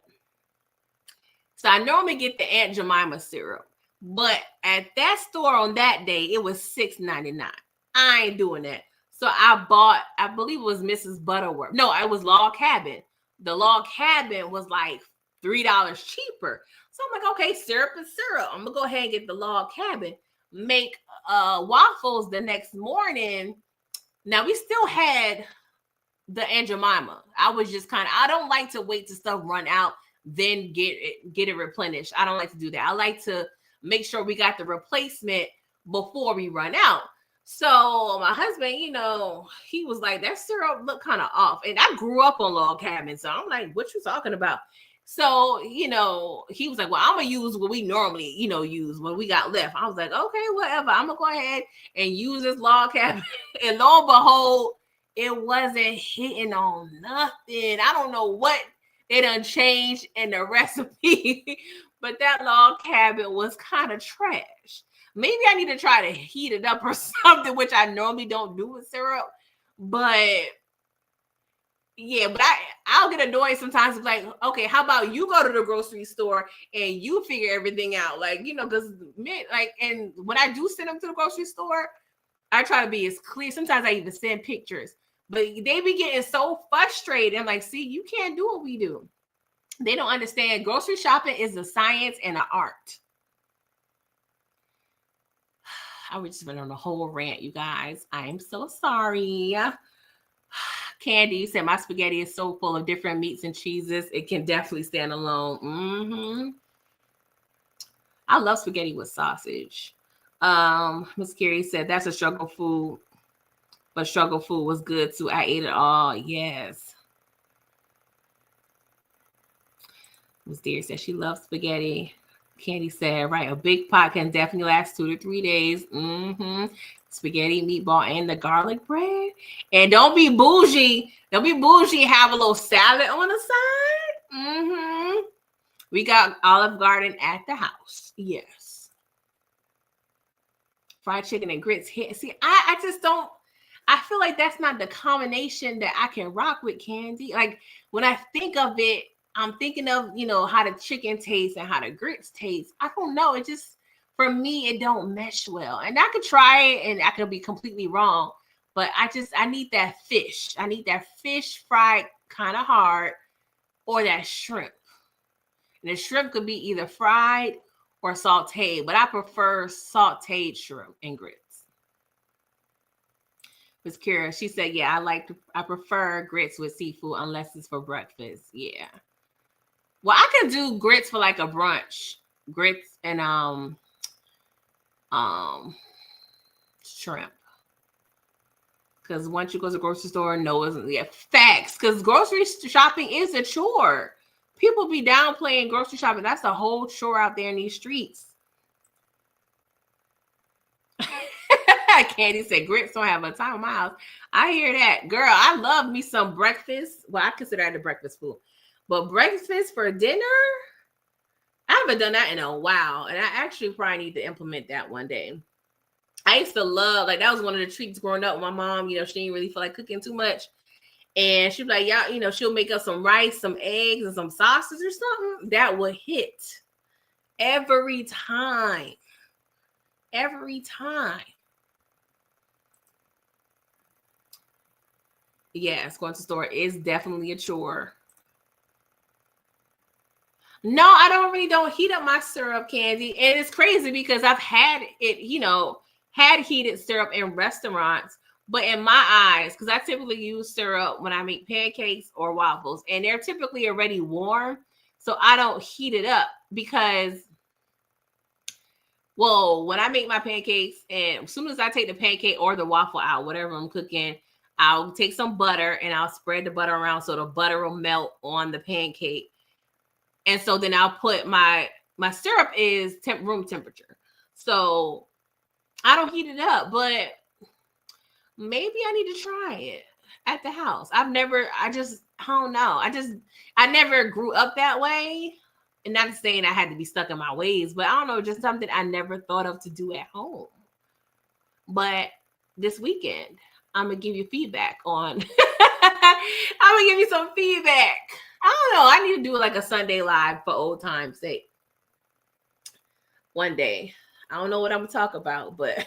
So I normally get the Aunt Jemima syrup, but at that store on that day, it was $6.99. I ain't doing that. So I bought, I believe it was Mrs. Butterworth. No, it was Log Cabin. The Log Cabin was like $3 cheaper. So I'm like, okay, syrup is syrup. I'm gonna go ahead and get the Log Cabin. Make waffles the next morning. Now we still had the Aunt Jemima. I was just I don't like to wait till stuff run out, then get it replenished. I don't like to do that. I like to make sure we got the replacement before we run out. So my husband, you know, he was like, that syrup look kind of off. And I grew up on Log Cabin. So I'm like, what you talking about? So, you know, he was like, well, I'm going to use what we normally, you know, use when we got left. I was like, okay, whatever. I'm going to go ahead and use this Log Cabin. And lo and behold, it wasn't hitting on nothing. I don't know what they done changed in the recipe, but that Log Cabin was kind of trash. Maybe I need to try to heat it up or something, which I normally don't do with syrup. But yeah, but I'll get annoyed sometimes. It's like, okay, how about you go to the grocery store and you figure everything out? Like, you know, because like, and when I do send them to the grocery store, I try to be as clear. Sometimes I even send pictures, but they be getting so frustrated. I'm like, see, you can't do what we do. They don't understand. Grocery shopping is a science and an art. I was just been on a whole rant, you guys. I'm so sorry. Candy said my spaghetti is so full of different meats and cheeses. It can definitely stand alone. I love spaghetti with sausage. Miss Carrie said that's a struggle food, but struggle food was good too. I ate it all. Yes. Miss Deer said she loves spaghetti. Candy said, right, a big pot can definitely last 2 to 3 days. Spaghetti, meatball, and the garlic bread. And don't be bougie. Don't be bougie. Have a little salad on the side. We got Olive Garden at the house. Yes. Fried chicken and grits. See, I just don't. I feel like that's not the combination that I can rock with, Candy. Like when I think of it, I'm thinking of, you know, how the chicken tastes and how the grits taste. I don't know. It just, for me, it don't mesh well. And I could try it and I could be completely wrong. But I need that fish. I need that fish fried kind of hard, or that shrimp. And the shrimp could be either fried or sauteed. But I prefer sauteed shrimp and grits. Miss Kira, she said, yeah, I prefer grits with seafood unless it's for breakfast. Yeah. Well, I could do grits for like a brunch. Grits and shrimp. Because once you go to the grocery store, no, isn't yet facts. Because grocery shopping is a chore. People be downplaying grocery shopping. That's a whole chore out there in these streets. Candy said grits don't have a time in my house. I hear that. Girl, I love me some breakfast. Well, I consider that a breakfast food. But breakfast for dinner? I haven't done that in a while. And I actually probably need to implement that one day. I used to love, like, that was one of the treats growing up with my mom. You know, she didn't really feel like cooking too much. And she'd be like, yeah, you know, she'll make up some rice, some eggs, and some sausage or something. That would hit every time. Every time. Yes, going to the store is definitely a chore. No, I don't heat up my syrup, Candy. And it's crazy because I've had it, you know, had heated syrup in restaurants, but in my eyes, because I typically use syrup when I make pancakes or waffles, and they're typically already warm. So I don't heat it up because, well, when I make my pancakes, and as soon as I take the pancake or the waffle out, whatever I'm cooking, I'll take some butter and I'll spread the butter around so the butter will melt on the pancake. And so then I'll put my syrup is room temperature. So I don't heat it up, but maybe I need to try it at the house. I don't know. I never grew up that way. And not saying I had to be stuck in my ways, but I don't know, just something I never thought of to do at home. But this weekend, I'm going to give you feedback on, I'm going to give you some feedback. I don't know. I need to do like a Sunday live for old time's sake. One day. I don't know what I'm going to talk about, but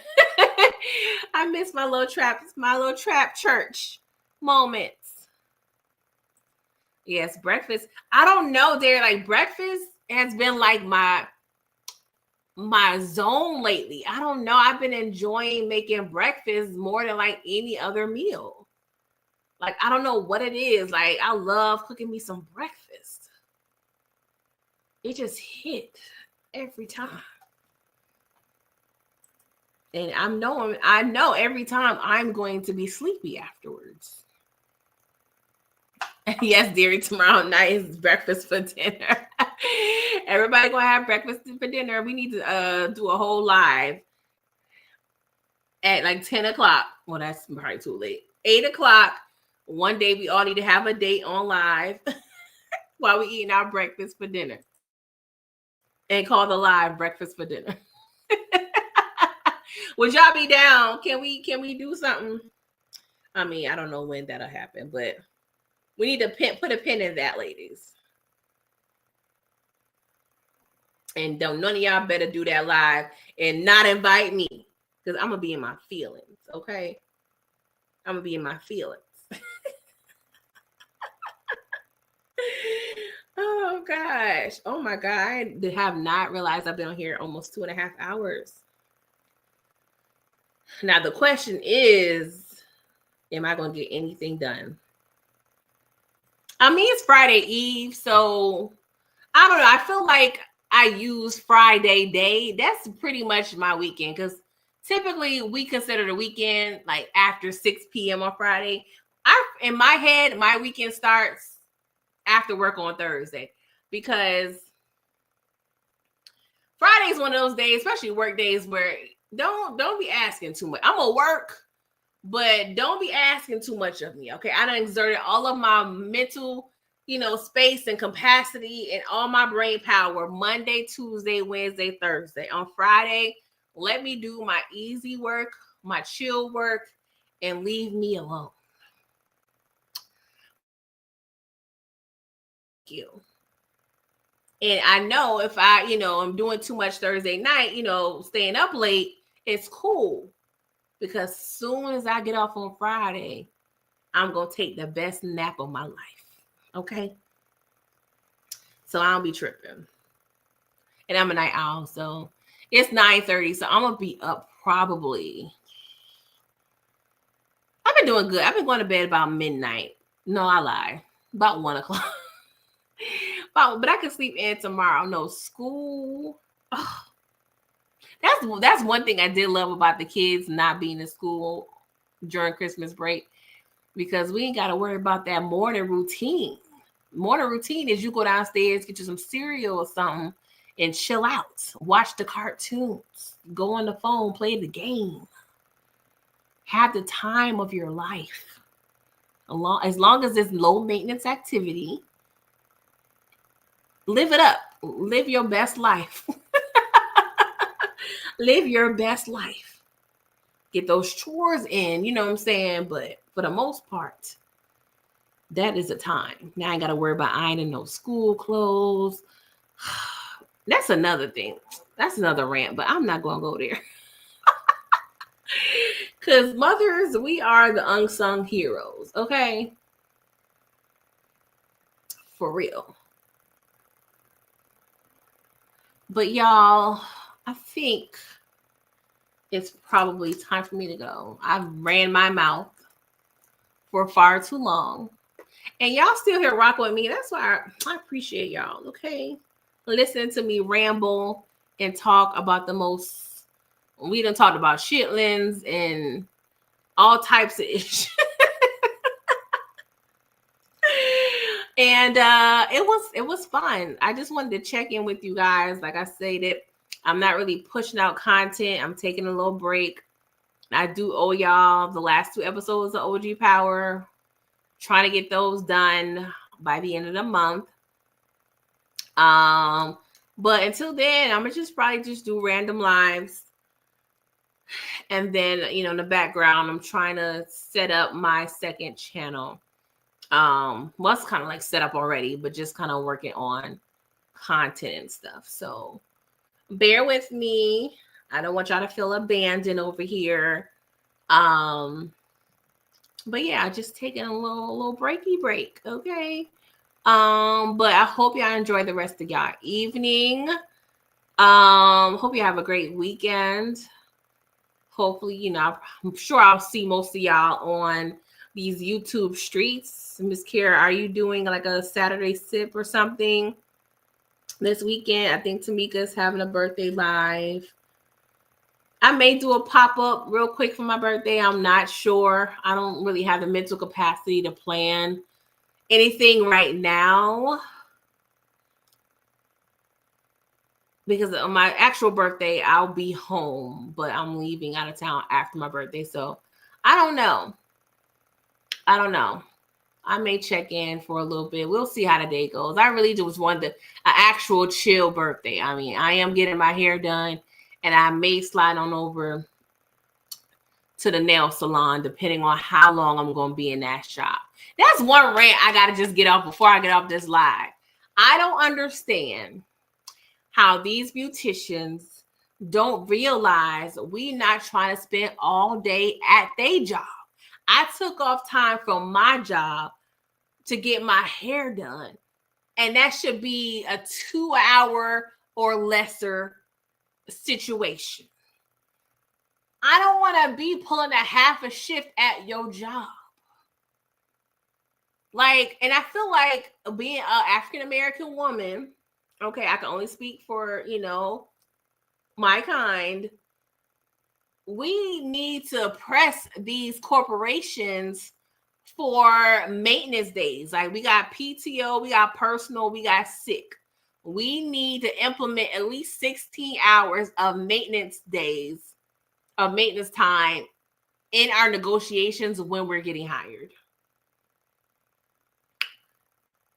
I miss my little trap church moments. Yes, breakfast. I don't know, Derek. Like, breakfast has been like my zone lately. I don't know. I've been enjoying making breakfast more than like any other meal. Like, I don't know what it is. Like, I love cooking me some breakfast. It just hit every time. And I know every time I'm going to be sleepy afterwards. Yes, dearie, tomorrow night is breakfast for dinner. Everybody gonna have breakfast for dinner. We need to do a whole live at like 10 o'clock. Well, that's probably too late. 8 o'clock. One day we all need to have a date on live while we eating our breakfast for dinner. And call the live breakfast for dinner. Would y'all be down? Can we do something? I mean, I don't know when that'll happen, but we need to put a pin in that, ladies. And none of y'all better do that live and not invite me, because I'm going to be in my feelings, okay? I'm going to be in my feelings. Oh, gosh. Oh, my God. I have not realized I've been on here almost 2.5 hours. Now, the question is, am I going to get anything done? I mean, it's Friday Eve, so I don't know. I feel like I use Friday day. That's pretty much my weekend, because typically we consider the weekend like after 6 p.m. on Friday. In my head, my weekend starts after work on Thursday, because Friday is one of those days, especially work days, where don't be asking too much. I'm gonna work, but don't be asking too much of me, okay? I done exerted all of my mental, space and capacity and all my brain power Monday, Tuesday, Wednesday, Thursday. On Friday, let me do my easy work, my chill work, and leave me alone. Thank you. And I know if I'm doing too much Thursday night, staying up late, it's cool. Because soon as I get off on Friday, I'm going to take the best nap of my life. Okay? So I don't be tripping. And I'm a night owl, so it's 9:30. So I'm going to be up probably. I've been doing good. I've been going to bed about midnight. No, I lie. About 1 o'clock. But I can sleep in tomorrow. No school. Oh. That's one thing I did love about the kids not being in school during Christmas break, because we ain't got to worry about that morning routine. Morning routine is you go downstairs, get you some cereal or something, and chill out. Watch the cartoons. Go on the phone, play the game. have the time of your life. As long as it's low maintenance activity, live it up. Live your best life. Live your best life. Get those chores in, you know what I'm saying? But for the most part, that is a time. Now I ain't got to worry about ironing no school clothes. That's another thing. That's another rant, but I'm not going to go there. Because mothers, we are the unsung heroes, okay? For real. But y'all, I think it's probably time for me to go. I've ran my mouth for far too long. And y'all still here rocking with me. That's why I appreciate y'all, okay? Listen to me ramble and talk about the most. We done talked about shitlins and all types of issues. And it was fun. I just wanted to check in with you guys. Like I said, I'm not really pushing out content. I'm taking a little break. I do owe y'all the last 2 episodes of OG Power. Trying to get those done by the end of the month. But until then, I'm gonna probably just do random lives. And then, in the background, I'm trying to set up my second channel. Well, it's kind of like set up already, but just kind of working on content and stuff. So bear with me. I don't want y'all to feel abandoned over here. But yeah, just taking a little breaky break, okay? But I hope y'all enjoy the rest of y'all evening. Hope you have a great weekend. Hopefully, I'm sure I'll see most of y'all on these YouTube streets. Miss Kara, are you doing like a Saturday sip or something this weekend? I think Tamika's having a birthday live. I may do a pop-up real quick for my birthday. I'm not sure. I don't really have the mental capacity to plan anything right now. Because on my actual birthday, I'll be home, but I'm leaving out of town after my birthday. So I don't know. I may check in for a little bit. We'll see how the day goes. I really just wanted an actual chill birthday. I mean, I am getting my hair done, and I may slide on over to the nail salon, depending on how long I'm going to be in that shop. That's one rant I got to just get off before I get off this live. I don't understand how these beauticians don't realize we not trying to spend all day at their job. I took off time from my job to get my hair done. And that should be a 2-hour or lesser situation. I don't want to be pulling a half a shift at your job. And I feel like being an African-American woman, okay, I can only speak for, my kind. We need to press these corporations for maintenance days. Like we got PTO, we got personal, we got sick. We need to implement at least 16 hours of maintenance days, of maintenance time in our negotiations when we're getting hired.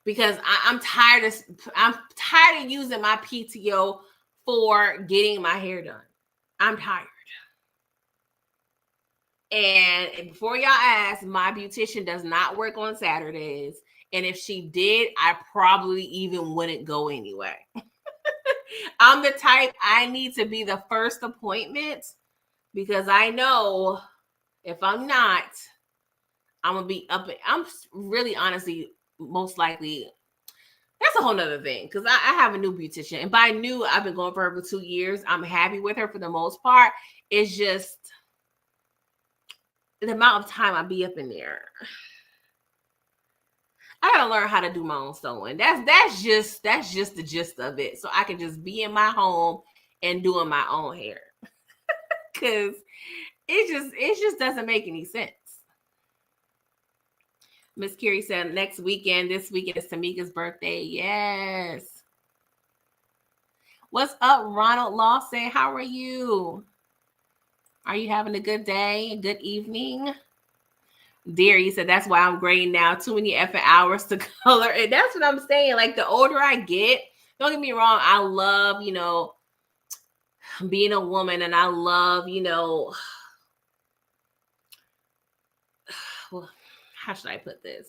Because I'm tired of using my PTO for getting my hair done. I'm tired. And before y'all ask, my beautician does not work on Saturdays. And if she did, I probably even wouldn't go anyway. I'm the type, I need to be the first appointment because I know if I'm not, I'm going to be up. I'm really honestly, most likely, that's a whole nother thing because I have a new beautician. And by new, I've been going for her for 2 years. I'm happy with her for the most part. It's just the amount of time I be up in there. I gotta learn how to do my own sewing. That's just the gist of it. So I can just be in my home and doing my own hair. Cause it just doesn't make any sense. Miss Carrie said this weekend is Tamika's birthday. Yes. What's up, Ronald Lawson? How are you? Are you having a good day? A good evening? Deary said, that's why I'm gray now. Too many effing hours to color. And that's what I'm saying. Like, the older I get, don't get me wrong, I love, being a woman, and I love, well, how should I put this?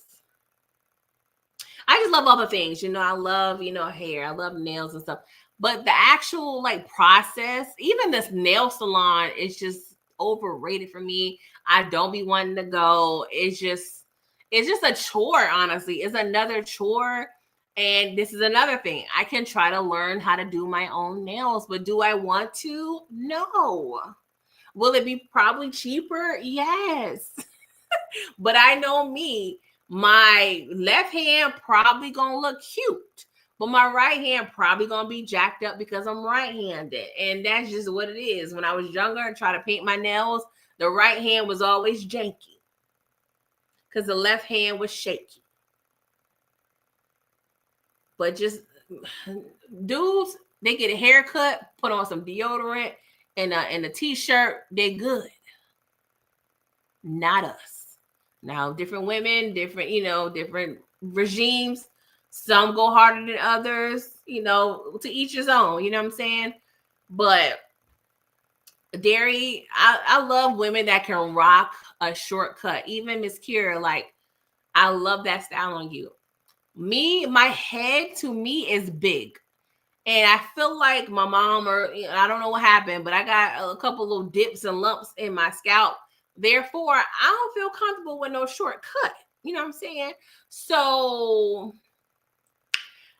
I just love other things. I love, hair. I love nails and stuff. But the actual like process, even this nail salon is just overrated for me. I don't be wanting to go. It's just a chore, honestly. It's another chore. And this is another thing. I can try to learn how to do my own nails, but do I want to? No. Will it be probably cheaper? Yes. But I know me, my left hand probably gonna look cute, but my right hand probably gonna be jacked up because I'm right-handed. And that's just what it is. When I was younger and try to paint my nails, the right hand was always janky because the left hand was shaky. But just dudes, they get a haircut, put on some deodorant and a t-shirt, they good. Not us. Now, different women, different, different regimes. Some go harder than others, to each his own, you know what I'm saying? But Deary, I love women that can rock a shortcut. Even Miss Kira, like, I love that style on you. Me, my head to me is big. And I feel like my mom, or I don't know what happened, but I got a couple little dips and lumps in my scalp. Therefore, I don't feel comfortable with no shortcut. You know what I'm saying? So,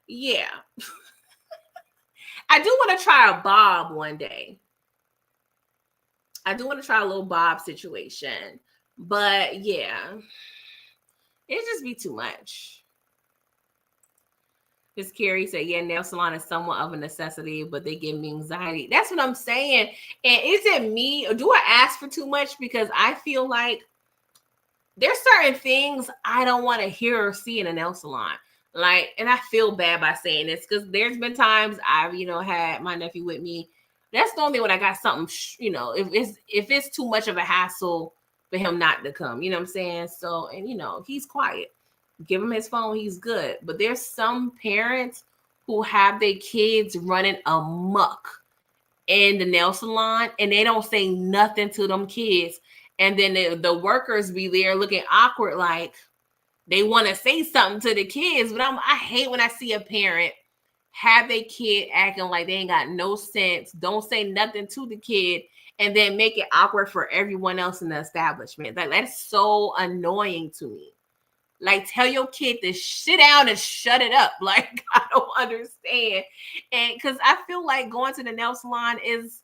yeah. I do want to try a bob one day. I do want to try a little bob situation. But, yeah. It'd just be too much. Miss Carrie said, yeah, nail salon is somewhat of a necessity, but they give me anxiety. That's what I'm saying. And is it me, or do I ask for too much? Because I feel like there's certain things I don't want to hear or see in a nail salon. Like, and I feel bad by saying this because there's been times I've, had my nephew with me. That's the only when I got something, if it's too much of a hassle for him not to come, you know what I'm saying? So, and he's quiet. Give him his phone, he's good. But there's some parents who have their kids running amok in the nail salon and they don't say nothing to them kids. And then the workers be there looking awkward, like they want to say something to the kids. But I hate when I see a parent have a kid acting like they ain't got no sense, don't say nothing to the kid, and then make it awkward for everyone else in the establishment. Like, that's so annoying to me. Like, tell your kid to sit down and shut it up. Like, I don't understand. And because I feel like going to the nail salon is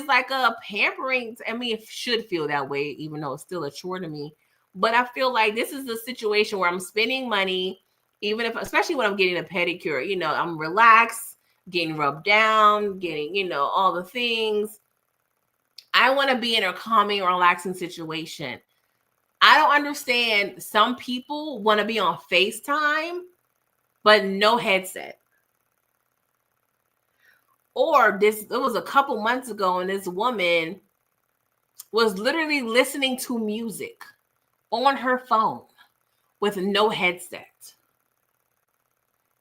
like a pampering. I mean, it should feel that way, even though it's still a chore to me. But I feel like this is a situation where I'm spending money, especially when I'm getting a pedicure. I'm relaxed, getting rubbed down, getting, all the things. I want to be in a calming, relaxing situation. I don't understand. Some people want to be on FaceTime, but no headset. Or it was a couple months ago, and this woman was literally listening to music on her phone with no headset.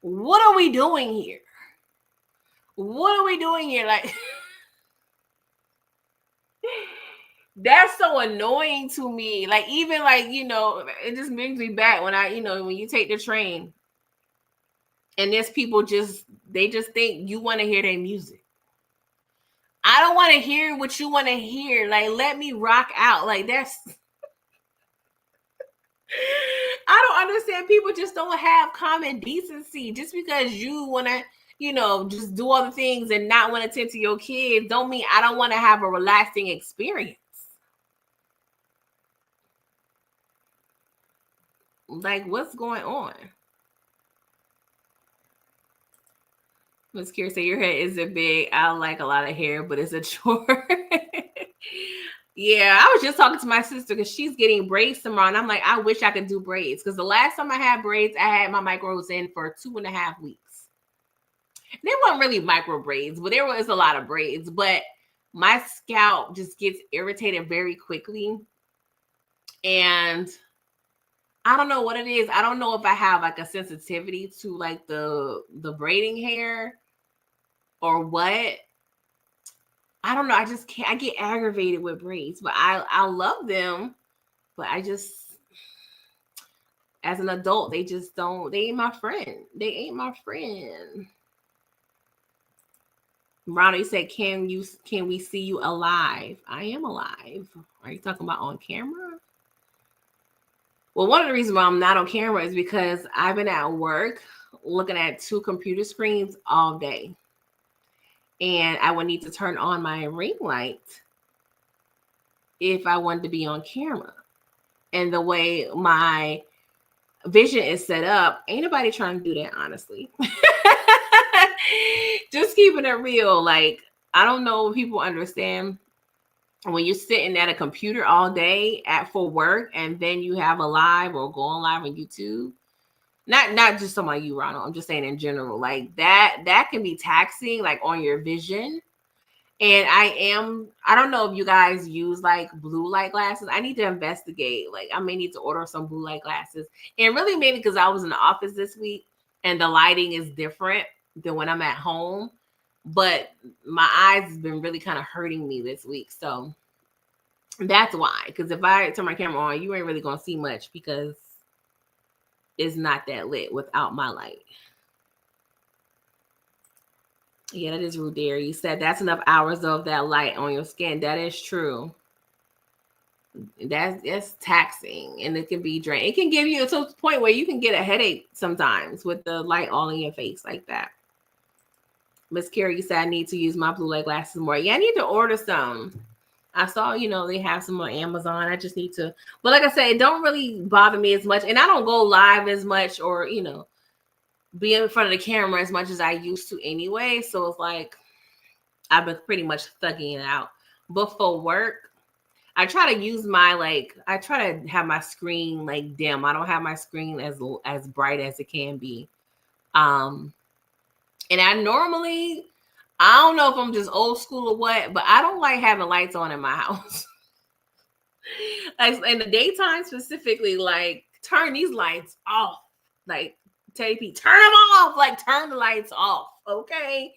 What are we doing here? What are we doing here? Like, that's so annoying to me. Like, even like, it just brings me back when when you take the train and there's people they just think you want to hear their music. I don't want to hear what you want to hear. Like, let me rock out. Like, that's, I don't understand. People just don't have common decency. Just because you want to, just do all the things and not want to tend to your kids don't mean I don't want to have a relaxing experience. Like, what's going on? Miss Kira said, your hair isn't big. I like a lot of hair, but it's a chore. Yeah, I was just talking to my sister because she's getting braids tomorrow. And I'm like, I wish I could do braids. Because the last time I had braids, I had my micros in for 2.5 weeks. They weren't really micro braids, but there was a lot of braids. But my scalp just gets irritated very quickly. And I don't know what it is. I don't know if I have like a sensitivity to like the braiding hair or what. I don't know. I just can't. I get aggravated with braids, but I love them. But I just, as an adult, they just don't. They ain't my friend. They ain't my friend. Ronnie said, can we see you alive? I am alive. Are you talking about on camera? Well, one of the reasons why I'm not on camera is because I've been at work looking at 2 computer screens all day. And I would need to turn on my ring light if I wanted to be on camera. And the way my vision is set up, ain't nobody trying to do that, honestly. Just keeping it real. Like, I don't know if people understand when you're sitting at a computer all day for work, and then you have a live or going live on YouTube. Not just somebody you, Ronald. I'm just saying in general, like that can be taxing, like on your vision. And I don't know if you guys use like blue light glasses. I need to investigate. Like, I may need to order some blue light glasses. And really maybe because I was in the office this week and the lighting is different than when I'm at home. But my eyes has been really kind of hurting me this week. So that's why. Because if I turn my camera on, you ain't really going to see much because it's not that lit without my light. Yeah, that is rude, Derry. You said that's enough hours of that light on your skin. That is true. That's taxing, and it can be draining. It can give you to a point where you can get a headache sometimes with the light all in your face like that. Miss Carrie, you said I need to use my blue light glasses more. Yeah, I need to order some. I saw, they have some on Amazon. I just need to. But like I said, it don't really bother me as much, and I don't go live as much or be in front of the camera as much as I used to anyway. So it's like I've been pretty much thugging it out. But for work, I try to use I try to have my screen like dim. I don't have my screen as bright as it can be. And I normally, I don't know if I'm just old school or what, but I don't like having lights on in my house. Like in the daytime specifically, like turn these lights off. Like, TP, turn them off. Like, turn the lights off. Okay.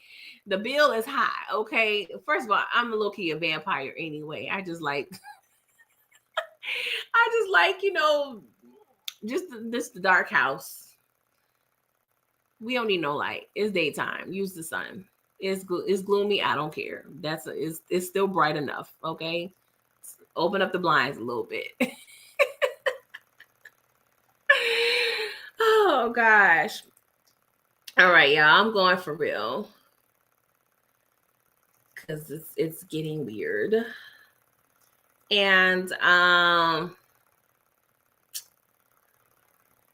The bill is high. Okay. First of all, I'm a low-key a vampire anyway. I just like, just the dark house. We don't need no light. It's daytime. Use the sun. It's gloomy. I don't care. It's still bright enough. Okay. Open up the blinds a little bit. Oh gosh. All right, y'all. I'm going for real because it's getting weird, and I'm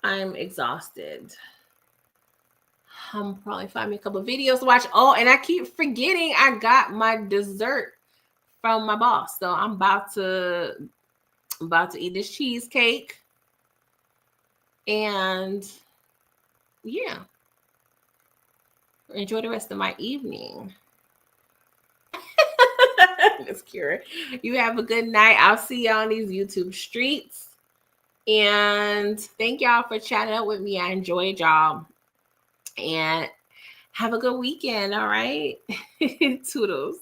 exhausted. I'm probably find me a couple of videos to watch. Oh, and I keep forgetting I got my dessert from my boss, so I'm about to eat this cheesecake, and yeah. Enjoy the rest of my evening. Miss Kira, you have a good night. I'll see y'all on these YouTube streets. And thank y'all for chatting up with me. I enjoyed y'all. And have a good weekend. All right. Toodles.